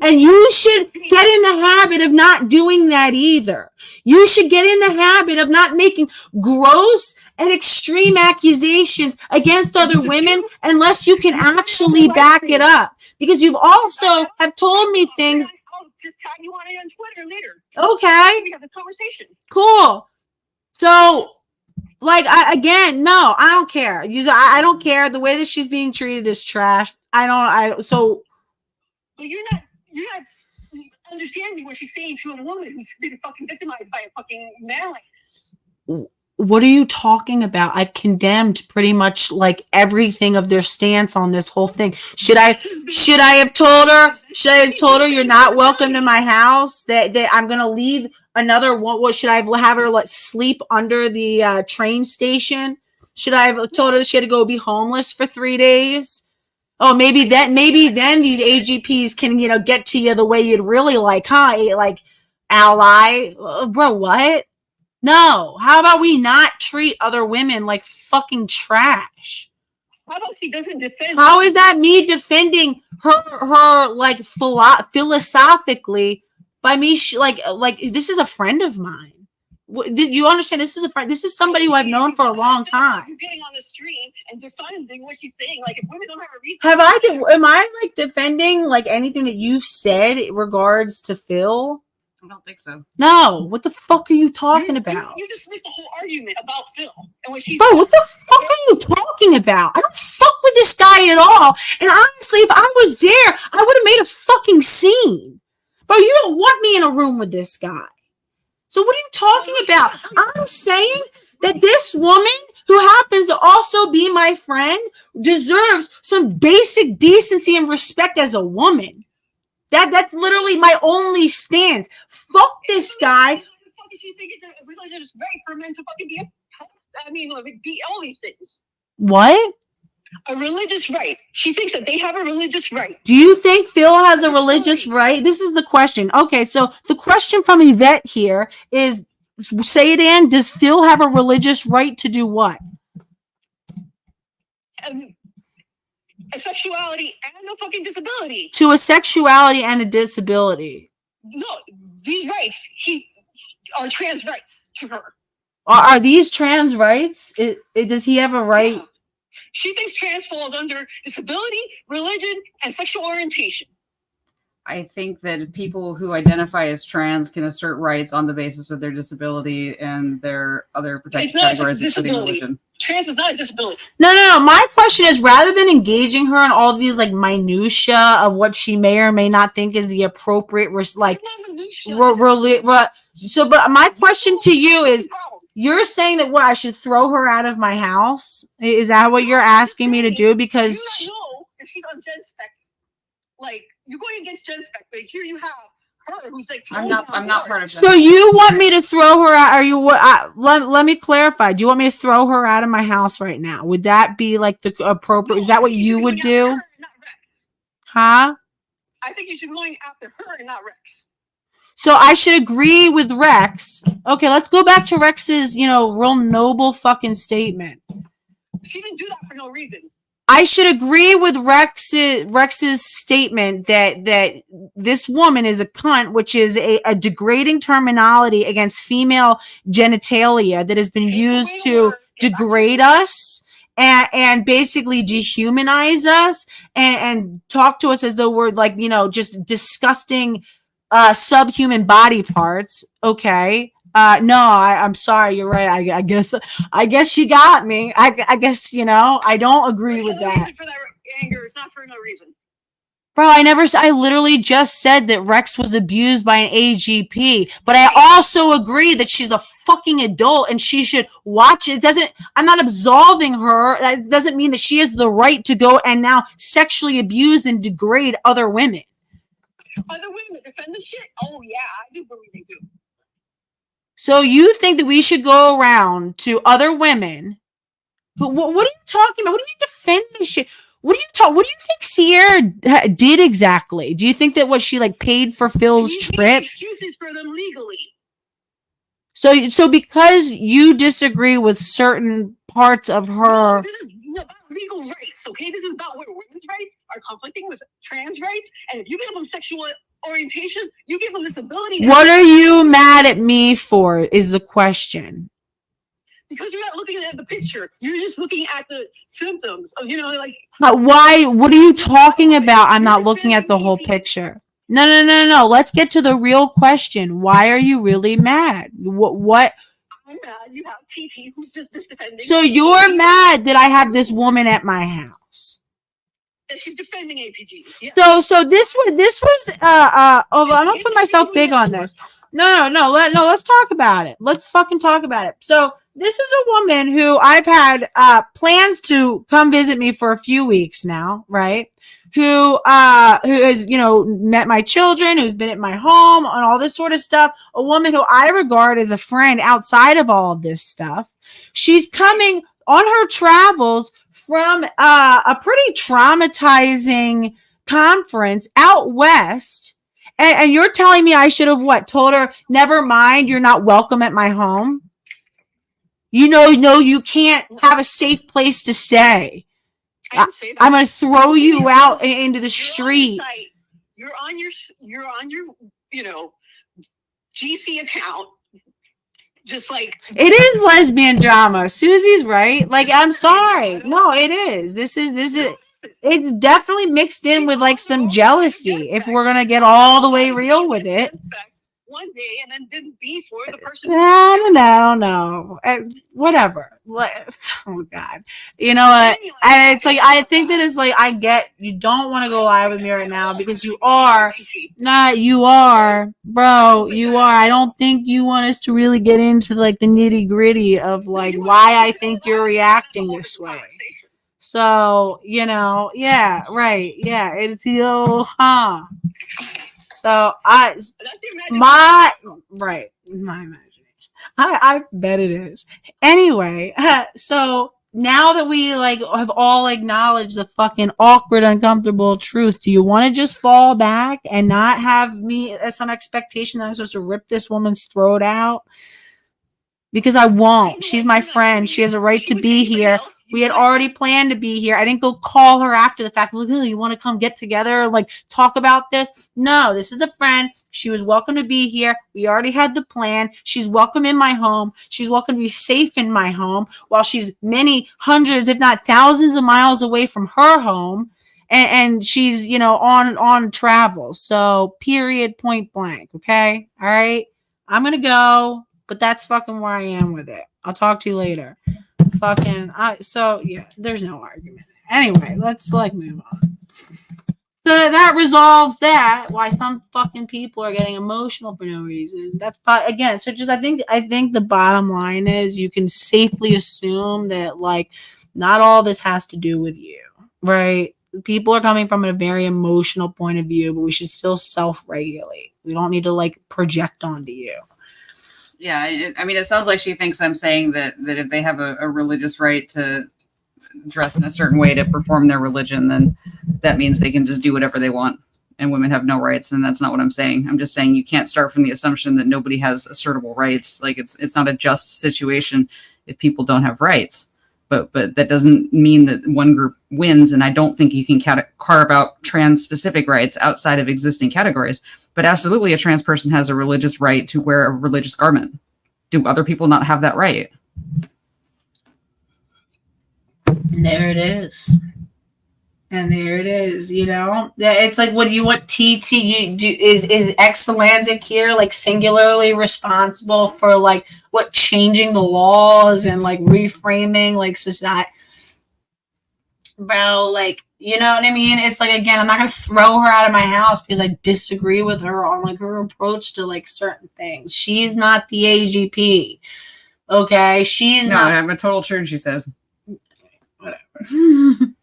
And you should get in the habit of not doing that either. You should get in the habit of not making gross and extreme accusations against other women unless you can actually back it up. Because you've also have told me things. I'll just tag you on it on Twitter later. Okay. We have this conversation. Cool. So, like, I don't care. I don't care. The way that she's being treated is trash. So. But you're not understanding what she's saying to a woman who's been fucking victimized by a fucking man like this. What are you talking about? I've condemned pretty much like everything of their stance on this whole thing. Should I have told her you're not welcome to my house? That I'm gonna leave another one. What should I have her like sleep under the train station? Should I have told her she had to go be homeless for 3 days? Oh, maybe then these AGPs can, get to you the way you'd really like, huh? Like, ally, bro, what? No. How about we not treat other women like fucking trash? How about she doesn't defend? How is that me defending her like philosophically by me? Like this is a friend of mine. You understand? This is a friend. This is somebody who I've known for a long time. You're getting on the stream and defending what she's saying. Like, if women don't have a reason. Am I like defending like anything that you've said in regards to Phil? I don't think so. No. What the fuck are you talking about? You just missed the whole argument about Phil and what she's. Bro, what the fuck are you talking about? I don't fuck with this guy at all. And honestly, if I was there, I would have made a fucking scene. Bro, you don't want me in a room with this guy. So what are you talking about? I'm saying that this woman, who happens to also be my friend, deserves some basic decency and respect as a woman. That's literally my only stance. Fuck this guy. What the fuck does she think it's a religious right for men to fucking be be all these things? What? a religious right. She thinks that they have a religious right. Do you think Phil has a religious right? This is the question. Okay, so the question from Yvette here is, say it in, does Phil have a religious right to do what? A sexuality and a fucking disability. To a sexuality and a disability. No, these rights are trans rights to her. Are these trans rights? Does he have a right? Yeah. She thinks trans falls under disability, religion, and sexual orientation. I think that people who identify as trans can assert rights on the basis of their disability and their other protected categories, including religion. Trans is not a disability. No. My question is, rather than engaging her in all these like minutia of what she may or may not think is the appropriate, like, but my question to you is, you're saying that what, I should throw her out of my house? Is that what you're asking me to do? Because you don't know if she's on Gen Spec. Like, you're going against Gen Spec, but here you have her who's like, I'm not part of that. So you want me to throw her out? Are you what? Let me clarify. Do you want me to throw her out of my house right now? Would that be like the appropriate? No, is that what you would do? Her, huh? I think you should be going after her and not Rex. So I should agree with Rex. Okay, let's go back to Rex's, real noble fucking statement. She didn't do that for no reason. I should agree with Rex's statement that this woman is a cunt, which is a degrading terminology against female genitalia that has been used to degrade us and basically dehumanize us and talk to us as though we're like, just disgusting subhuman body parts. Okay. No, I'm sorry. You're right. I guess she got me. I guess, I don't agree with that. For that anger, it's not for no reason. Bro, I literally just said that Rex was abused by an AGP, but I also agree that she's a fucking adult and she should watch it. I'm not absolving her. That doesn't mean that she has the right to go and now sexually abuse and degrade other women. Other women defend the shit. Oh yeah, I do believe they do. So you think that we should go around to other women? What are you talking about? What do you defend this shit? What do you think Sierra did exactly? Do you think that what she like paid for Phil's trip? Excuses for them legally. So because you disagree with certain parts of her. No, this is about legal rights, okay? This is about where women's rights are conflicting with trans rights, and if you give them sexual orientation, you give them this ability. What are you mad at me for is the question. Because you're not looking at the picture. You're just looking at the symptoms of, like. Why? What are you talking about? I'm not looking at the whole picture. No. Let's get to the real question. Why are you really mad? What? I'm mad. You have TT who's just defending. So you're mad that I have this woman at my house. She's defending APGs. Yeah. So this was I'm gonna put myself big on this. No. Let's talk about it. Let's fucking talk about it. So this is a woman who I've had plans to come visit me for a few weeks now, right? Who has met my children, who's been at my home and all this sort of stuff. A woman who I regard as a friend outside of all of this stuff. She's coming on her travels from a pretty traumatizing conference out west. And you're telling me I should have told her, never mind, you're not welcome at my home. No, you can't have a safe place to stay. I'm going to throw you out into the street. You're on your GC account. Just like it is lesbian drama. Susie's right. Like, I'm sorry. No, it is. This is it's definitely mixed in with like some jealousy if we're gonna get all the way real with it. One day and then didn't be for the person. No. Whatever. Oh God. You know what? And it's like I think that it's like I get you don't want to go live with me right now because you are, bro. You are. I don't think you want us to really get into like the nitty gritty of like why I think you're reacting this way. So yeah, right, yeah. It's So my imagination. I bet it is. Anyway, so now that we like have all acknowledged the fucking awkward, uncomfortable truth, do you want to just fall back and not have me some expectation that I'm supposed to rip this woman's throat out? Because I won't. She's my friend. She has a right to be here. We had already planned to be here. I didn't go call her after the fact. Like, oh, you want to come get together? Like, talk about this? No, this is a friend. She was welcome to be here. We already had the plan. She's welcome in my home. She's welcome to be safe in my home while she's many hundreds, if not thousands of miles away from her home. And she's, you know, on travel. So, period, point blank. Okay. All right. I'm going to go, but that's fucking where I am with it. I'll talk to you later. So yeah, there's no argument. Anyway, let's like move on. So that resolves that. Why some fucking people are getting emotional for no reason. That's again. So just I think the bottom line is you can safely assume that like not all this has to do with you, right? People are coming from a very emotional point of view, but we should still self-regulate. We don't need to like project onto you. Yeah, I mean, it sounds like she thinks I'm saying that if they have a religious right to dress in a certain way to perform their religion, then that means they can just do whatever they want and women have no rights. And that's not what I'm saying. I'm just saying you can't start from the assumption that nobody has assertable rights. Like it's not a just situation if people don't have rights. But that doesn't mean that one group wins. And I don't think you can carve out trans specific rights outside of existing categories. But absolutely, a trans person has a religious right to wear a religious garment. Do other people not have that right? And there it is. And there it is, you know? It's like, what do you want TT? Is Exulansic here, like, singularly responsible for, like, what, changing the laws and, like, reframing, like, society? Bro, like, you know what I mean? It's like, again, I'm not going to throw her out of my house because I disagree with her on, like, her approach to, like, certain things. She's not the AGP, okay? She's not. No, I'm a total turd, she says. Whatever.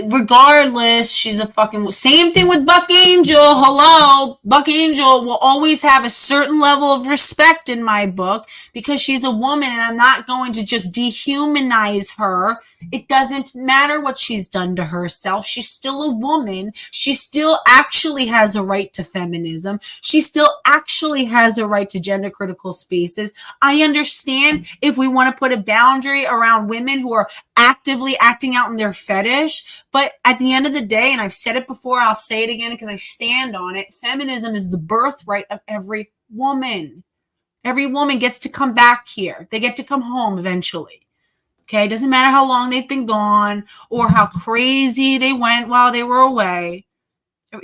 Regardless, she's a fucking same thing with Buck Angel. Hello, Buck Angel will always have a certain level of respect in my book because she's a woman and I'm not going to just dehumanize her. It doesn't matter what she's done to herself. She's still a woman. She still actually has a right to feminism. She still actually has a right to gender critical spaces. I understand if we want to put a boundary around women who are actively acting out in their fetish. But at the end of the day, and I've said it before, I'll say it again because I stand on it, feminism is the birthright of every woman. Every woman gets to come back here. They get to come home eventually. Okay? It doesn't matter how long they've been gone or how crazy they went while they were away.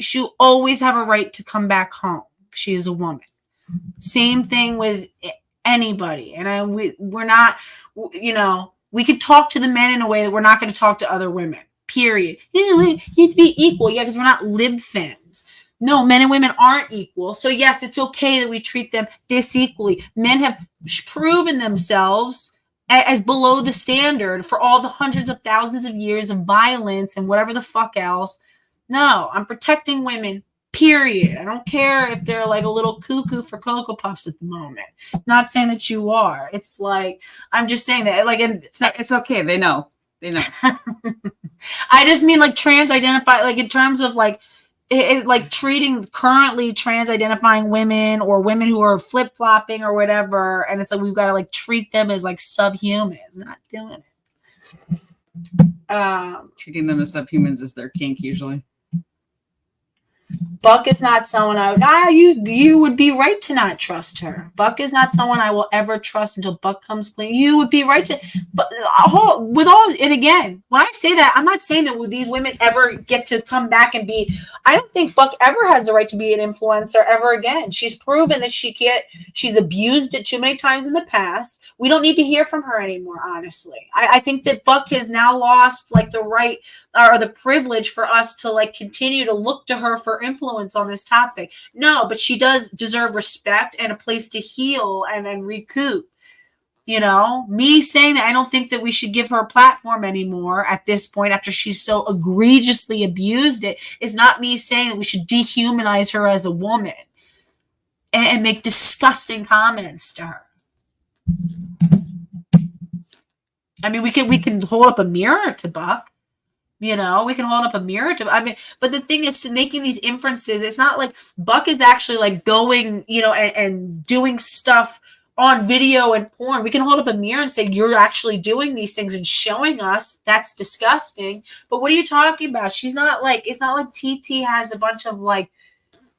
She'll always have a right to come back home. She is a woman. Same thing with anybody. And we're not, you know, we could talk to the men in a way that we're not going to talk to other women. Period. You need to be equal. Yeah, because we're not lib femmes. No, men and women aren't equal. So yes, it's okay that we treat them disequally. Men have proven themselves as below the standard for all the hundreds of thousands of years of violence and whatever the fuck else. No, I'm protecting women. Period. I don't care if they're like a little cuckoo for Cocoa Puffs at the moment. Not saying that you are. It's like, I'm just saying that, like, it's okay. They know. I just mean like trans-identify, like in terms of like, like treating currently trans-identifying women or women who are flip-flopping or whatever. And it's like, we've got to like treat them as like subhumans. Not doing it. Treating them as subhumans is their kink usually. Buck is not someone you would be right to not trust her. Buck is not someone I will ever trust until Buck comes clean. You would be right to, but with all, and again, when I say that, I'm not saying that these women ever get to come back and be, I don't think Buck ever has the right to be an influencer ever again. She's proven that she's abused it too many times in the past. We don't need to hear from her anymore, honestly. I think that Buck has now lost like the right or the privilege for us to like continue to look to her for influence on this topic. No, but she does deserve respect and a place to heal and recoup. You know, me saying that I don't think that we should give her a platform anymore at this point after she's so egregiously abused it is not me saying that we should dehumanize her as a woman and make disgusting comments to her. I mean, we can hold up a mirror to Buck. You know, we can hold up a mirror to, I mean, but the thing is making these inferences, it's not like Buck is actually like going, you know, and doing stuff on video and porn. We can hold up a mirror and say, you're actually doing these things and showing us. That's disgusting. But what are you talking about? She's not like, it's not like TT has a bunch of like,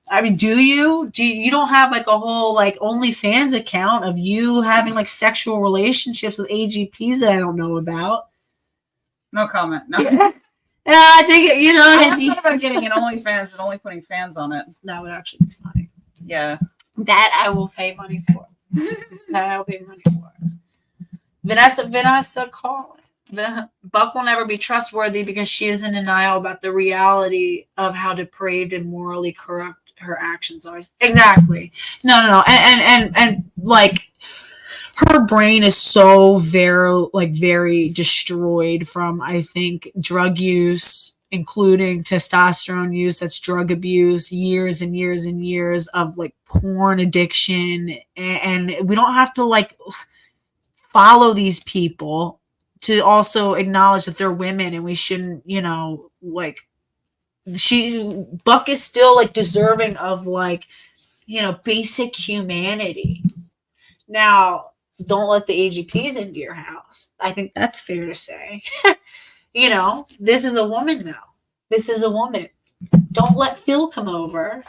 I mean, do you don't have like a whole like OnlyFans account of you having like sexual relationships with AGPs that I don't know about? No comment. No. Yeah, I think, you know, I thought about getting an OnlyFans and only putting fans on it. that would actually be funny. Yeah. That I will pay money for. That I will pay money for. Vanessa Collin. Buck will never be trustworthy because she is in denial about the reality of how depraved and morally corrupt her actions are. Exactly. No. And like, her brain is so very destroyed from, I think, drug use, including testosterone use. That's drug abuse, years and years and years of like porn addiction. And we don't have to like follow these people to also acknowledge that they're women, and we shouldn't, you know, like Buck is still like deserving of like, you know, basic humanity. Now, don't let the AGPs into your house. I think that's fair to say. You know, this is a woman now. This is a woman. Don't let Phil come over.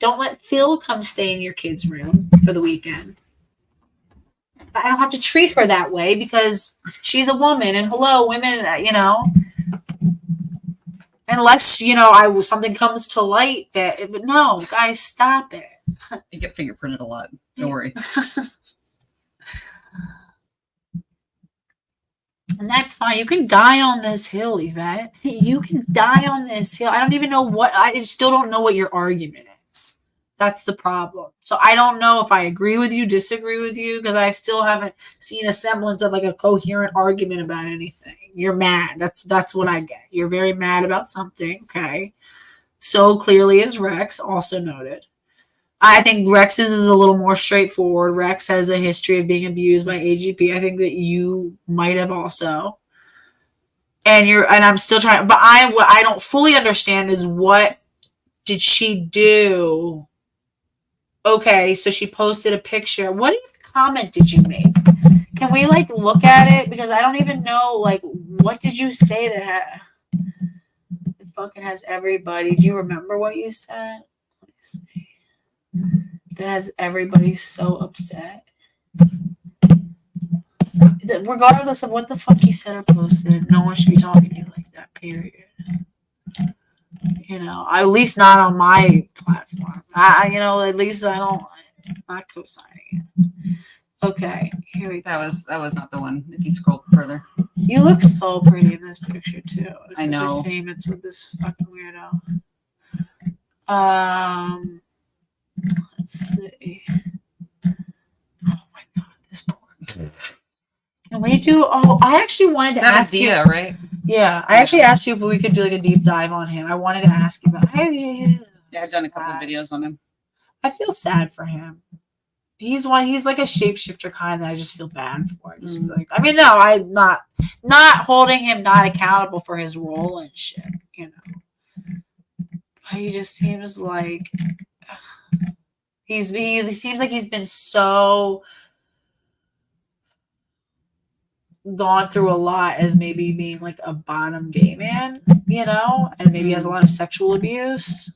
Don't let Phil come stay in your kid's room for the weekend. I don't have to treat her that way because she's a woman. And hello, women, you know, unless, you know, something comes to light that, but no, guys, stop it. You get fingerprinted a lot. Don't worry. And that's fine. You can die on this hill, Yvette. You can die on this hill. I don't even know I still don't know what your argument is. That's the problem. So I don't know if I agree with you, disagree with you, because I still haven't seen a semblance of like a coherent argument about anything. You're mad. That's what I get. You're very mad about something. Okay. So clearly is Rex, also noted. I think Rex's is a little more straightforward. Rex has a history of being abused by AGP. I think that you might have also. And I'm still trying, but what I don't fully understand is what did she do? Okay, so she posted a picture. What comment did you make? Can we like look at it? Because I don't even know, like, what did you say that it fucking has everybody? Do you remember what you said? Let me see. That has everybody so upset. Regardless of what the fuck you said or posted, no one should be talking to you like that, period. You know, at least not on my platform. You know, at least I'm not co-signing it. Okay, here we go. That was not the one. If you scroll further. You look so pretty in this picture too. It's I know. such a shame it's with this fucking weirdo. Let's see. Oh my god, this poor guy. Can we do? Oh, I actually wanted to ask you. Right? Yeah, I actually asked you if we could do like a deep dive on him. I wanted to ask you about. Yeah, I've done a couple of videos on him. I feel sad for him. He's like a shapeshifter kind that I just feel bad for. I just feel like, I mean, no, I'm not holding him not accountable for his role and shit, you know. But he just seems like he seems like he's been so gone through a lot as maybe being like a bottom gay man, you know, and maybe has a lot of sexual abuse.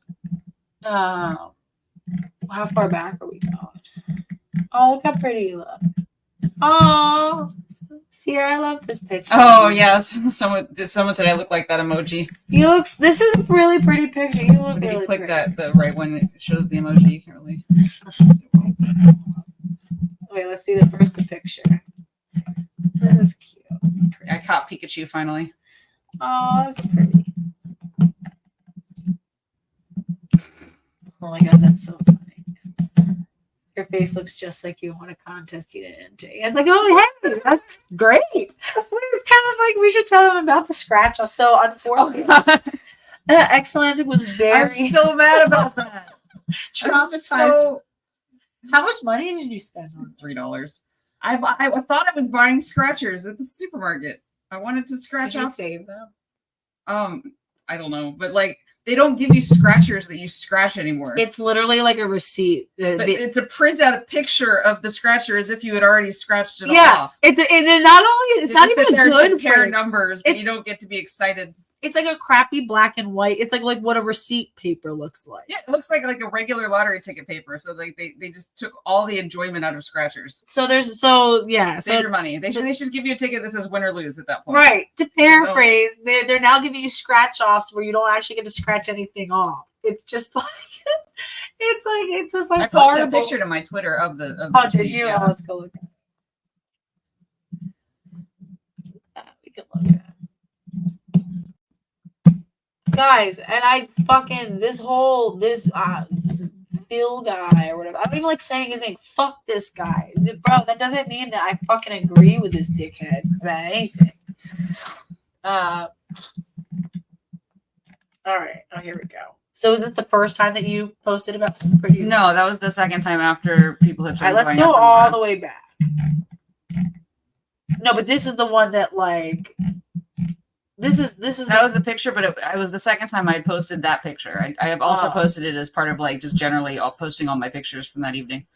How far back are we going? Oh, look how pretty you look. Oh, Sierra, I love this picture. Oh, yes. Someone said I look like that emoji. This is a really pretty picture. You look But if really you click pretty. the right one, it shows the emoji. You can't really. Wait, let's see the picture. This is cute. I caught Pikachu finally. Oh, that's pretty. Oh my god, that's so funny. Your face looks just like you won a contest you didn't enter. It's like, oh, hey, that's great. We're kind of like, we should tell them about the scratch. So unfortunately, Exulansic was very. I'm still mad about that. traumatized. How much money did you spend on $3. I thought I was buying scratchers at the supermarket. I wanted to scratch Did you off. save them? I don't know, but like they don't give you scratchers that you scratch anymore. It's literally like a receipt. But it's a print out a picture of the scratcher as if you had already scratched it yeah, off. and not only it's You not just even sit a there and good compare print. numbers, but you don't get to be excited. It's like a crappy black and white. It's like what a receipt paper looks like. Yeah, it looks like a regular lottery ticket paper. So like they just took all the enjoyment out of scratchers. So Save your money. They should just give you a ticket that says win or lose at that point. Right. To paraphrase, they're now giving you scratch offs where you don't actually get to scratch anything off. It's just like it's just like I posted a picture to my Twitter of the oh, receipt, did you? yeah. Oh, let's go look at it. We can look at it. Guys, and I fucking this Phil guy or whatever. I don't even like saying his name. Fuck this guy. Bro, that doesn't mean that I fucking agree with this dickhead about anything. All right. Oh, here we go. So is it the first time that you posted about No, that was the second time after people had All right, let's go all the way back. No, but this is the one that like this is that was the picture, but it was the second time I had posted that picture. I have also posted it as part of like just generally posting all my pictures from that evening.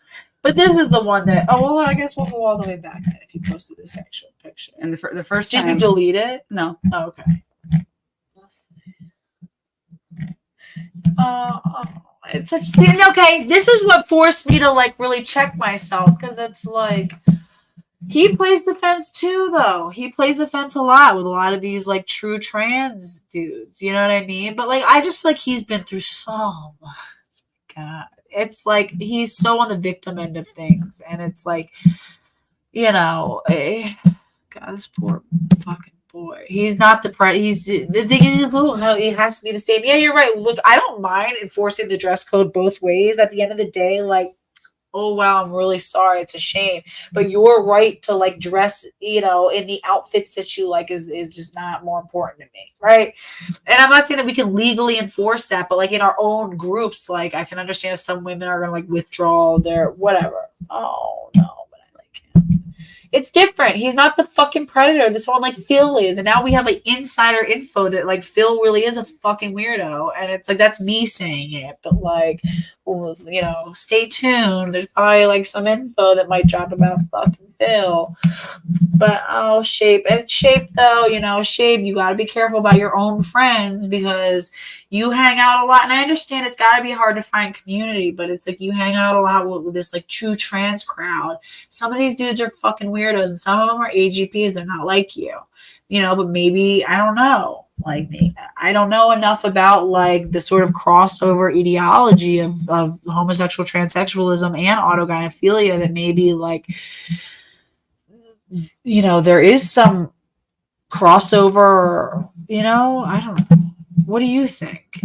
But this is the one that I guess we'll go all the way back then if you posted this actual picture. And the first Did time, you delete it? No. Oh, okay. It's such okay. This is what forced me to like really check myself because it's like he plays the fence too, though. He plays the fence a lot with a lot of these like true trans dudes. You know what I mean? But like, I just feel like he's been through so much. God, it's like he's so on the victim end of things, and it's like, you know, God, this poor fucking boy. He's not the he's the thing is how he has to be the same. Yeah, you're right. Look, I don't mind enforcing the dress code both ways. At the end of the day, like, oh wow, I'm really sorry. It's a shame. But your right to like dress, you know, in the outfits that you like is just not more important to me. Right. And I'm not saying that we can legally enforce that, but like in our own groups, like I can understand if some women are gonna like withdraw their whatever. Oh no, but I like him. It's different. He's not the fucking predator. This one like Phil is. And now we have like insider info that like Phil really is a fucking weirdo. And it's like, that's me saying it. But like, well, you know, stay tuned. There's probably like some info that might drop about fucking Phil. But oh, Shape. And Shape though, you know, Shape, you got to be careful about your own friends because you hang out a lot. And I understand it's got to be hard to find community, but it's like you hang out a lot with this like true trans crowd. Some of these dudes are fucking weirdos and some of them are AGPs. They're not like you know, but maybe, I don't know. Like, I don't know enough about like the sort of crossover ideology of homosexual transsexualism and autogynephilia that maybe like, you know, there is some crossover, you know, I don't know. What do you think?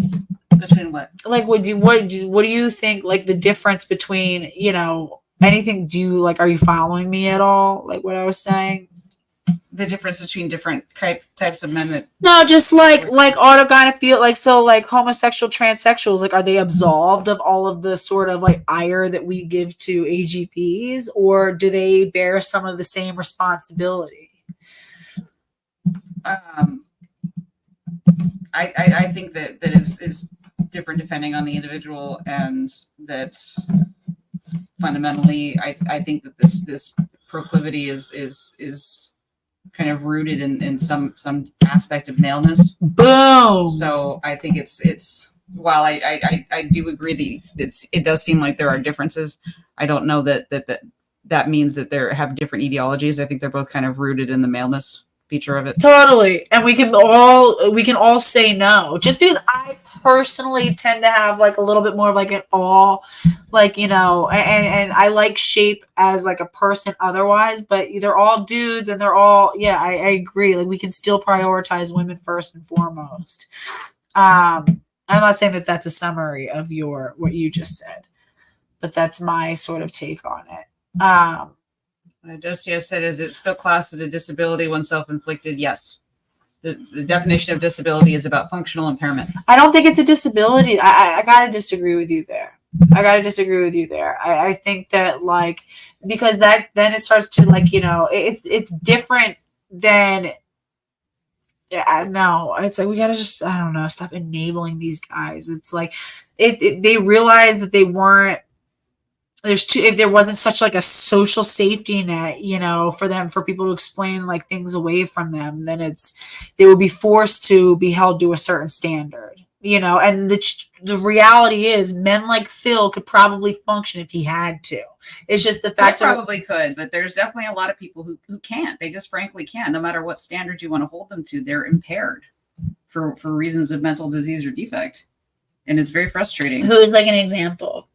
Between what? Like, what do you think? Like the difference between, you know, anything? Do you like? Are you following me at all? Like what I was saying? The difference between different types of men that no, just like autogynephilia, like so, like homosexual, transsexuals, like are they absolved of all of the sort of like ire that we give to AGPs, or do they bear some of the same responsibility? I think that is different depending on the individual, and that fundamentally, I think that this proclivity is kind of rooted in some aspect of maleness. Boom. So I think it's while I do agree that it does seem like there are differences. I don't know that means that they have different ideologies. I think they're both kind of rooted in the maleness feature of it. Totally. And we can all say no. Just because I personally tend to have like a little bit more of like an all, like, you know, and I like Shape as like a person otherwise, but they're all dudes and they're all, yeah, I agree. Like we can still prioritize women first and foremost. I'm not saying that that's a summary of what you just said, but that's my sort of take on it. Josiah said, is it still classed as a disability when self-inflicted? Yes. The definition of disability is about functional impairment. I don't think it's a disability. I gotta disagree with you there. I gotta disagree with you there. I think that like because that then it starts to like it's different than yeah I know it's like we gotta just I don't know stop enabling these guys. It's like they realize that they weren't there's two if there wasn't such like a social safety net for them for people to explain like things away from them then they would be forced to be held to a certain standard and the reality is men like Phil could probably function if he had to. It's just the fact They probably could, but there's definitely a lot of people who can't. They just frankly can't. No matter what standard you want to hold them to, they're impaired for reasons of mental disease or defect, and it's very frustrating. Who's like an example?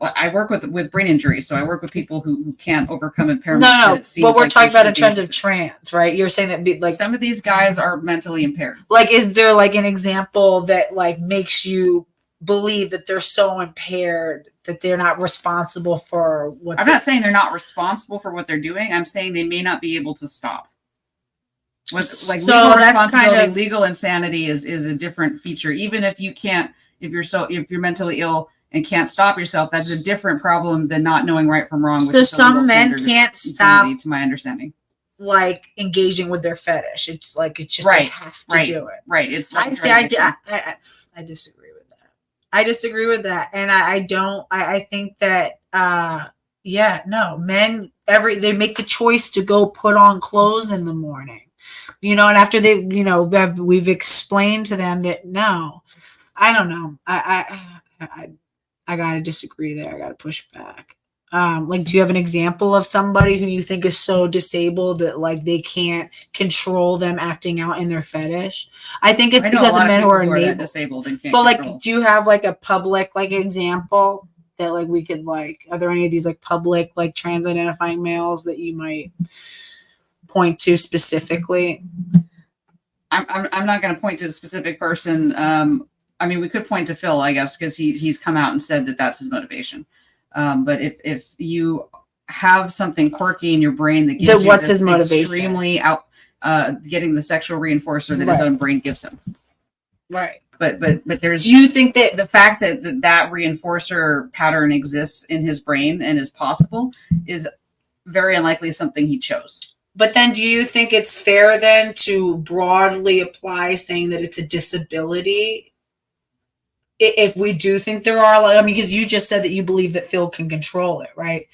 I work with brain injury, so I work with people who can't overcome impairment. No, but we're talking about in terms of trans, right? You're saying that like some of these guys are mentally impaired. Like, is there like an example that like makes you believe that they're so impaired that they're not responsible for what? I'm not saying they're not responsible for what they're doing. I'm saying they may not be able to stop. Legal responsibility, legal insanity is a different feature. Even if you can't, if you're mentally ill and can't stop yourself, that's a different problem than not knowing right from wrong. So some men can't stop, to my understanding, like engaging with their fetish. It's like it's just they have to do it. Right. It's like I disagree with that. I disagree with that, and I don't. I think that men they make the choice to go put on clothes in the morning, and after they we've explained to them that no, I don't know. I gotta disagree there. I gotta push back. Do you have an example of somebody who you think is so disabled that like they can't control them acting out in their fetish? I think it's because of men who are disabled and can't. But control. Do you have like a public like example that like we could like? Are there any of these like public like trans identifying males that you might point to specifically? I'm not going to point to a specific person. I mean, we could point to Phil, I guess, because he's come out and said that that's his motivation. But if you have something quirky in your brain that gives you what's his motivation? Extremely out, getting the sexual reinforcer that his own brain gives him. Right. But there's. Do you think that the fact that reinforcer pattern exists in his brain and is possible is very unlikely something he chose. But then do you think it's fair then to broadly apply saying that it's a disability? If we do think there are, because you just said that you believe that Phil can control it, right?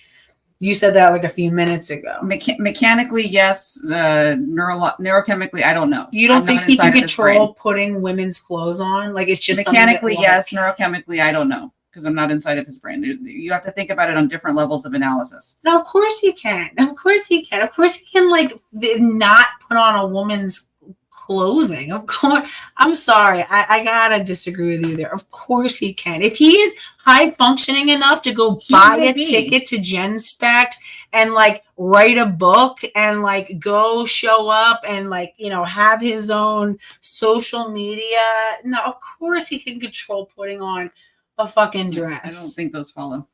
You said that like a few minutes ago. Mechanically, yes. Neurochemically, I don't know. You don't think he can control putting women's clothes on? Like it's just mechanically, yes. Neurochemically, I don't know because I'm not inside of his brain. You have to think about it on different levels of analysis. No, of course he can. Of course he can. Of course he can like not put on a woman's clothing. Of course. I'm sorry. I gotta disagree with you there. Of course he can. If he is high functioning enough to go buy a ticket to GenSpect and like write a book and like go show up and like, have his own social media. No, of course he can control putting on a fucking dress. I don't think those follow.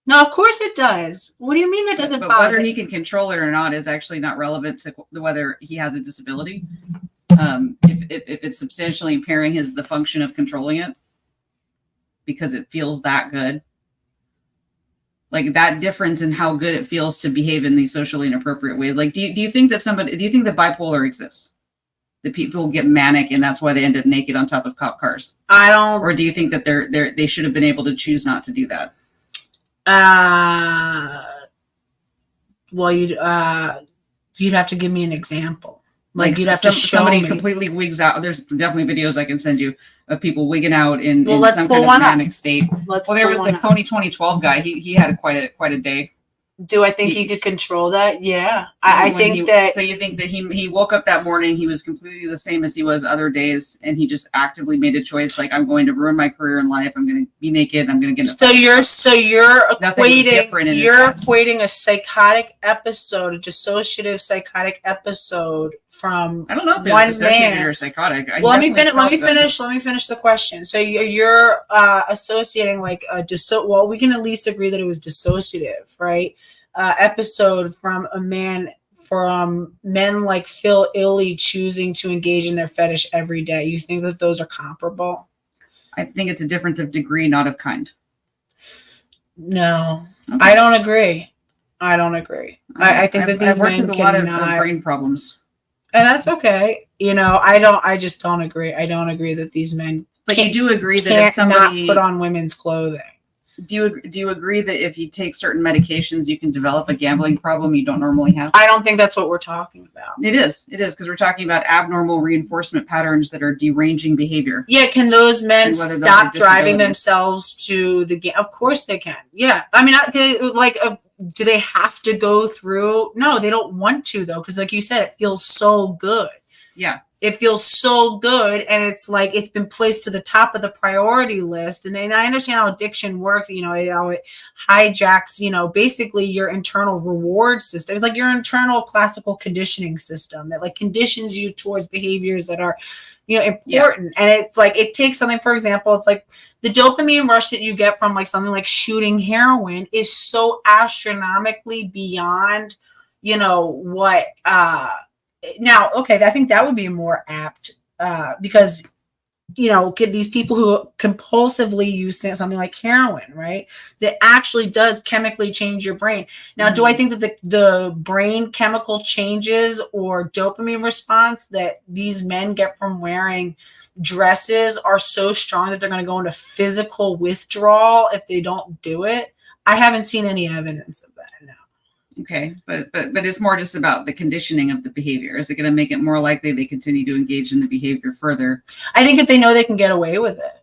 No, of course it does. What do you mean that doesn't follow? Whether he can control it or not is actually not relevant to whether he has a disability. If it's substantially impairing the function of controlling it because it feels that good, like that difference in how good it feels to behave in these socially inappropriate ways. Like, do you think that bipolar exists? That people get manic and that's why they end up naked on top of cop cars? I don't. Or do you think that they should have been able to choose not to do that? Well, you'd have to give me an example. Like you'd have to show somebody me. Completely wigs out. There's definitely videos I can send you of people wigging out in some kind of manic state. There was the Coney 2012 guy. He had quite a day. Do I think he could control that? Yeah, I think that. So you think that he woke up that morning, he was completely the same as he was other days, and he just actively made a choice like, I'm going to ruin my career in life. I'm going to be naked. I'm going to get. So you're equating a psychotic episode, a dissociative psychotic episode from. I don't know if it was dissociative or psychotic. Let me finish the question. So you're associating like well, we can at least agree that it was dissociative, right? Episode from men like Phil Illy choosing to engage in their fetish every day. You think that those are comparable? I think it's a difference of degree, not of kind. No, Okay. I don't agree. I don't agree. I think that these I've worked men with a lot of cannot, brain problems. and that's okay. I just don't agree. I don't agree that these men But you do agree that if can't somebody not put on women's clothing. do you agree that if you take certain medications, you can develop a gambling problem you don't normally have? I don't think that's what we're talking about. It is because we're talking about abnormal reinforcement patterns that are deranging behavior. Yeah, can those men And whether those stop are driving disabilities. themselves to the game? Of course they can. Yeah, I mean, do they have to go through? No, they don't want to though, because like you said, it feels so good. Yeah. It feels so good, and it's like it's been placed to the top of the priority list. And I understand how addiction works. How it hijacks, basically your internal reward system. It's like your internal classical conditioning system that like conditions you towards behaviors that are, important. Yeah. And it's like it takes something. For example, it's like the dopamine rush that you get from like something like shooting heroin is so astronomically beyond, what. Now, okay, I think that would be more apt because, these people who compulsively use something like heroin, right? That actually does chemically change your brain. Now, do I think that the brain chemical changes or dopamine response that these men get from wearing dresses are so strong that they're going to go into physical withdrawal if they don't do it? I haven't seen any evidence of that, no. Okay, but it's more just about the conditioning of the behavior. Is it going to make it more likely they continue to engage in the behavior further? I think if they know they can get away with it.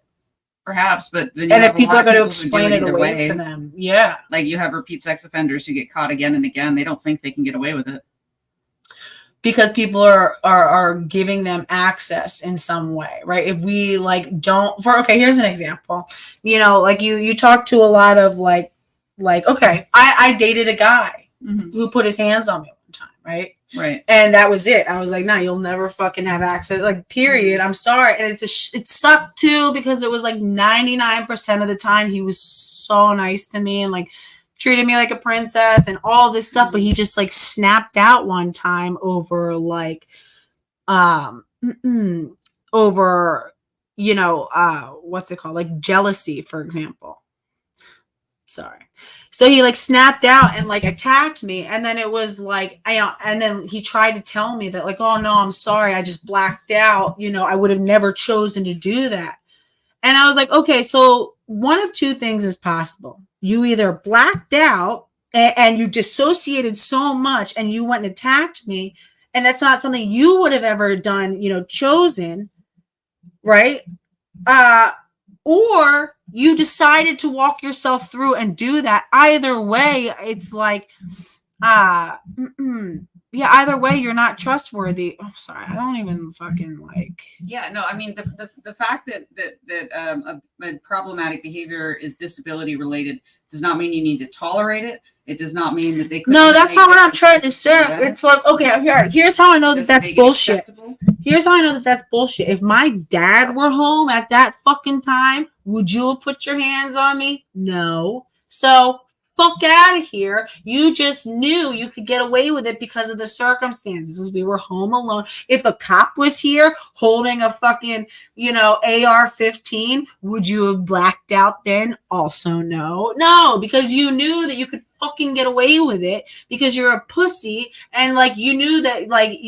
Perhaps, but then and if people are going to explain it away for them, yeah. Like you have repeat sex offenders who get caught again and again. They don't think they can get away with it. Because people are giving them access in some way, right? If we here's an example. Like you talk to a lot of like, okay, I dated a guy who put his hands on me one time, right? Right. And that was it. I was like, nah, you'll never fucking have access. Like, period. I'm sorry. And it sucked too, because it was like 99% of the time he was so nice to me and like treated me like a princess and all this stuff. But he just like snapped out one time over like, over, what's it called? Like jealousy, for example. Sorry. So he like snapped out and like attacked me. And then it was like, and then he tried to tell me that like, oh no, I'm sorry. I just blacked out. I would have never chosen to do that. And I was like, okay, so one of two things is possible. You either blacked out and you dissociated so much and you went and attacked me. And that's not something you would have ever done, chosen. Right. Or you decided to walk yourself through and do that. Either way, it's like, either way, you're not trustworthy. Oh, sorry, I don't even fucking like. Yeah, no, I mean the fact that a problematic behavior is disability related does not mean you need to tolerate it. It does not mean that they could. No, that's not what I'm trying to say. It's like, okay, here's how I know that that's bullshit. Acceptable? Here's how I know that that's bullshit. If my dad were home at that fucking time, would you have put your hands on me? No. So fuck out of here. You just knew you could get away with it because of the circumstances. We were home alone. If a cop was here holding a fucking, AR-15, would you have blacked out then? Also no. No, because you knew that you could fucking get away with it because you're a pussy and like you knew that like,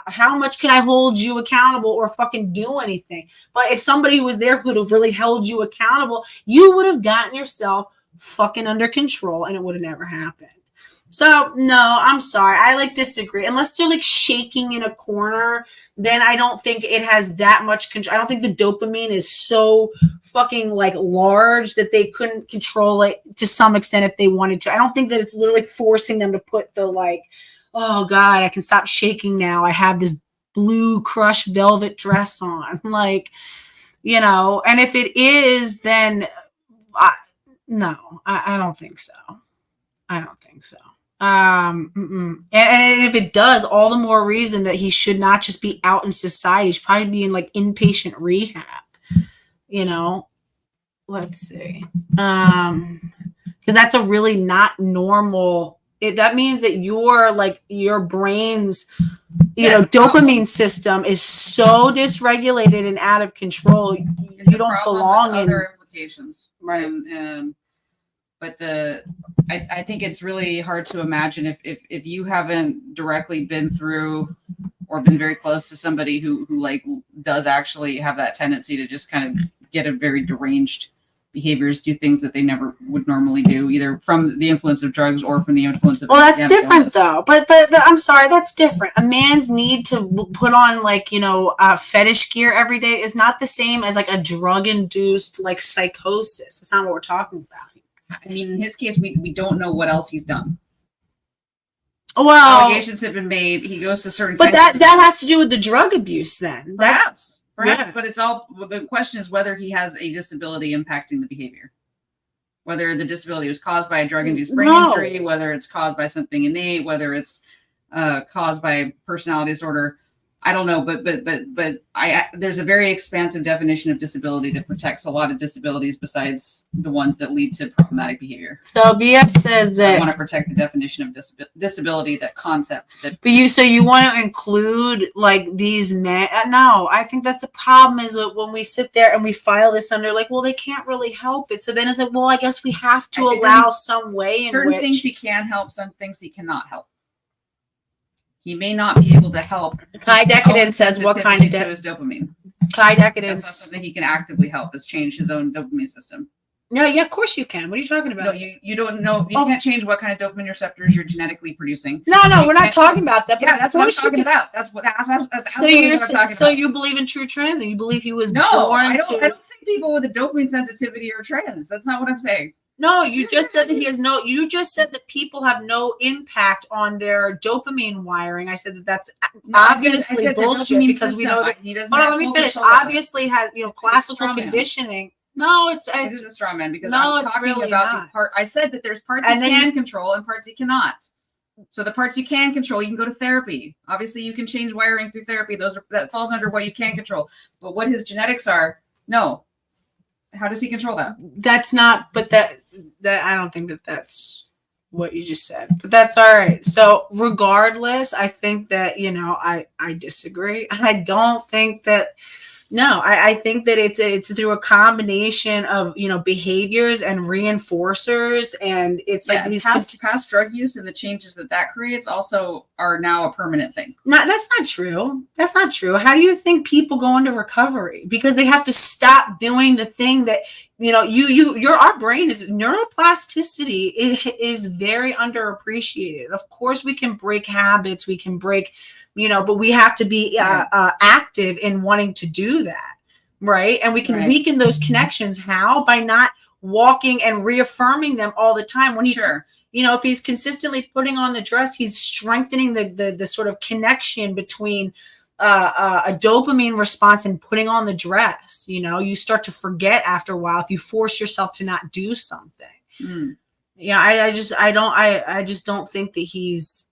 how much can I hold you accountable or fucking do anything? But if somebody was there who would have really held you accountable, you would have gotten yourself fucking under control and it would have never happened. So no, I'm sorry. I like disagree. Unless they're like shaking in a corner, then I don't think it has that much control. I don't think the dopamine is so fucking like large that they couldn't control it to some extent if they wanted to. I don't think that it's literally forcing them to put the like, oh God, I can stop shaking now. I have this blue crushed velvet dress on. Like, and if it is, then no, I don't think so. I don't think so. And if it does, all the more reason that he should not just be out in society. He should probably be in like inpatient rehab. Let's see. Because that's a really not normal. That means that your brain's dopamine system is so dysregulated and out of control. You don't belong in. Implications, right? And But I think it's really hard to imagine if you haven't directly been through or been very close to somebody who like does actually have that tendency to just kind of get a very deranged behaviors, do things that they never would normally do, either from the influence of drugs or from the influence of. Well, that's different though. But I'm sorry, that's different. A man's need to put on like, fetish gear every day is not the same as like a drug induced like psychosis. That's not what we're talking about. I mean, in his case, we don't know what else he's done. Well, allegations have been made. He goes to certain. But that has to do with the drug abuse then. Perhaps. Yeah. But it's all, the question is whether he has a disability impacting the behavior. Whether the disability was caused by a drug-induced brain injury, whether it's caused by something innate, whether it's caused by personality disorder. I don't know, but there's a very expansive definition of disability that protects a lot of disabilities besides the ones that lead to problematic behavior. So VF says that I want to protect the definition of disability, that concept. That but you want to include like these men? No, I think that's the problem. Is that when we sit there and we file this under like, well, they can't really help it. So then it's like, well, I guess we have to allow some way in certain which things he can help, some things he cannot help. He may not be able to help. Kai Decadence says what kind of to his dopamine. Kai Decadence. That's not something he can actively help, is change his own dopamine system. Yeah, of course you can. What are you talking about? No, you don't know. You can't change what kind of dopamine receptors you're genetically producing. No, we're not talking about that. Yeah, that's what I'm talking about. That's what so you believe in true trans and you believe he was born I don't think people with a dopamine sensitivity are trans. That's not what I'm saying. No, you just said that he has no. You just said that people have no impact on their dopamine wiring. I said that that's obviously bullshit because we know that he doesn't. Hold on, let me finish. Obviously, has classical conditioning. No, it is a straw man because no, I'm talking really about not. the part. I said that there's parts you can control and parts you cannot. So the parts you can control, you can go to therapy. Obviously, you can change wiring through therapy. That falls under what you can control. But what his genetics are, no. How does he control that? That's not, but that I don't think that that's what you just said, but that's all right. So regardless, I think that, I disagree. I don't think that, I think that it's through a combination of, behaviors and reinforcers. And it's like these past drug use and the changes that creates also are now a permanent thing. That's not true. That's not true. How do you think people go into recovery? Because they have to stop doing the thing that, our brain is neuroplasticity is very underappreciated. Of course we can break habits, we can break, but we have to be active in wanting to do that. Right. And we can weaken those connections. How? By not walking and reaffirming them all the time. When if he's consistently putting on the dress, he's strengthening the sort of connection between a dopamine response and putting on the dress. You start to forget after a while if you force yourself to not do something. I just don't think that he's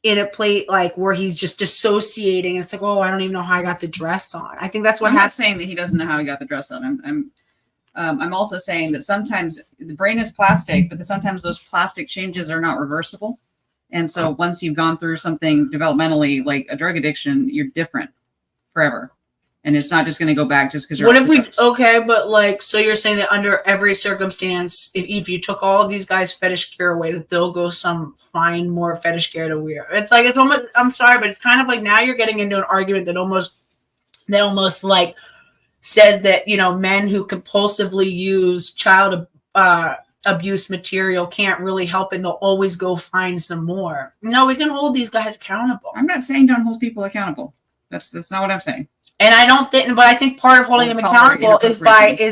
in a place like where he's just dissociating. It's like, I don't even know how I got the dress on. I think that's what I'm not saying that he doesn't know how he got the dress on. I'm also saying that sometimes the brain is plastic, but sometimes those plastic changes are not reversible. And so once you've gone through something developmentally, like a drug addiction, you're different forever. And it's not just going to go back just because you're. But so you're saying that under every circumstance, if you took all of these guys' fetish gear away, that they'll go find more fetish gear to wear. It's almost, I'm sorry, but it's kind of like now you're getting into an argument that almost like says that, men who compulsively use child abuse material can't really help and they'll always go find some more. No, we can hold these guys accountable. I'm not saying don't hold people accountable. That's not what I'm saying. And I think part of holding them accountable is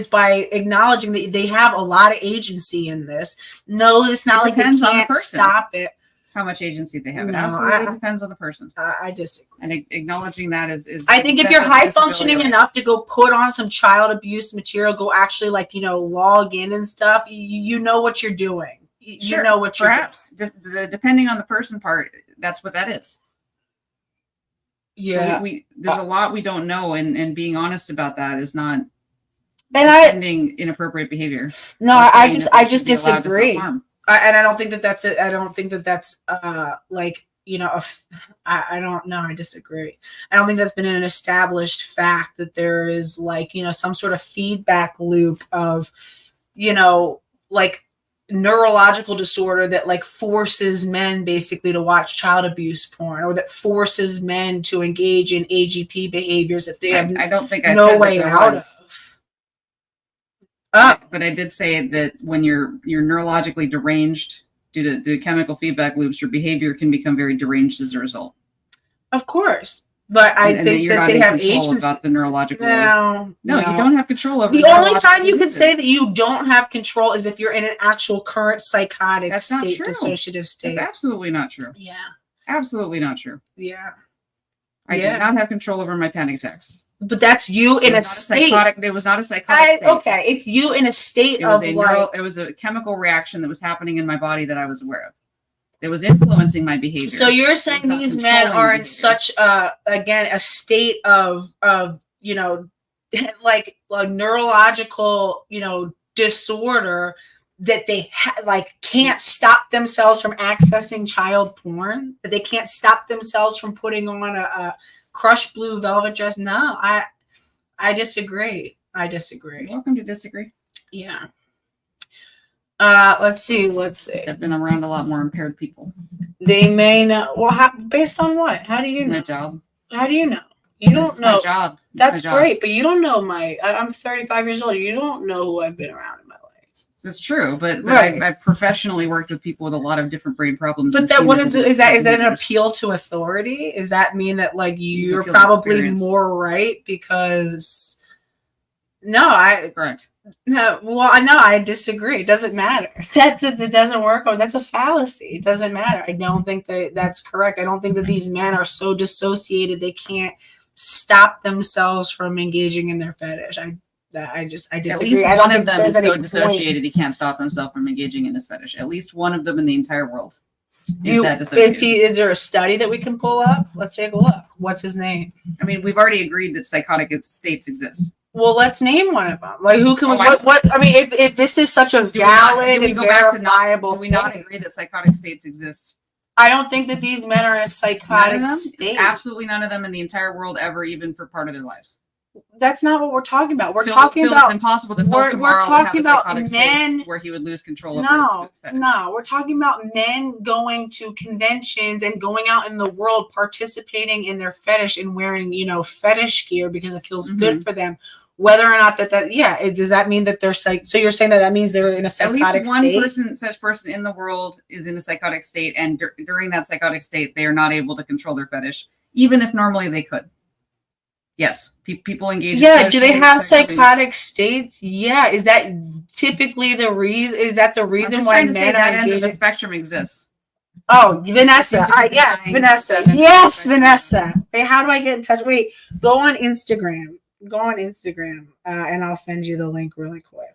by acknowledging that they have a lot of agency in this. No, it's not like they can't stop it. How much agency they have. It absolutely depends on the person. I disagree. And acknowledging that is I think if you're high functioning enough to go put on some child abuse material, go actually log in and stuff, you know what you're doing. You know what you're doing. Depending on the person part, that's what that is. Yeah, there's a lot we don't know, and being honest about that is not defending inappropriate behavior. No, I just disagree. I don't think that that's it. I don't think that that's I don't know. I disagree. I don't think that's been an established fact that there is some sort of feedback loop of neurological disorder that like forces men basically to watch child abuse porn, or that forces men to engage in AGP behaviors that they have I don't think I no said way that there out was. of. But I did say that when you're neurologically deranged due to chemical feedback loops, your behavior can become very deranged as a result. Of course. But I and think you're that not they in have control agency. about the neurological. No, you don't have control over the the only time neurological you can say diseases. that you don't have control is if you're in an actual current psychotic That's not state, true. dissociative state. That's absolutely not true. Yeah. Absolutely not true. Yeah. I did not have control over my panic attacks. But that's you in a state. It was not a psychotic state. Okay, it's you in a state of like. It was a chemical reaction that was happening in my body that I was aware of. It was influencing my behavior. So you're saying these men are in such a state of like a neurological disorder that they can't stop themselves from accessing child porn, that they can't stop themselves from putting on a crushed blue velvet dress. No, I disagree. You're welcome to disagree. Yeah. Let's see. I've been around a lot more impaired people. They may know. Well, based on what? How do you know? My job. How do you know? You don't know. My job. That's great, but you don't know I'm 35 years old. You don't know who I've been around in my life. It's true, but right. I've professionally worked with people with a lot of different brain problems. But is that an appeal to authority? Does that mean that like you're probably more right because? Correct. No, well, no, I disagree. It doesn't matter. It doesn't work. Or that's a fallacy. It doesn't matter. I don't think that's correct. I don't think that these men are so dissociated they can't stop themselves from engaging in their fetish. I disagree. At least one of them is so dissociated he can't stop himself from engaging in his fetish. At least one of them in the entire world is that dissociated. Is there a study that we can pull up? Let's take a look. What's his name? I mean, we've already agreed that psychotic states exist. Well, let's name one of them. Like, who can? What? I mean, if this is such a valid and verifiable, do we not agree that psychotic states exist? I don't think that these men are in a psychotic state. Absolutely none of them in the entire world ever, even for part of their lives. That's not what we're talking about. We're talking about impossible to we're talking about men where he would lose control. No, we're talking about men going to conventions and going out in the world, participating in their fetish and wearing, fetish gear because it feels good for them. Whether or not does that mean that they're so you're saying that means they're in a psychotic state? At least one such person in the world is in a psychotic state, and during that psychotic state, they are not able to control their fetish, even if normally they could. Yes, people engage. Yeah, do they have psychotic states? Yeah, is that typically the reason? Is that the reason why men are engaged? End of the spectrum exists. Oh, Vanessa. Yes, Vanessa. Yes, Vanessa. Hey, how do I get in touch? Wait, go on Instagram. And I'll send you the link really quick.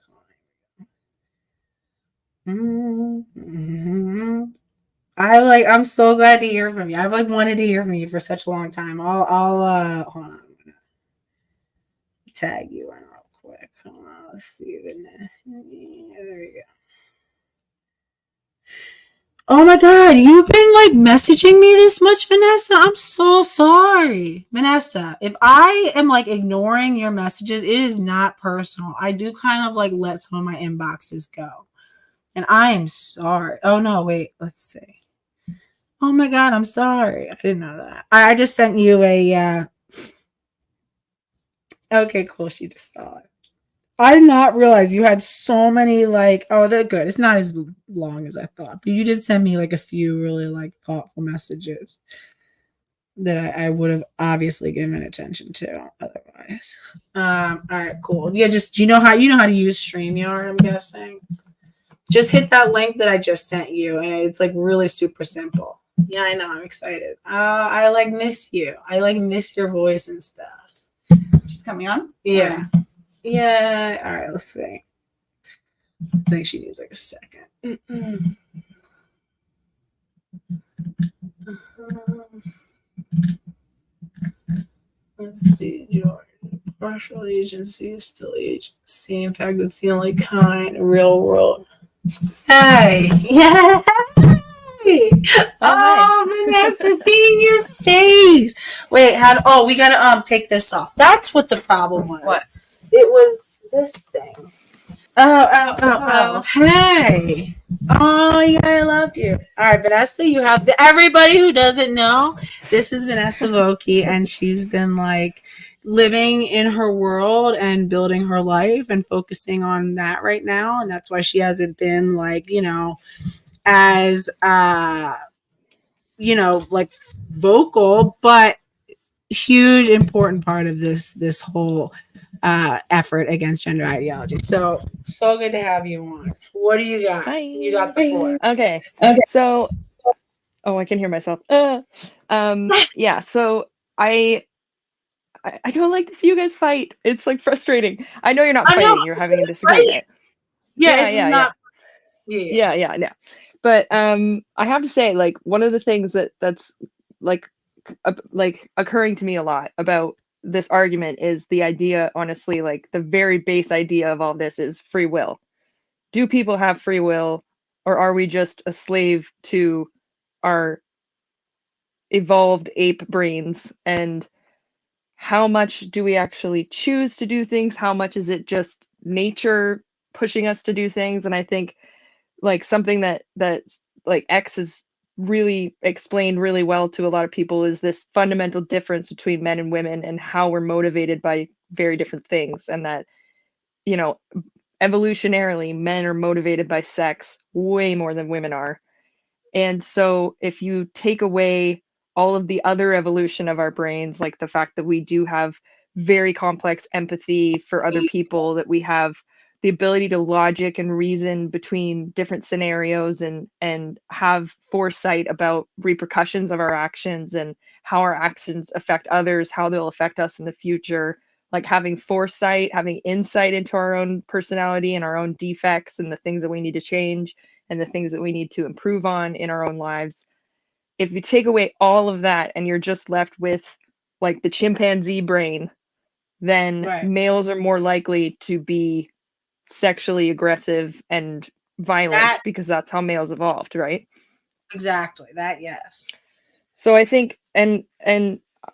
I'm so glad to hear from you. I've wanted to hear from you for such a long time. I'll hold on. Tag you in real quick. Let's see. There we go. Oh my God, you've been messaging me this much, Vanessa. I'm so sorry, Vanessa. If I am ignoring your messages, it is not personal. I do kind of let some of my inboxes go, and I am sorry. Oh no, wait. Let's see. Oh my God, I'm sorry. I didn't know that. I just sent you a. Okay, cool. She just saw it. I did not realize you had so many oh, they're good. It's not as long as I thought, but you did send me a few really thoughtful messages that I would have obviously given attention to otherwise. All right, cool. Yeah, do you know how to use StreamYard, I'm guessing? Just hit that link that I just sent you, and it's really super simple. Yeah, I know. I'm excited. I miss you. I miss your voice and stuff. She's coming on? Yeah. Yeah. All right. Let's see. I think she needs a second. Let's see. Jordan. Partial agency is still agency. In fact, it's the only kind of real world. Hey. Yeah. Oh, Vanessa, seeing your face. Wait, we gotta take this off. That's what the problem was. What? It was this thing. Oh. Hey. Oh yeah, I loved you. All right, Vanessa, you have everybody who doesn't know. This is Vanessa Voki, and she's been like living in her world and building her life and focusing on that right now, and that's why she hasn't been like as like vocal, but huge important part of this whole effort against gender ideology. So good to have you on. What do you got? You Hi. got the floor. Okay. Okay. So, oh, I can hear myself. Yeah. So I don't like to see you guys fight. It's like frustrating. I know you're not I know fighting. You're having a it's right. disagreement. Yeah, Yeah. this is Yeah. Yeah. not. Yeah. Yeah. Yeah. Yeah. But I have to say, like, one of the things that's like like occurring to me a lot about this argument is the idea, honestly, like the very base idea of all this is free will. Do people have free will, or are we just a slave to our evolved ape brains? And how much do we actually choose to do things? How much is it just nature pushing us to do things? And I think like something that's like X has really explained really well to a lot of people is this fundamental difference between men and women and how we're motivated by very different things. And that, you know, evolutionarily, men are motivated by sex way more than women are. And so if you take away all of the other evolution of our brains, like the fact that we do have very complex empathy for other people, that we have the ability to logic and reason between different scenarios and have foresight about repercussions of our actions and how our actions affect others, how they'll affect us in the future, like having foresight, having insight into our own personality and our own defects and the things that we need to change and the things that we need to improve on in our own lives. If you take away all of that and you're just left with like the chimpanzee brain, then Right. males are more likely to be sexually aggressive and violent That because that's how males evolved, right? exactly. That yes. So I think and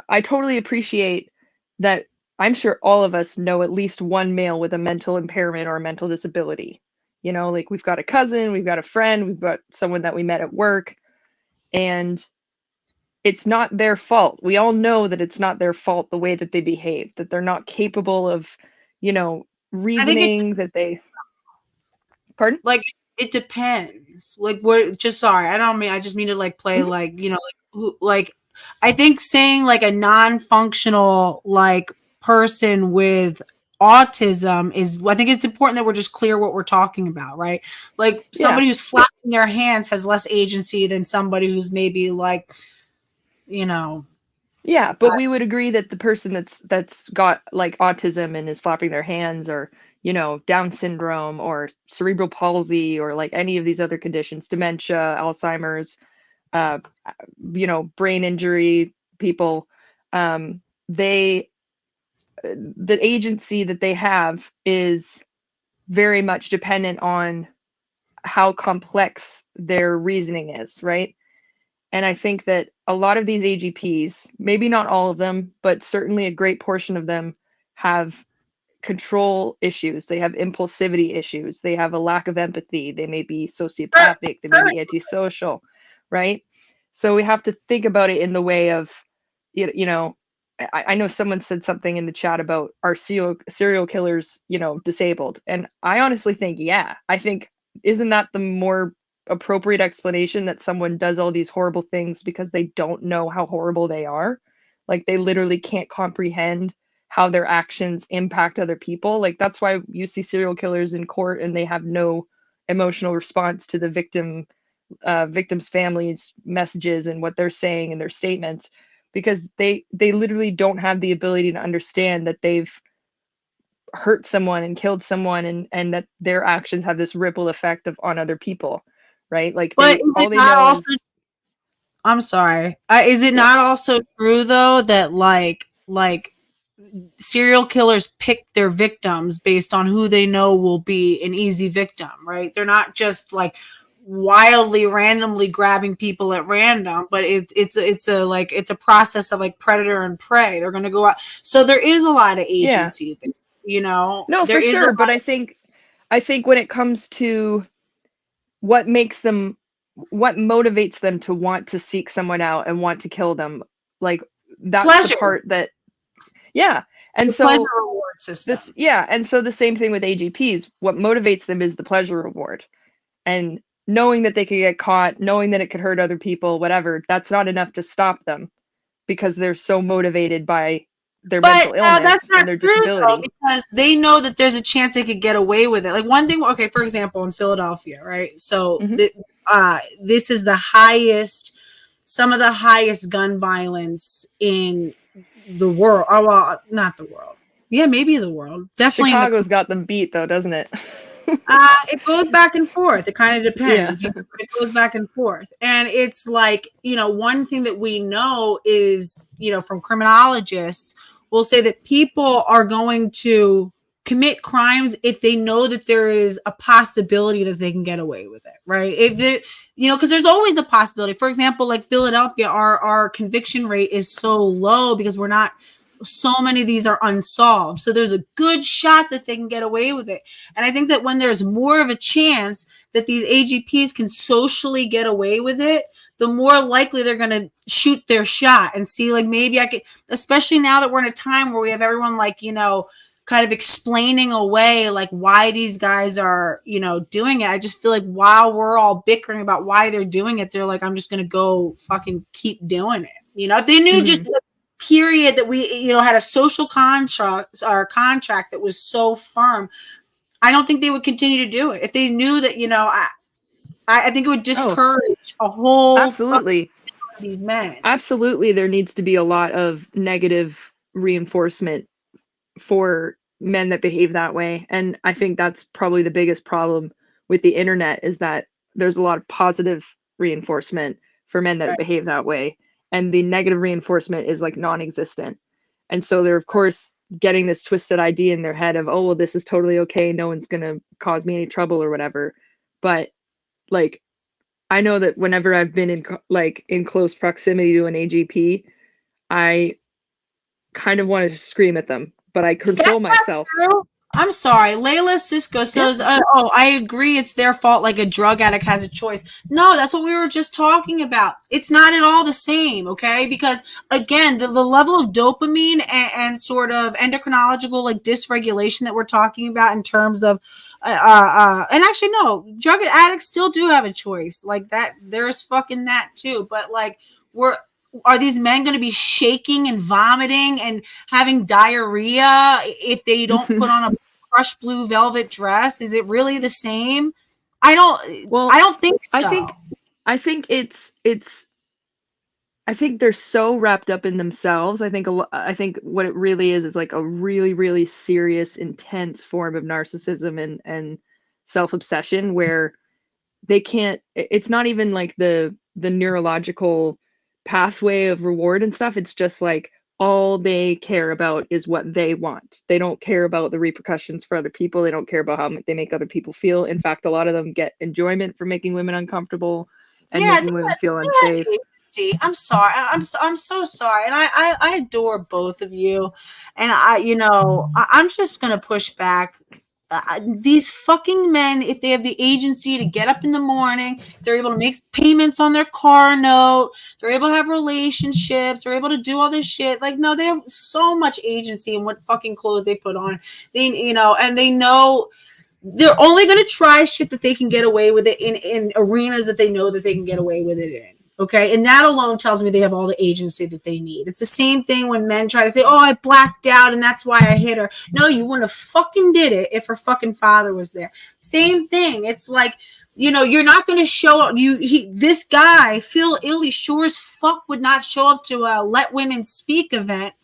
I totally appreciate that. I'm sure all of us know at least one male with a mental impairment or a mental disability. You know, like we've got a cousin, we've got a friend, we've got someone that we met at work, and it's not their fault. We all know that it's not their fault the way that they behave, that they're not capable of, you know, I think it reasoning, that they, pardon? like it depends. Like what? Just sorry. I don't mean. I just mean to like play Mhm. like like who like. I think saying like a non-functional like person with autism is. I think it's important that we're just clear what we're talking about, right? Like Yeah. somebody who's flapping their hands has less agency than somebody who's maybe like you know. Yeah, but we would agree that the person that's got like autism and is flapping their hands or, you know, Down syndrome or cerebral palsy or like any of these other conditions, dementia, Alzheimer's, uh, you know, brain injury people, they the agency that they have is very much dependent on how complex their reasoning is, right? And I think that a lot of these AGPs, maybe not all of them, but certainly a great portion of them have control issues. They have impulsivity issues. They have a lack of empathy. They may be sociopathic. They may be antisocial, right? So we have to think about it in the way of, you know, I know someone said something in the chat about are serial killers, you know, disabled. And I honestly think, yeah, I think, isn't that the more appropriate explanation that someone does all these horrible things because they don't know how horrible they are? Like they literally can't comprehend how their actions impact other people. Like that's why you see serial killers in court and they have no emotional response to the victims' families' messages and what they're saying in their statements, because they literally don't have the ability to understand that they've hurt someone and killed someone and that their actions have this ripple effect of on other people, right? Like But they is it all they not know also? is I'm sorry. Is it yeah. not also true though that like serial killers pick their victims based on who they know will be an easy victim, right? They're not just like wildly randomly grabbing people at random, but it's a process of like predator and prey. They're going to go out. So there is a lot of Yeah. agency there, No, there for is a sure, lot. but I think when it comes to what motivates them to want to seek someone out and want to kill them? Like, that's Pleasure. the part that, yeah. And The pleasure so reward system. and so the same thing with AGPs. What motivates them is the pleasure reward. And knowing that they could get caught, knowing that it could hurt other people, whatever, that's not enough to stop them because they're so motivated by their mental illness that's not and their true, disability. though, because they know that there's a chance they could get away with it. Like one thing, okay, for example, in Philadelphia, right? So this is the highest, some of the highest gun violence in the world. Oh, well, not the world. Yeah, maybe the world. Definitely. Chicago's got them beat, though, doesn't it? It goes back and forth. It kind of depends. Yeah. It goes back and forth. And it's like, one thing that we know is, from criminologists, will say that people are going to commit crimes if they know that there is a possibility that they can get away with it, right? If they, because there's always the possibility. For example, like Philadelphia, our conviction rate is so low because so many of these are unsolved. So there's a good shot that they can get away with it. And I think that when there's more of a chance that these AGPs can socially get away with it, the more likely they're going to shoot their shot and see, like, maybe I could, especially now that we're in a time where we have everyone, like, kind of explaining away, like, why these guys are, doing it. I just feel like while we're all bickering about why they're doing it, they're like, I'm just going to go fucking keep doing it. If they knew just period that we had a social contract that was so firm, I don't think they would continue to do it. If they knew that, I think it would discourage a whole absolutely of these men. Absolutely, there needs to be a lot of negative reinforcement for men that behave that way. And I think that's probably the biggest problem with the internet, is that there's a lot of positive reinforcement for men that behave that way. And the negative reinforcement is like non-existent. And so they're, of course, getting this twisted idea in their head of, oh, well, this is totally okay. No one's going to cause me any trouble or whatever. But like, I know that whenever I've been in close proximity to an AGP, I kind of wanted to scream at them, but I control myself. I'm sorry. Layla Cisco says, I agree. It's their fault. Like a drug addict has a choice. No, that's what we were just talking about. It's not at all the same. Okay. Because again, the level of dopamine and sort of endocrinological like dysregulation that we're talking about in terms of, and actually, no, drug addicts still do have a choice like that. There's fucking that too. But like, are these men going to be shaking and vomiting and having diarrhea if they don't put on a crushed blue velvet dress? Is it really the same? I don't think so. I think they're so wrapped up in themselves. I think what it really is like a really, really serious, intense form of narcissism and self-obsession where they can't, it's not even like the neurological pathway of reward and stuff. It's just like all they care about is what they want. They don't care about the repercussions for other people. They don't care about how they make other people feel. In fact, a lot of them get enjoyment from making women uncomfortable and making women feel unsafe. See, I'm sorry. I'm so sorry. And I adore both of you. And I'm just going to push back. These fucking men, if they have the agency to get up in the morning, they're able to make payments on their car note, they're able to have relationships, they're able to do all this shit. Like, no, they have so much agency in what fucking clothes they put on. And they know they're only going to try shit that they can get away with it in arenas that they know that they can get away with it in. Okay. And that alone tells me they have all the agency that they need. It's the same thing when men try to say, oh, I blacked out and that's why I hit her. No, you wouldn't have fucking did it if her fucking father was there. Same thing. It's like, you're not going to show up. This guy, Phil Illy, sure as fuck would not show up to a Let Women Speak event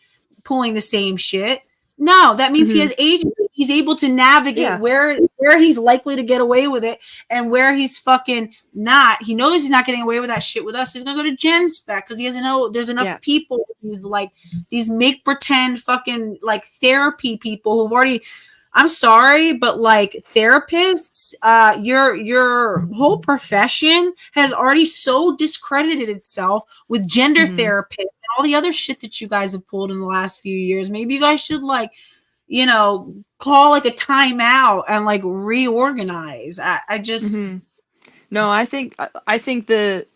pulling the same shit. No, that means he has agency. He's able to navigate where he's likely to get away with it and where he's fucking not. He knows he's not getting away with that shit with us. He's going to go to Gen Spec because he doesn't know there's enough people. He's like these make pretend fucking like therapy people who've already, I'm sorry, but like therapists, your whole profession has already so discredited itself with gender therapists. All the other shit that you guys have pulled in the last few years. Maybe you guys should call like a timeout and like reorganize. I just No, I think the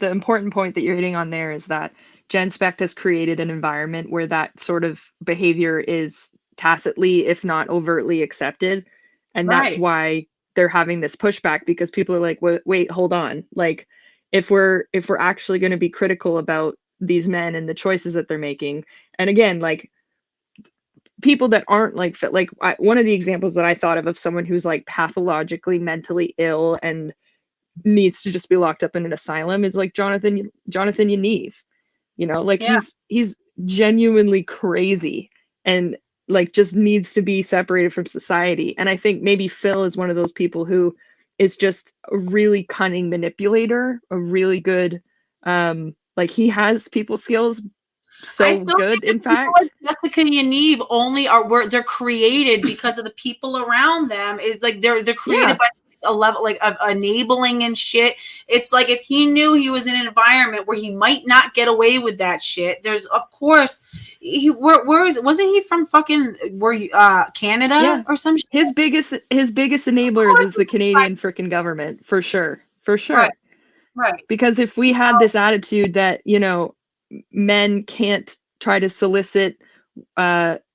important point that you're hitting on there is that Gen Spect has created an environment where that sort of behavior is tacitly, if not overtly, accepted, and that's Right. why they're having this pushback, because people are like, wait, hold on, like if we're actually going to be critical about these men and the choices that they're making, and again, like people that aren't like fit, like one of the examples that I thought of someone who's like pathologically mentally ill and needs to just be locked up in an asylum is like Jonathan Yaniv. You know, like Yeah. he's genuinely crazy and like just needs to be separated from society. And I think maybe Phil is one of those people who is just a really cunning manipulator, a really good like he has people skills I so still good, think in that people fact. like Jessica and Yaniv only they're created because of the people around them. It's like they're created Yeah. by a level like of enabling and shit. It's like if he knew he was in an environment where he might not get away with that shit, there's of course wasn't he from fucking Canada Yeah. or some shit? His biggest Of enablers course is the Canadian freaking government, for sure. For right, sure. right. Because if we had this attitude that, you know, men can't try to solicit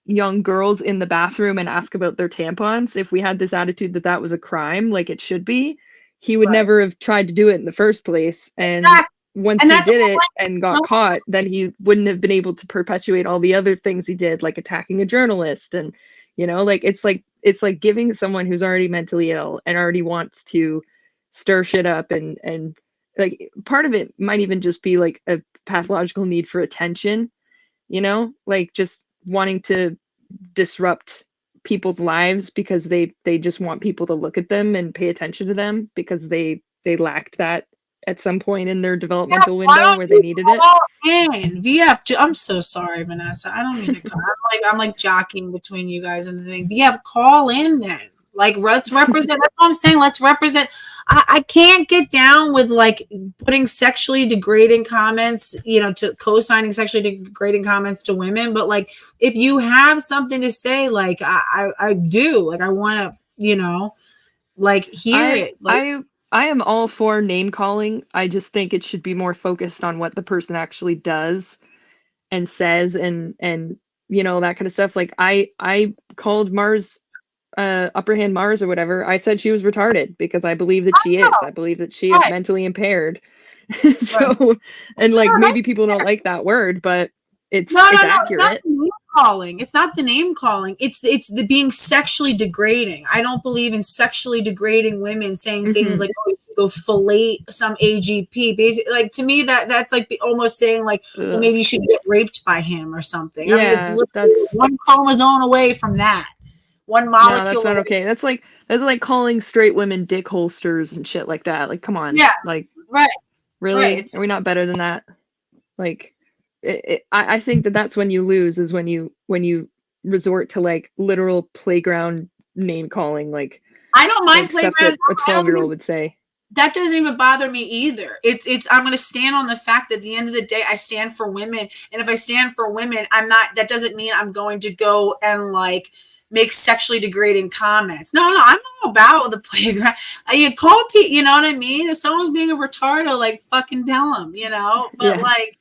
young girls in the bathroom and ask about their tampons, if we had this attitude that that was a crime, like it should be, he would Right. never have tried to do it in the first place. And Exactly. once And he that's did all it and got no, caught, then he wouldn't have been able to perpetuate all the other things he did, like attacking a journalist. And, you know, like it's like giving someone who's already mentally ill and already wants to stir shit up, and like part of it might even just be like a pathological need for attention, you know, like just wanting to disrupt people's lives because they just want people to look at them and pay attention to them because they lacked that at some point in their yeah, developmental why window don't where they you needed it. call in? I'm so sorry, Vanessa. I don't mean to call. I'm like jockeying between you guys and the thing. VF, call in then. Like let's represent. That's what I'm saying. Let's represent. I can't get down with like putting sexually degrading comments, you know, to co-signing sexually degrading comments to women. But like, if you have something to say, like I do, like I want to, you know, like hear I it. Like I I am all for name calling. I just think it should be more focused on what the person actually does and says, and you know, that kind of stuff. Like I called Mars upper hand Mars or whatever. I said she was retarded because I believe that she is. I believe that she is right, mentally impaired. right. So, and like No, maybe people don't like that word, but no, it's no. It's not accurate. the name calling. It's not the name calling. It's the being sexually degrading. I don't believe in sexually degrading women saying things Hmm. like, "Oh, you should go fillet some AGP." Basically, like to me, that's like almost saying like, "Well, Ugh. maybe you should get raped by him or something." I mean, it's Yeah, literally that's one chromosome away from that, one no, that's molecule not away. okay. That's like calling straight women dick holsters and shit like that. Like, come on, Yeah, like right, right. really, are we not better than that? Like, I think that that's when you lose, is when you resort to like literal playground name calling, I don't mind like stuff playground. that a I don't 12-year-old even would say. that doesn't even bother me either. It's I'm going to stand on the fact that at the end of the day I stand for women, and if I stand for women, I'm not that doesn't mean I'm going to go and like make sexually degrading comments. No, no, I'm all about the playground. You call people, you know what I mean? If someone's being a retardo, like fucking tell them, you know. But Yeah, like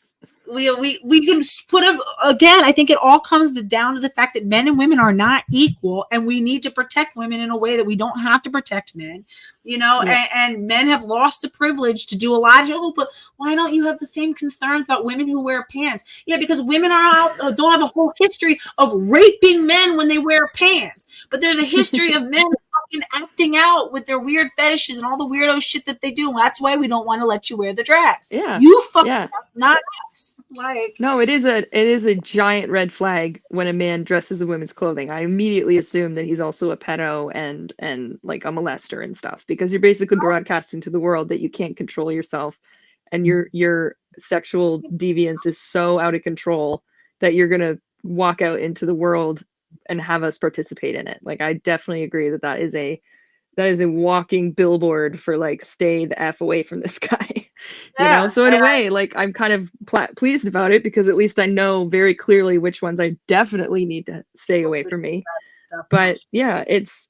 we can put up again. I think it all comes down to the fact that men and women are not equal, and we need to protect women in a way that we don't have to protect men. You know, yeah, and men have lost the privilege to do a lot of. Oh, but why don't you have the same concerns about women who wear pants? Yeah, because women are out don't have a whole history of raping men when they wear pants, but there's a history of men fucking acting out with their weird fetishes and all the weirdo shit that they do. That's why we don't want to let you wear the dress. yeah, You fuck yeah. up, not us. Like, No, it is a giant red flag when a man dresses in women's clothing. I immediately assume that he's also a pedo and like a molester and stuff, because you're basically broadcasting to the world that you can't control yourself, and your sexual deviance is so out of control that you're gonna walk out into the world and have us participate in it. Like I definitely agree that that is a walking billboard for like, stay the F away from this guy. You know, yeah, so in a and way, like I'm kind of pleased about it, because at least I know very clearly which ones I definitely need to stay away from me. stuff. But yeah, it's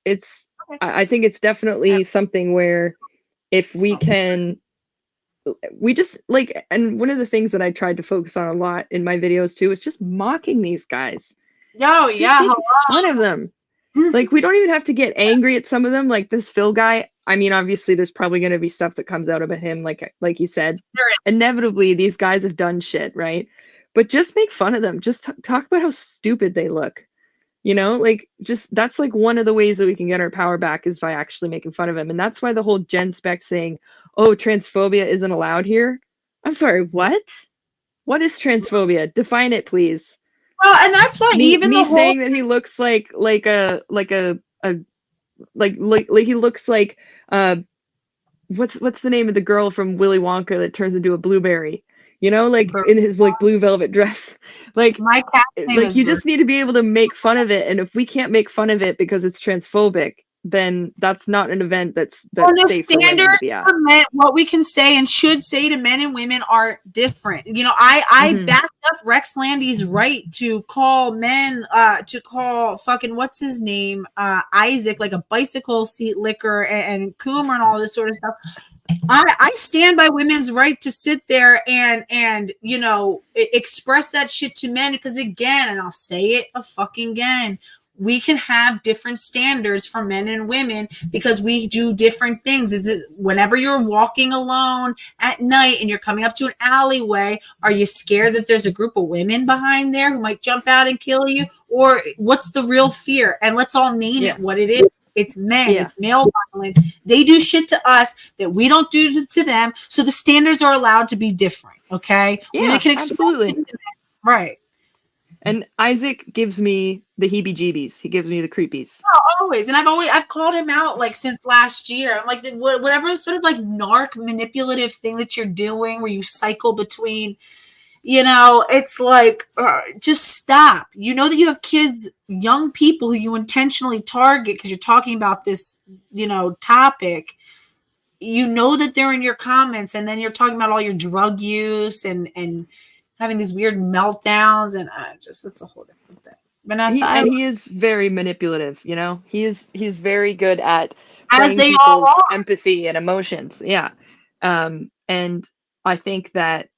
Okay. I think it's definitely something where if we can, we just like, and one of the things that I tried to focus on a lot in my videos too is just mocking these guys. Yo, Just yeah, making fun of them. Like, we don't even have to get angry at some of them. Like this Phil guy. I mean, obviously, there's probably going to be stuff that comes out about him, like you said. Inevitably, these guys have done shit, right? But just make fun of them. Just talk about how stupid they look. You know, like, just that's like one of the ways that we can get our power back is by actually making fun of him. And that's why the whole Gen Spec saying, "Oh, transphobia isn't allowed here." I'm sorry, what? What is transphobia? Define it, please. Well, and that's why even Me the whole saying that he looks like he looks like what's the name of the girl from Willy Wonka that turns into a blueberry? You know, like in his like blue velvet dress. Like my cat's name like is you Bert. just need to be able to make fun of it, and if we can't make fun of it because it's transphobic, then that's not an event that's Well, the safe for women to standards be at. for men, what we can say and should say to men and women are different. You know, I backed up Rex Landy's right to call men, to call fucking what's his name, Isaac, like a bicycle seat licker, and Coomer and all this sort of stuff. I stand by women's right to sit there and you know express that shit to men, because again, and I'll say it a fucking again, we can have different standards for men and women because we do different things. Whenever you're walking alone at night and you're coming up to an alleyway, are you scared that there's a group of women behind there who might jump out and kill you? Or what's the real fear? And let's all name it what it is. It's men. It's male violence. They do shit to us that we don't do to them. So the standards are allowed to be different. Okay. Yeah, can absolutely. Right. And Isaac gives me the heebie-jeebies. He gives me the creepies. Oh, always. And I've called him out like since last year. I'm like, whatever sort of like narc manipulative thing that you're doing where you cycle between, you know, it's like, just stop. You know that you have kids, young people who you intentionally target because you're talking about this, you know, topic. You know that they're in your comments, and then you're talking about all your drug use and having these weird meltdowns, and it's a whole different thing. Vanessa, he is very manipulative, you know. He's very good at as playing they people's all are. empathy and emotions. Yeah. And I think that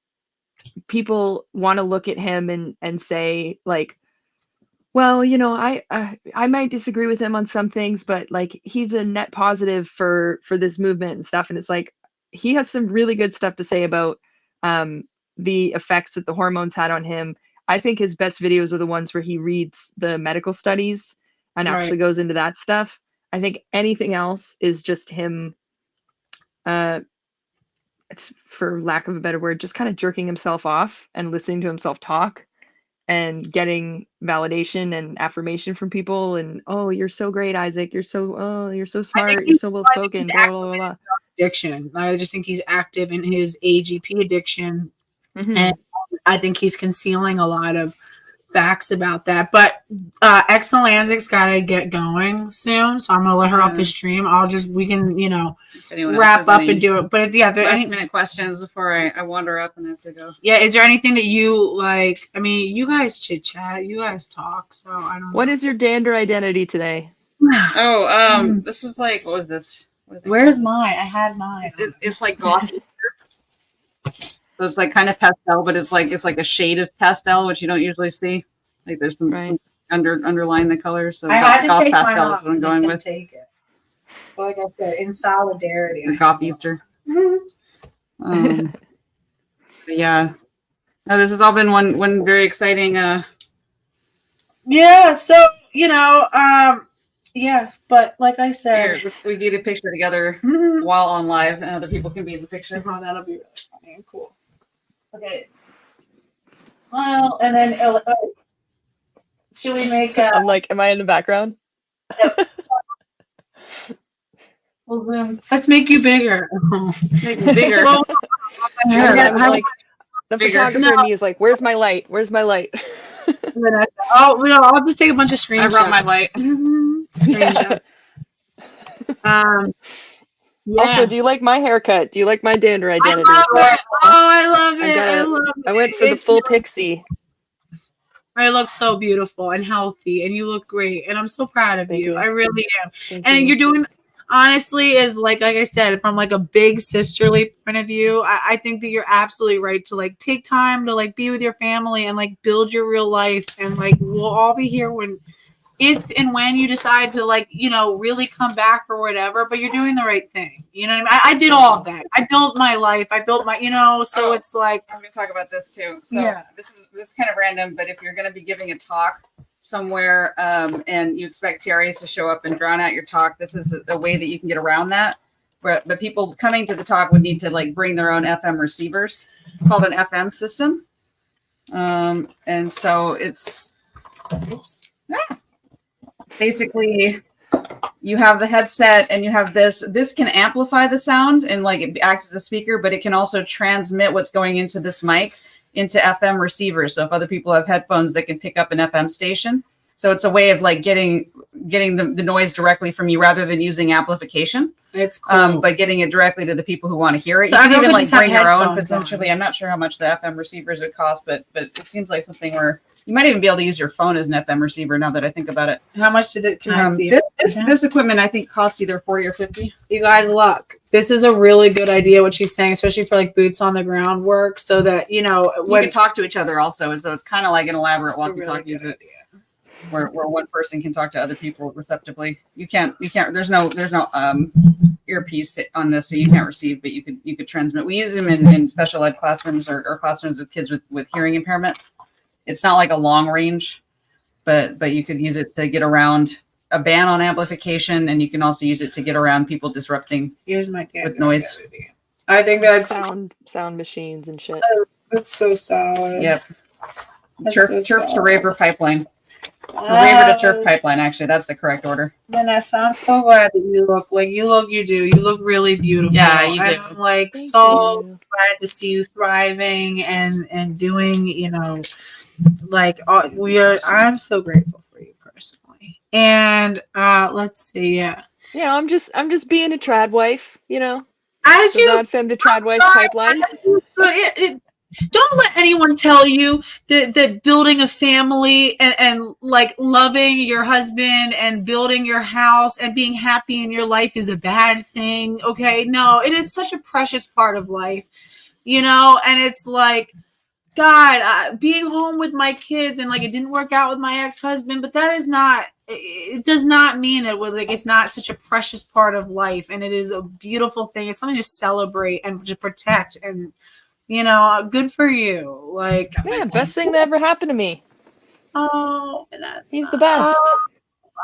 people want to look at him and say like, well, you know, I might disagree with him on some things, but like he's a net positive for this movement and stuff. And it's like he has some really good stuff to say about the effects that the hormones had on him. I think his best videos are the ones where he reads the medical studies and actually goes into that stuff. I think anything else is just him, for lack of a better word, just kind of jerking himself off and listening to himself talk and getting validation and affirmation from people. And, oh, you're so great, Isaac. You're so smart. You're so well spoken. Blah, blah, blah, blah. Addiction. I just think he's active in his AGP addiction. Mm-hmm. And I think he's concealing a lot of facts about that. But Exulansic's got to get going soon, so I'm gonna let her off the stream. We can, you know, wrap up and do it. But yeah, there any minute questions before I wander up and have to go. Yeah, is there anything that you like? I mean, you guys chit chat, you guys talk, so I don't know. What is your dander identity today? This was like, what was this? Where's mine? I had mine. It's like goth. So it's like kind of pastel, but it's like a shade of pastel, which you don't usually see. Like there's some underlying the colors. So I had to goth take pastel mine is what I'm going with. Take it. Like I said, in solidarity. The goth Easter. But yeah. No, this has all been one very exciting. Yeah. So you know, yeah, but like I said, we get a picture together while on live, and other people can be in the picture. Oh, that'll be really funny and cool. Okay. Smile, and then should we make? I'm like, am I in the background? Well, then, let's make you bigger. Make me bigger. Well, like, the photographer in me is like, where's my light? Where's my light? I'll just take a bunch of screenshots. I brought my light. Screenshot. Also, do you like my haircut? Do you like my dander identity? I love it. Oh, I love it. I went for the full pixie. I look so beautiful and healthy, and you look great, and I'm so proud of you. I really am. Thank and you. you're doing. honestly is like I said, from like a big sisterly point of view, I think that you're absolutely right to like take time to like be with your family and like build your real life, and like we'll all be here when, if and when you decide to like, you know, really come back or whatever, but you're doing the right thing. You know what I mean? I did all of that. I built my life. I built my, you know, so it's like, I'm going to talk about this too. So Yeah. this is kind of random, but if you're going to be giving a talk somewhere and you expect TRAs to show up and drown out your talk, this is a way that you can get around that. But people coming to the talk would need to like bring their own FM receivers, called an FM system. And so it's basically you have the headset and you have this can amplify the sound and like it acts as a speaker, but it can also transmit what's going into this mic into FM receivers. So if other people have headphones, they can pick up an FM station. So it's a way of like getting the noise directly from you rather than using amplification. it's cool. But getting it directly to the people who want to hear it. So You can even everybody's like bring have your own headphones potentially. I'm not sure how much the FM receivers would cost, but it seems like something where you might even be able to use your phone as an FM receiver now that I think about it. How much did it connect This equipment I think costs either 40 or 50. You guys, look, this is a really good idea what she's saying, especially for like boots on the ground work, so that, you know, You when can talk to each other also, as though it's kind of like an elaborate it's a really walkie-talkie, good but idea. where one person can talk to other people receptively. You can't. There's no earpiece on this, so you can't receive, but you could transmit. We use them in special ed classrooms or classrooms with kids with hearing impairment. It's not like a long range, but you could use it to get around a ban on amplification, and you can also use it to get around people disrupting Here's my camera. with noise. I think that's sound machines and shit. that's so solid. Yep. That's Chirp so to solid. raver pipeline. Raver to chirp pipeline. Actually, that's the correct order. Vanessa, I'm so glad that you look you look really beautiful. Yeah, you do. I'm like Thank so you. glad to see you thriving and doing, you know, like I'm so grateful for you personally. And let's see, yeah. Yeah, I'm just being a trad wife, you know. As The you Rod Femme to trad wife pipeline. don't let anyone tell you that building a family and like loving your husband and building your house and being happy in your life is a bad thing. Okay, no, it is such a precious part of life, you know. And it's like, God, being home with my kids, and like it didn't work out with my ex-husband, but that is not, it does not mean that like it's not such a precious part of life, and it is a beautiful thing. It's something to celebrate and to protect, and you know, good for you. Like, Yeah, best thing that ever happened to me. oh, Vanessa. He's the best.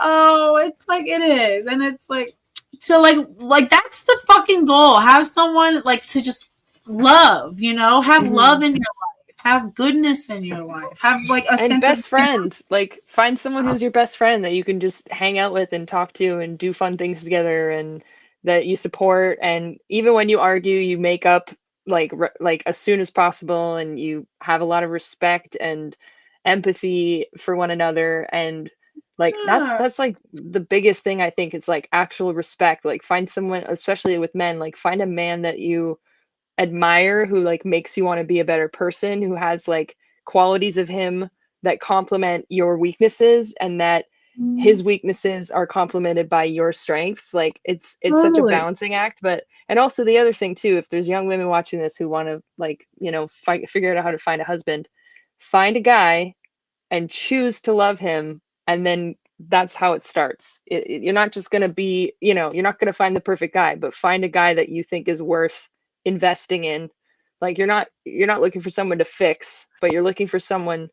Oh, it's like it is, and it's like, so like that's the fucking goal. Have someone like to just love, you know, have love in your life, have goodness in your life, have like a And sense best of friend. Like find someone who's your best friend that you can just hang out with and talk to and do fun things together and that you support. And even when you argue, you make up like as soon as possible, and you have a lot of respect and empathy for one another. And like that's like the biggest thing I think is like actual respect. Like find someone, especially with men, like find a man that you admire who like makes you want to be a better person, who has like qualities of him that complement your weaknesses, and that his weaknesses are complemented by your strengths. Like it's such a Totally. balancing act. But and also the other thing too, if there's young women watching this who want to like, you know, figure out how to find a husband, find a guy and choose to love him, and then that's how it starts. You're not just going to be, you know, you're not going to find the perfect guy, but find a guy that you think is worth investing in. Like you're not looking for someone to fix, but you're looking for someone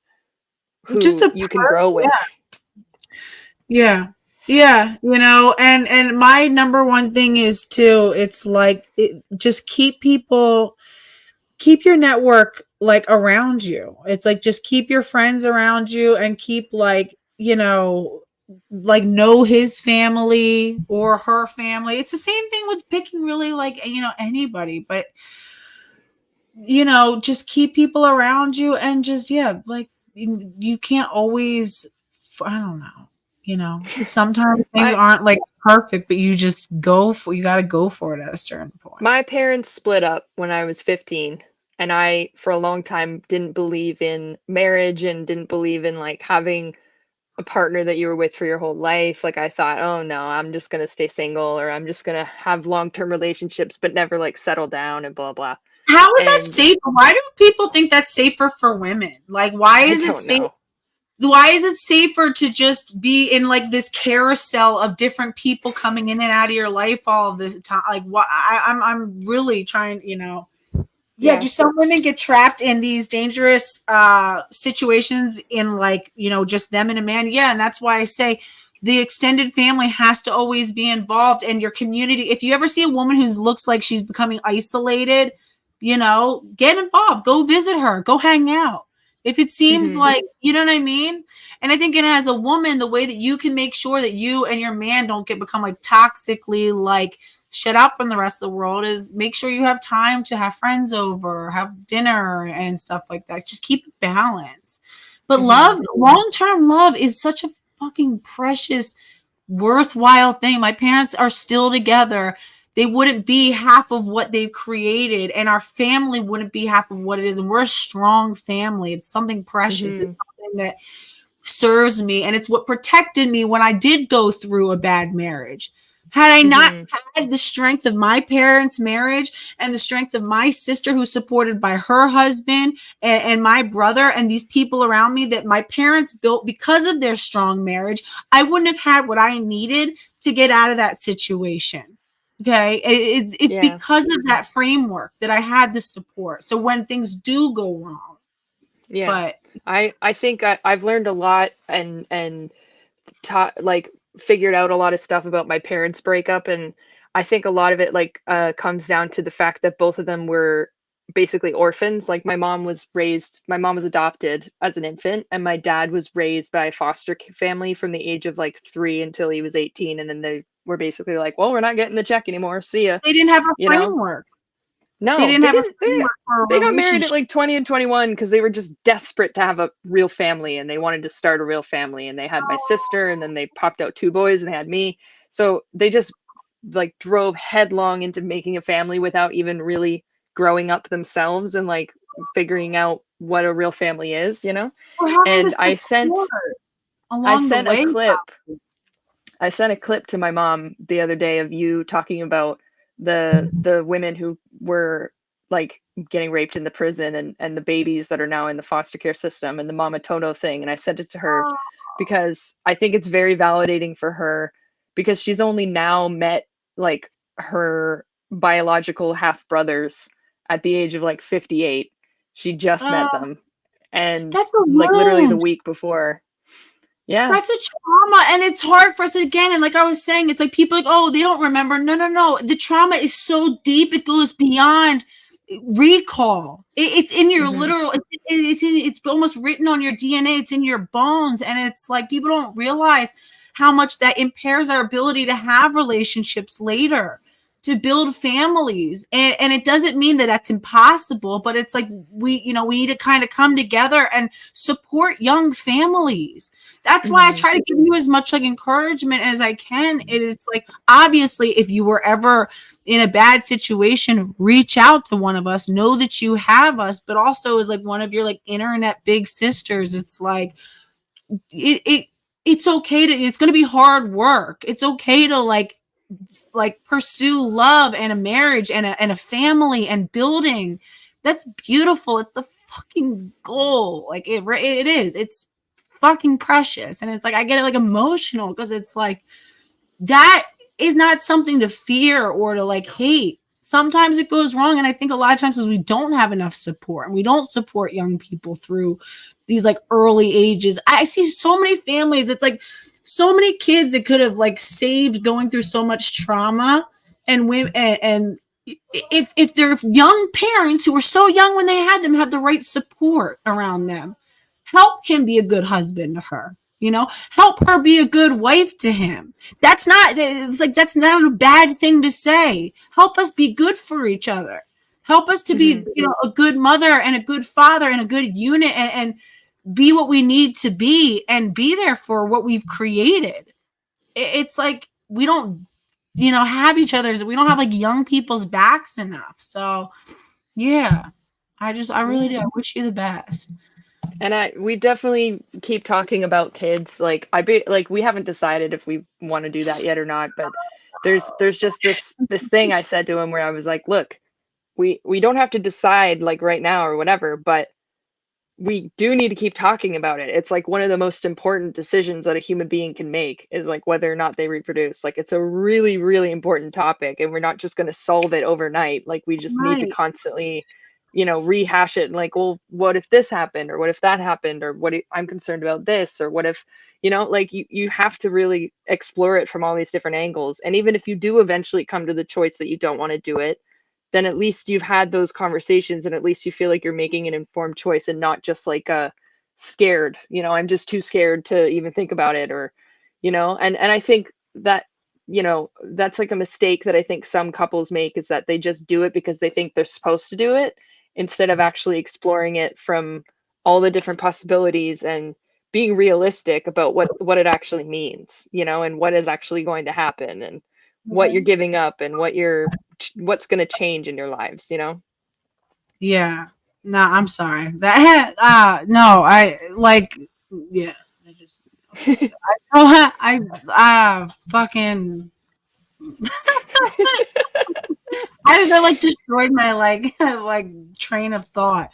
who Just a you can grow with. Yeah, you know, and my number one thing is too, it's like just keep your network like around you. It's like just keep your friends around you, and keep like, you know, like know his family or her family. It's the same thing with picking really like, you know, anybody, but you know, just keep people around you, and just like you can't always, I don't know, you know, sometimes things aren't like perfect, but you got to go for it at a certain point. My parents split up when I was 15, and I for a long time didn't believe in marriage and didn't believe in like having a partner that you were with for your whole life. Like I thought, oh no, I'm just gonna stay single, or I'm just gonna have long-term relationships but never like settle down and blah blah. How is that And safe? Why do people think that's safer for women? Like, why I is it don't safe? know. Why is it safer to just be in like this carousel of different people coming in and out of your life all of this time? Like, what? I'm really trying, Yeah, Yeah. do some women get trapped in these dangerous situations in like, just them and a man? Yeah, and that's why I say the extended family has to always be involved in your community. If you ever see a woman who looks like she's becoming isolated, get involved. Go visit her. Go hang out. If it seems Mhm. like, you know what I mean? And I think as a woman, the way that you can make sure that you and your man don't become like toxically like shut out from the rest of the world is make sure you have time to have friends over, have dinner and stuff like that. Just keep it balanced. But love, long-term love is such a fucking precious, worthwhile thing. My parents are still together. They wouldn't be half of what they've created, and our family wouldn't be half of what it is. And we're a strong family. It's something precious. It's something that serves me, and it's what protected me when I did go through a bad marriage. Had I not had the strength of my parents' marriage and the strength of my sister who's supported by her husband and my brother and these people around me that my parents built because of their strong marriage, I wouldn't have had what I needed to get out of that situation. Okay. It's Yeah. because of that framework that I had the support. So when things do go wrong, Yeah. but I think I've learned a lot and taught like figured out a lot of stuff about my parents' breakup, and I think a lot of it like comes down to the fact that both of them were basically orphans. Like my mom was adopted as an infant, and my dad was raised by a foster family from the age of like 3 until he was 18, and then they were basically like, well, we're not getting the check anymore, see ya, they didn't have a you know. framework. They No, didn't have a they framework for they a got married at relationship. like 20 and 21 because they were just desperate to have a real family, and they wanted to start a real family, and they had my sister, and then they popped out 2 boys and they had me. So they just like drove headlong into making a family without even really growing up themselves and like figuring out what a real family is, you know? Or having the And support I along the sent a way. clip I sent a clip to my mom the other day of you talking about the women who were like getting raped in the prison, and the babies that are now in the foster care system, and the Mama Toto thing, and I sent it to her Oh, because I think it's very validating for her, because she's only now met like her biological half brothers at the age of like 58. She just oh, met them, and that's a like literally the wound. week before. Yeah. That's a trauma. And it's hard for us again. And like I was saying, it's like people like, oh, they don't remember. No, no, no. The trauma is so deep, it goes beyond recall. It's in your Hmm. literal, it's almost written on your DNA, it's in your bones. And it's like people don't realize how much that impairs our ability to have relationships later, to build families. And it doesn't mean that that's impossible, but it's like we need to kind of come together and support young families. That's why I Hmm. try to give you as much like encouragement as I can. It's like, obviously, if you were ever in a bad situation, reach out to one of us, know that you have us, but also as like one of your like internet big sisters, it's like it's okay to, it's going to be hard work. It's okay to like pursue love and a marriage and a family and building. That's beautiful. It's the fucking goal. Like it is. It's fucking precious. And it's like I get it like emotional because it's like that is not something to fear or to like hate. Sometimes it goes wrong, and I think a lot of times is we don't have enough support, and we don't support young people through these like early ages. I see so many families, it's like so many kids that could have like saved going through so much trauma, and women and if their young parents who were so young when they had them had the right support around them, help him be a good husband to her, help her be a good wife to him. That's not a bad thing to say. Help us be good for each other. Help us to Hmm. be, a good mother and a good father and a good unit, and be what we need to be and be there for what we've created. It's like we don't, have each other's, we don't have like young people's backs enough. So yeah, I really Yeah. do. I wish you the best. we definitely keep talking about kids. Like we haven't decided if we want to do that yet or not, but there's just this thing I said to him where I was like, look, we don't have to decide like right now or whatever, but we do need to keep talking about it. It's like one of the most important decisions that a human being can make is like whether or not they reproduce. Like it's a really, really important topic, and we're not just going to solve it overnight. Like we just need to Right. constantly, rehash it. And like, well, what if this happened, or what if that happened, or what if I'm concerned about this, or what if, like you have to really explore it from all these different angles. And even if you do eventually come to the choice that you don't want to do it, then at least you've had those conversations, and at least you feel like you're making an informed choice and not just like a scared, I'm just too scared to even think about it, or and I think that that's like a mistake that I think some couples make, is that they just do it because they think they're supposed to do it, instead of actually exploring it from all the different possibilities and being realistic about what it actually means, and what is actually going to happen, and what you're giving up, and what's going to change in your lives, Yeah. No, I'm sorry. That no, I like yeah. I just fucking I like destroyed my like train of thought.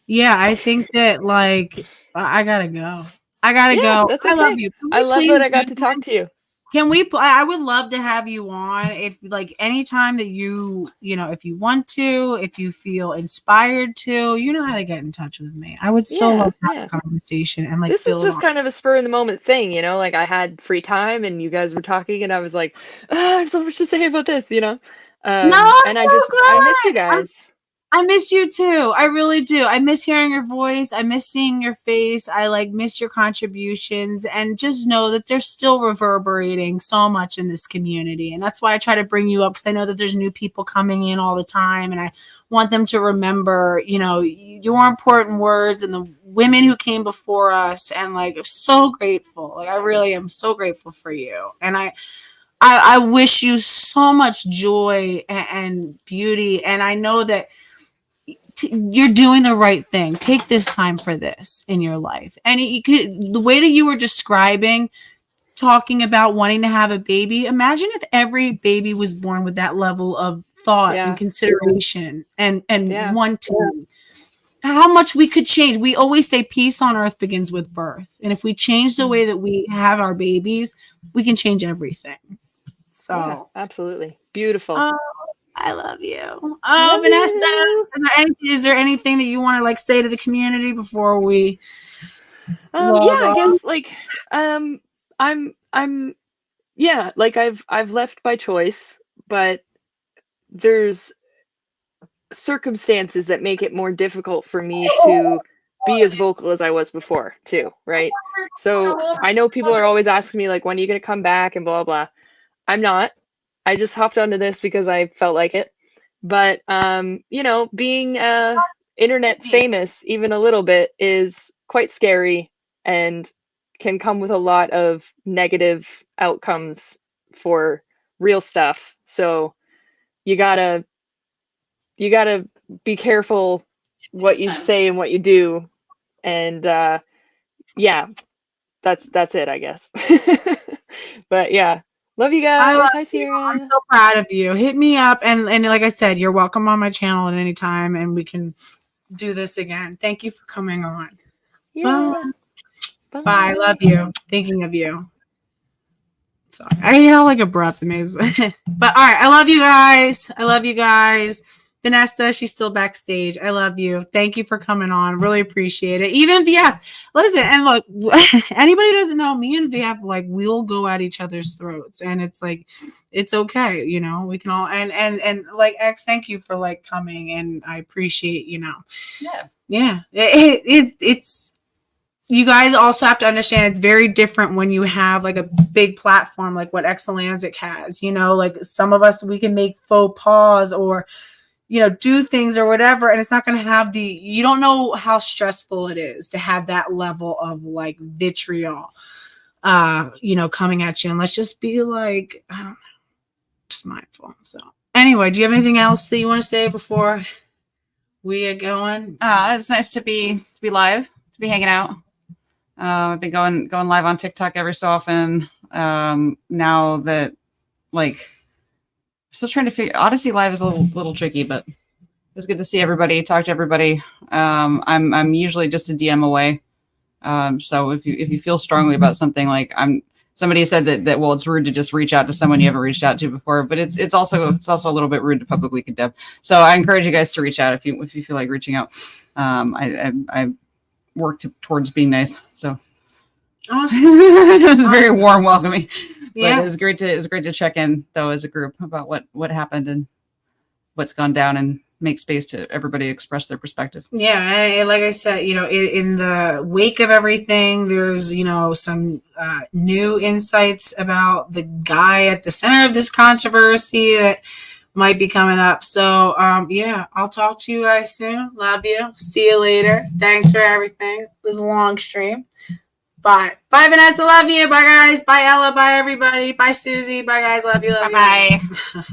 Yeah, I think that like I gotta go. I gotta Yeah, go. that's I love okay. you. Can I we love please that I got do to talk this? to you. Can we? I would love to have you on if, like, anytime that if you want to, if you feel inspired to, you know how to get in touch with me. I would so love Yeah, to have yeah. a conversation and like This was build just on. kind of a spur in the moment thing, like I had free time and you guys were talking and I was like, I have so much to say about this, No, I'm And so I miss you glad. guys. I miss you too. I really do. I miss hearing your voice. I miss seeing your face. I like miss your contributions, and just know that they're still reverberating so much in this community. And that's why I try to bring you up, because I know that there's new people coming in all the time, and I want them to remember, your important words and the women who came before us. And like, I'm so grateful. Like, I really am so grateful for you. And I wish you so much joy and beauty. And I know that you're doing the right thing. Take this time for this in your life. And the way that you were describing, talking about wanting to have a baby, imagine if every baby was born with that level of thought and Yeah, consideration and yeah, wanting. How much we could change. We always say peace on earth begins with birth. And if we change the way that we have our babies, we can change everything. yeah, So, absolutely. Beautiful. oh, I love you. Oh, Love you. Vanessa, is there anything that you want to like say to the community before we Yeah, log I off? guess like I'm yeah, like I've left by choice, but there's circumstances that make it more difficult for me to be as vocal as I was before, too, right? So I know people are always asking me, like, when are you going to come back and blah, blah. I'm not. I just hopped onto this because I felt like it. But, being internet famous, even a little bit, is quite scary and can come with a lot of negative outcomes for real stuff. So you gotta be careful what you say and what you do. And yeah, that's it, I guess. But yeah, love you I love guys. Hi, you. I'm Sierra. so proud of you. Hit me up, and like I said, you're welcome on my channel at any time, and we can do this again. Thank you for coming on. Bye. Yeah. Bye. Bye. Love you. Thinking of you. Sorry. I yell like a breath, amazing. But all right, I love you guys. I love you guys. Vanessa, she's still backstage. I love you. Thank you for coming on. Really appreciate it. Even VF, listen, and look, anybody who doesn't know, me and VF, like, we'll go at each other's throats, and it's like, it's okay, we can all, and like, X, thank you for like coming, and I appreciate, yeah, it's. You guys also have to understand it's very different when you have like a big platform like what Exulansic has. Like some of us, we can make faux pas or do things or whatever, and it's not going to have you don't know how stressful it is to have that level of like vitriol coming at you. And let's just be like, I don't know, just mindful. So anyway, do you have anything else that you want to say before We are going. It's nice to be live, to be hanging out. I've been going live on TikTok every so often. Now that like still trying to figure Odyssey Live is a little tricky, but it was good to see everybody, talk to everybody. I'm usually just a DM away. So if you feel strongly about something, like somebody said that well, it's rude to just reach out to someone you haven't reached out to before, but it's also a little bit rude to publicly condemn. So I encourage you guys to reach out if you feel like reaching out. I work towards being nice. So Awesome. it was very warm welcoming. Yeah. But it was great to check in though as a group about what happened and what's gone down and make space to everybody express their perspective. Yeah, and like I said, in the wake of everything, there's some new insights about the guy at the center of this controversy that might be coming up. So yeah, I'll talk to you guys soon. Love you. See you later. Thanks for everything. It was a long stream. Bye. Bye, Vanessa. Love you. Bye, guys. Bye, Ella. Bye, everybody. Bye, Susie. Bye, guys. Love you. Love you. Bye.